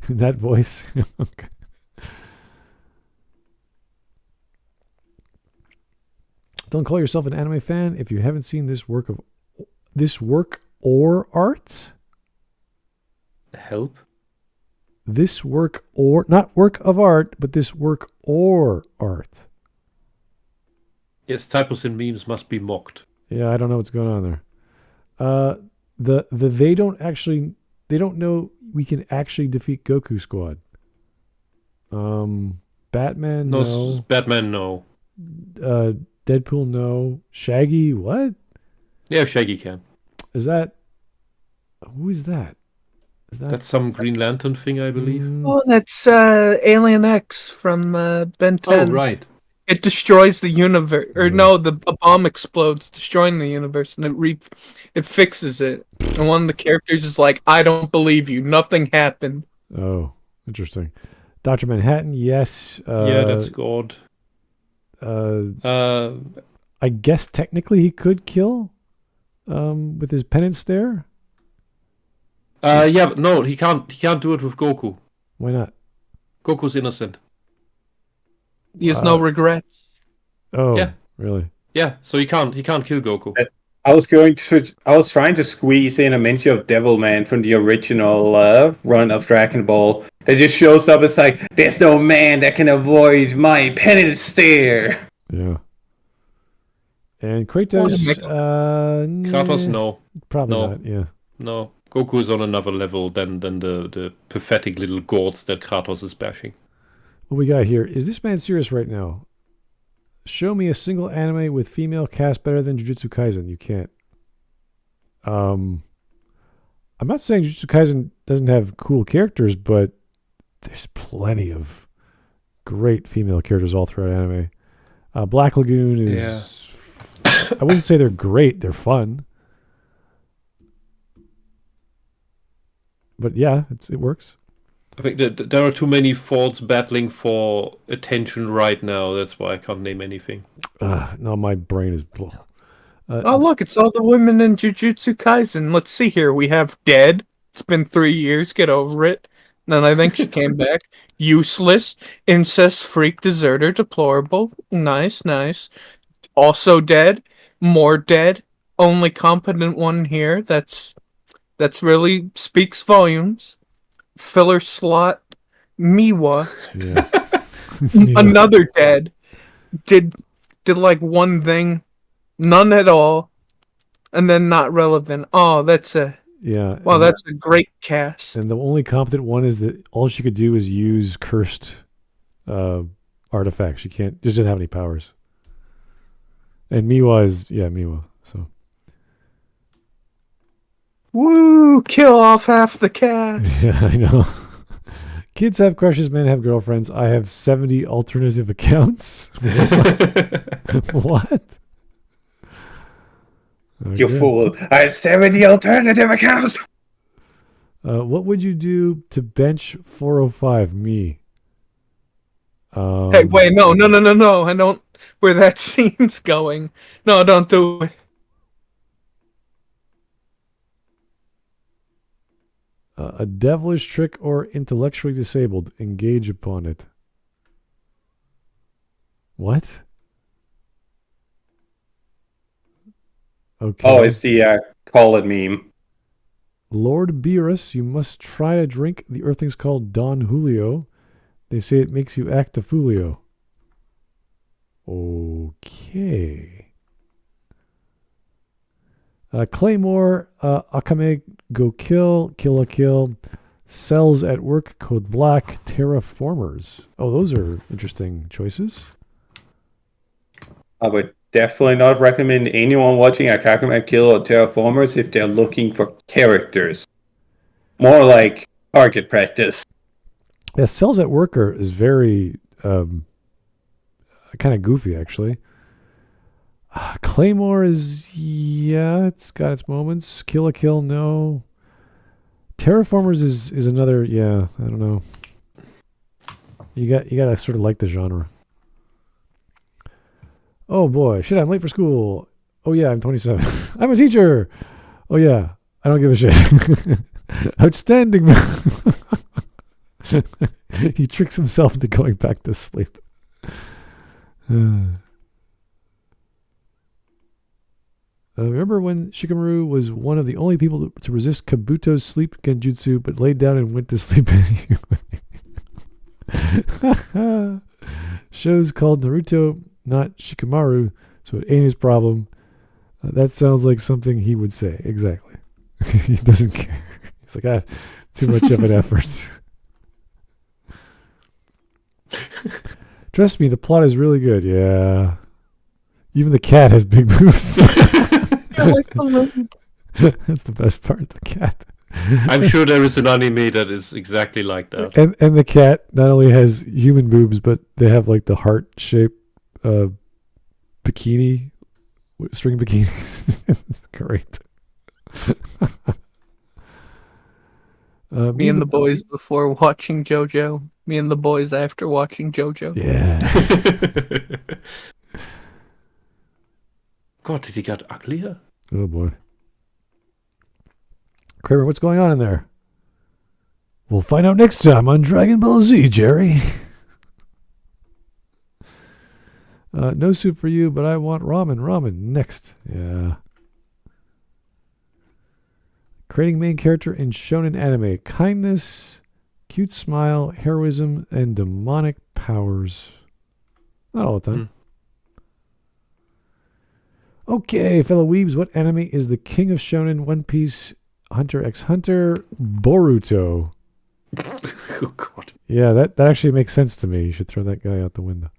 That voice. Okay. Don't call yourself an anime fan if you haven't seen this work or art. Help? This work or not work of art, but this work or art. Yes, typos in memes must be mocked. Yeah, I don't know what's going on there. They don't know we can actually defeat Goku Squad. Batman, no. Batman, no. Deadpool, no. Shaggy, what? Yeah, Shaggy can. Is that... Who is that? That's some Green Lantern thing, I believe. Oh, that's Alien X from Ben 10. Oh, right. it destroys the universe. Or no, a bomb explodes, destroying the universe, and it fixes it. And one of the characters is like, "I don't believe you. Nothing happened." Oh, interesting. Dr. Manhattan, yes. Yeah, that's good. I guess technically he could kill with his penance there. Yeah, but no, he can't do it with Goku. Why not? Goku's innocent. He has no regrets. Oh, Yeah. Really? Yeah, so he can't kill Goku. I was trying to squeeze in a mention of Devilman from the original run of Dragon Ball. That just shows up. It's like, there's no man that can avoid my penance stare. Yeah. And Kratos, Kratos, no. Probably No. not, yeah. No. Goku is on another level than the pathetic little gourds that Kratos is bashing. What we got here? Is this man serious right now? Show me a single anime with female cast better than Jujutsu Kaisen. You can't. I'm not saying Jujutsu Kaisen doesn't have cool characters, but there's plenty of great female characters all throughout anime. Black Lagoon is... I wouldn't say they're great. They're fun. But yeah, it works. I think that there are too many thoughts battling for attention right now. That's why I can't name anything. No, my brain is... Oh, look, it's all the women in Jujutsu Kaisen. Let's see here. We have Dead. It's been 3 years. Get over it. Then I think she came back. Useless. Incest, freak, deserter, deplorable. Nice, nice. Also dead. More dead. Only competent one here. That's really speaks volumes. Filler slot. Miwa. Yeah. Another dead. Did like one thing. None at all. And then not relevant. Oh, that's a... Yeah. Wow, that's a great cast. And the only competent one is that all she could do is use cursed artifacts. She just didn't have any powers. And Miwa is... Yeah, Miwa. So... Woo! Kill off half the cast. Yeah, I know. Kids have crushes, men have girlfriends. I have 70 alternative accounts. What? Okay. You fool. I have 70 alternative accounts. What would you do to bench 405? Me. Hey, wait, no. I don't... Where that scene's going. No, don't do it. A devilish trick or intellectually disabled. Engage upon it. What? Okay. Oh, it's the call it meme. Lord Beerus, you must try to drink the earthlings called Don Julio. They say it makes you act a foolio. Okay. Claymore, Akame, go kill a kill. Cells at work, code black, terraformers. Oh, those are interesting choices. I would definitely not recommend anyone watching Akame Kill or Terraformers if they're looking for characters. More like target practice. Yeah, Cells at Work is very kind of goofy, actually. Claymore is, yeah, it's got its moments. Kill a Kill, no. Terraformers is another, yeah, I don't know. You gotta sort of like the genre. Oh boy, shit, I'm late for school. Oh yeah, I'm 27. I'm a teacher. Oh yeah, I don't give a shit. Outstanding. He tricks himself into going back to sleep. Remember when Shikamaru was one of the only people to resist Kabuto's sleep genjutsu, but laid down and went to sleep anyway? Show's called Naruto, not Shikamaru, so it ain't his problem. That sounds like something he would say. Exactly. He doesn't care. He's like, too much of an effort. Trust me, the plot is really good. Yeah. Even the cat has big boobs. That's the best part, the cat. I'm sure there is an anime that is exactly like that. And the cat not only has human boobs, but they have like the heart shape bikini, string bikini. It's great. Me and the boys before watching JoJo. Me and the boys after watching JoJo. Yeah. God, did he get uglier? Oh boy. Kramer, what's going on in there? We'll find out next time on Dragon Ball Z, Jerry. No soup for you, but I want ramen. Ramen next. Yeah. Creating main character in shonen anime. Kindness, cute smile, heroism, and demonic powers. Not all the time. Okay, fellow weebs, what anime is the king of shonen? One Piece, Hunter x Hunter, Boruto. Oh, God. Yeah, that actually makes sense to me. You should throw that guy out the window.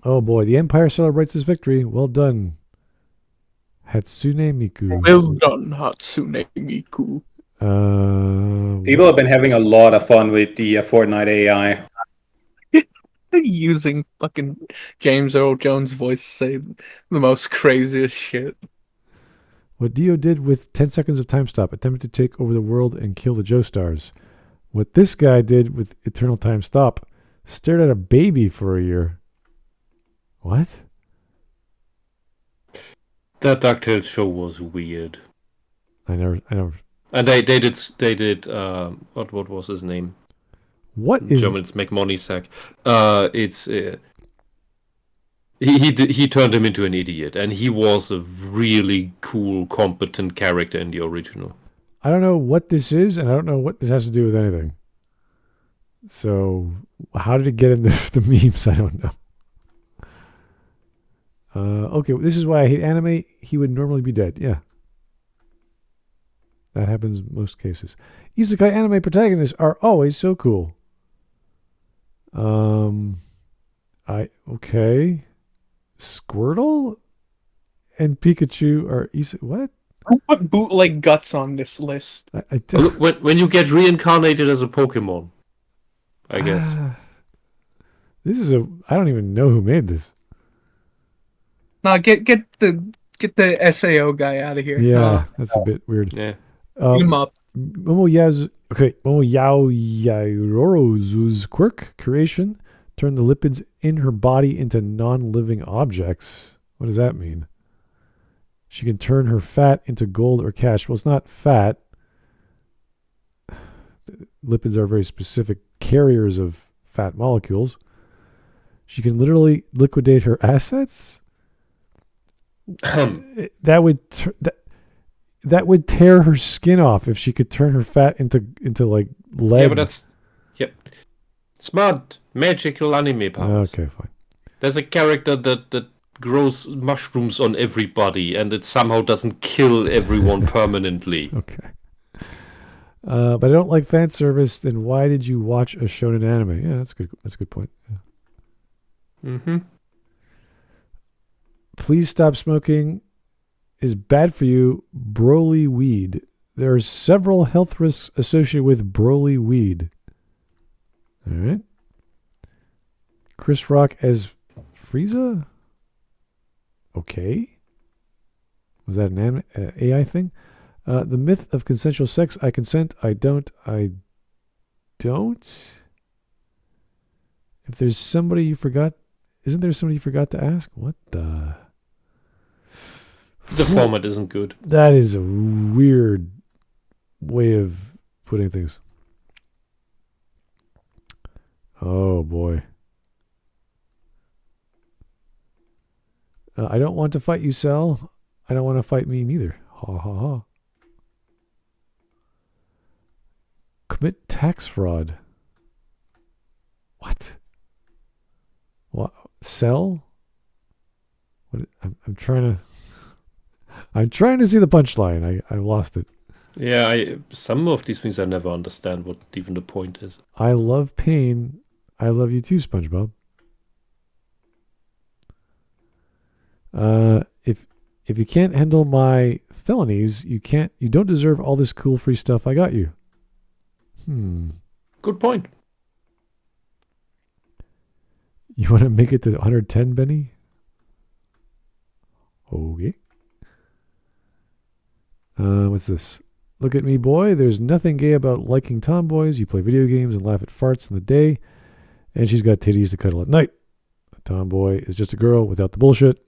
Oh boy, the Empire celebrates its victory. Well done, Hatsune Miku. Well done, Hatsune Miku. People have been having a lot of fun with the Fortnite AI. Using fucking James Earl Jones' voice to say the most craziest shit. What Dio did with 10 seconds of time stop, attempted to take over the world and kill the Joestars. What this guy did with Eternal Time Stop, stared at a baby for a year. What? That DuckTales show was weird. I never. And they did what was his name? What In is? German, it's McMoneysack. It's he turned him into an idiot, and he was a really cool, competent character in the original. I don't know what this is, and I don't know what this has to do with anything. So, how did it get in the memes? I don't know. Okay, this is why I hate anime. He would normally be dead. Yeah. That happens in most cases. Isekai anime protagonists are always so cool. Okay. Squirtle and Pikachu are what? Who put bootleg guts on this list? When you get reincarnated as a Pokemon, I guess. This is I don't even know who made this. Nah, get the SAO guy out of here. Yeah, that's a bit weird. Yeah. Beat him up. Momo Yaoyorozu's quirk creation turned the lipids in her body into non-living objects. What does that mean? She can turn her fat into gold or cash. Well, it's not fat. Lipids are very specific carriers of fat molecules. She can literally liquidate her assets. That would tear her skin off if she could turn her fat into like lead. Yeah, but that's smart magical anime powers. Okay, fine. There's a character that grows mushrooms on everybody, and it somehow doesn't kill everyone permanently. Okay. But I don't like fan service. Then why did you watch a shonen anime? Yeah, that's good. That's a good point. Yeah. Mm-hmm. Please stop smoking. Is bad for you. Broly weed. There are several health risks associated with Broly weed. All right. Chris Rock as Frieza. Okay. Was that an AI thing? The myth of consensual sex. I consent. I don't. I don't. If there's somebody you forgot, isn't there somebody you forgot to ask? What the? The format isn't good. That is a weird way of putting things. Oh boy. I don't want to fight you, Cell. I don't want to fight me neither. Ha ha ha. Commit tax fraud. What? What? Cell? What? I'm trying to see the punchline. I lost it. Yeah, some of these things I never understand what even the point is. I love pain. I love you too, SpongeBob. If you can't handle my felonies, you don't deserve all this cool free stuff I got you. Good point. You want to make it to 110, Benny? Okay. What's this? Look at me, boy. There's nothing gay about liking tomboys. You play video games and laugh at farts in the day, and she's got titties to cuddle at night. A tomboy is just a girl without the bullshit.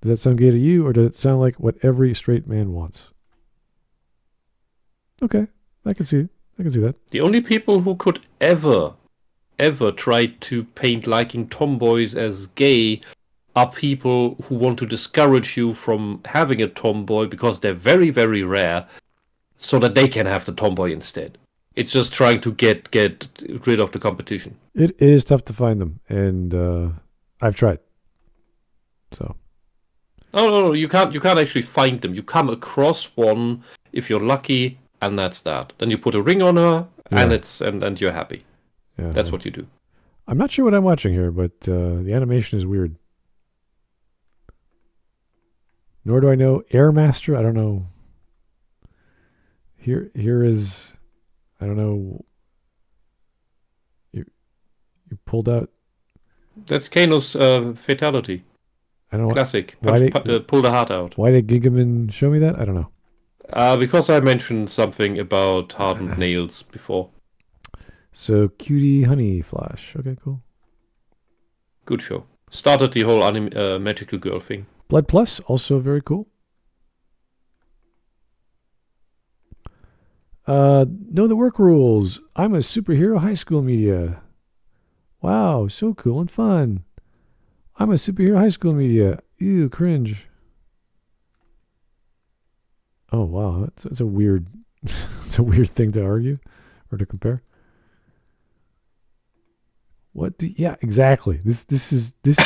Does that sound gay to you, or does it sound like what every straight man wants? Okay, I can see it. I can see that. The only people who could ever try to paint liking tomboys as gay are people who want to discourage you from having a tomboy because they're very, very rare, so that they can have the tomboy instead. It's just trying to get rid of the competition. It is tough to find them, and I've tried. So. No, you can't actually find them. You come across one if you're lucky, and that's that. Then you put a ring on her, and you're happy. Yeah, that's what you do. I'm not sure what I'm watching here, but the animation is weird. Nor do I know Airmaster. I don't know. Here is, I don't know. You pulled out. That's Kano's fatality. I don't know. Classic. Pull the heart out. Why did Gigaman show me that? I don't know. Because I mentioned something about hardened nails before. So, Cutie Honey Flash. Okay, cool. Good show. Started the whole magical girl thing. Blood Plus, also very cool. Know the work rules. I'm a superhero high school media. Wow, so cool and fun. I'm a superhero high school media. Ew, cringe. Oh wow, that's a weird, it's a weird thing to argue or to compare. Yeah, exactly. This is this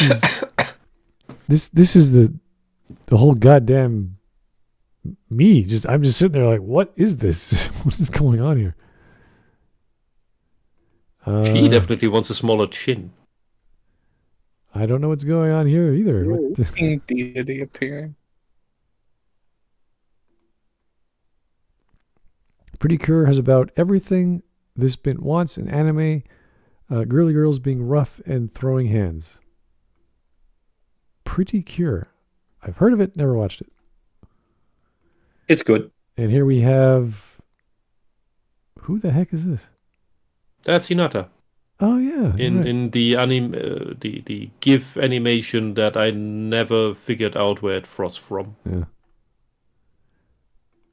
is the whole goddamn me. I'm just sitting there like, what is this? What is going on here? She definitely wants a smaller chin. I don't know what's going on here either. Pink deity appearing. Pretty Cure has about everything this bint wants in anime. Girly girls being rough and throwing hands. Pretty Cure. I've heard of it, never watched it. It's good. And here we have... Who the heck is this? That's Hinata. Oh yeah. In the anime, the GIF animation that I never figured out where it was from. Yeah.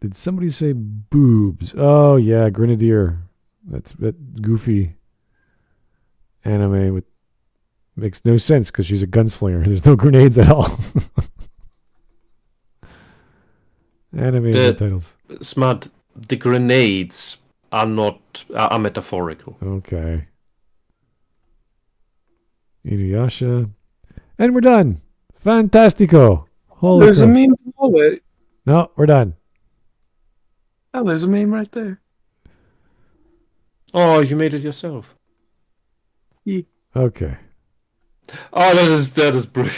Did somebody say boobs? Oh yeah, Grenadier. That goofy anime with makes no sense because she's a gunslinger. There's no grenades at all. Anime titles. Smart. The grenades are metaphorical. Okay. Inuyasha. And we're done. Fantastico. Holy There's crap. a meme below it. No, we're done. Oh, there's a meme right there. Oh, you made it yourself. Okay. Oh, that is brilliant.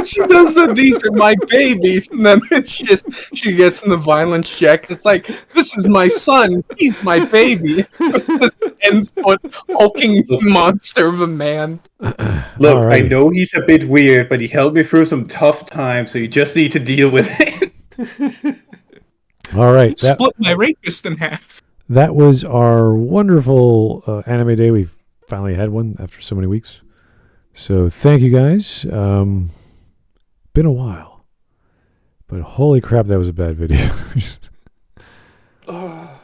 She does that. These are my babies, and then it's just she gets in the violence check. It's like, this is my son. He's my baby. This 10-foot hulking monster of a man. Look, I know he's a bit weird, but he helped me through some tough times, so you just need to deal with it. All right. Split my rapist in half. That was our wonderful anime day. We've finally had one after so many weeks. So thank you guys. Been a while. But holy crap, that was a bad video.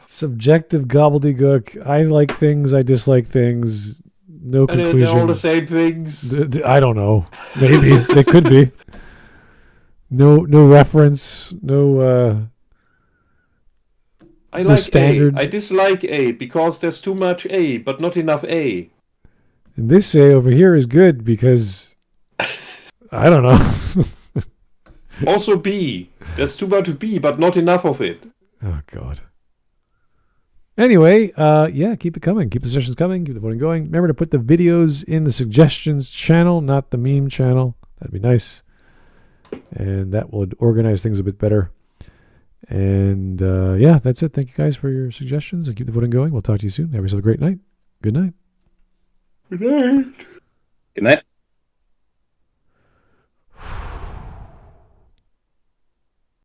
Subjective gobbledygook. I like things, I dislike things. No conclusion. They're all the same things. I don't know. Maybe. They could be. No reference. No... I like standard. A. I dislike A because there's too much A, but not enough A. And this A over here is good because I don't know. Also B. There's too much B, but not enough of it. Oh God. Anyway, yeah, keep it coming. Keep the sessions coming. Keep the voting going. Remember to put the videos in the suggestions channel, not the meme channel. That'd be nice. And that would organize things a bit better. And yeah, that's it. Thank you guys for your suggestions and keep the voting going. We'll talk to you soon. Have yourself a great night. Good night. Good night. Good night.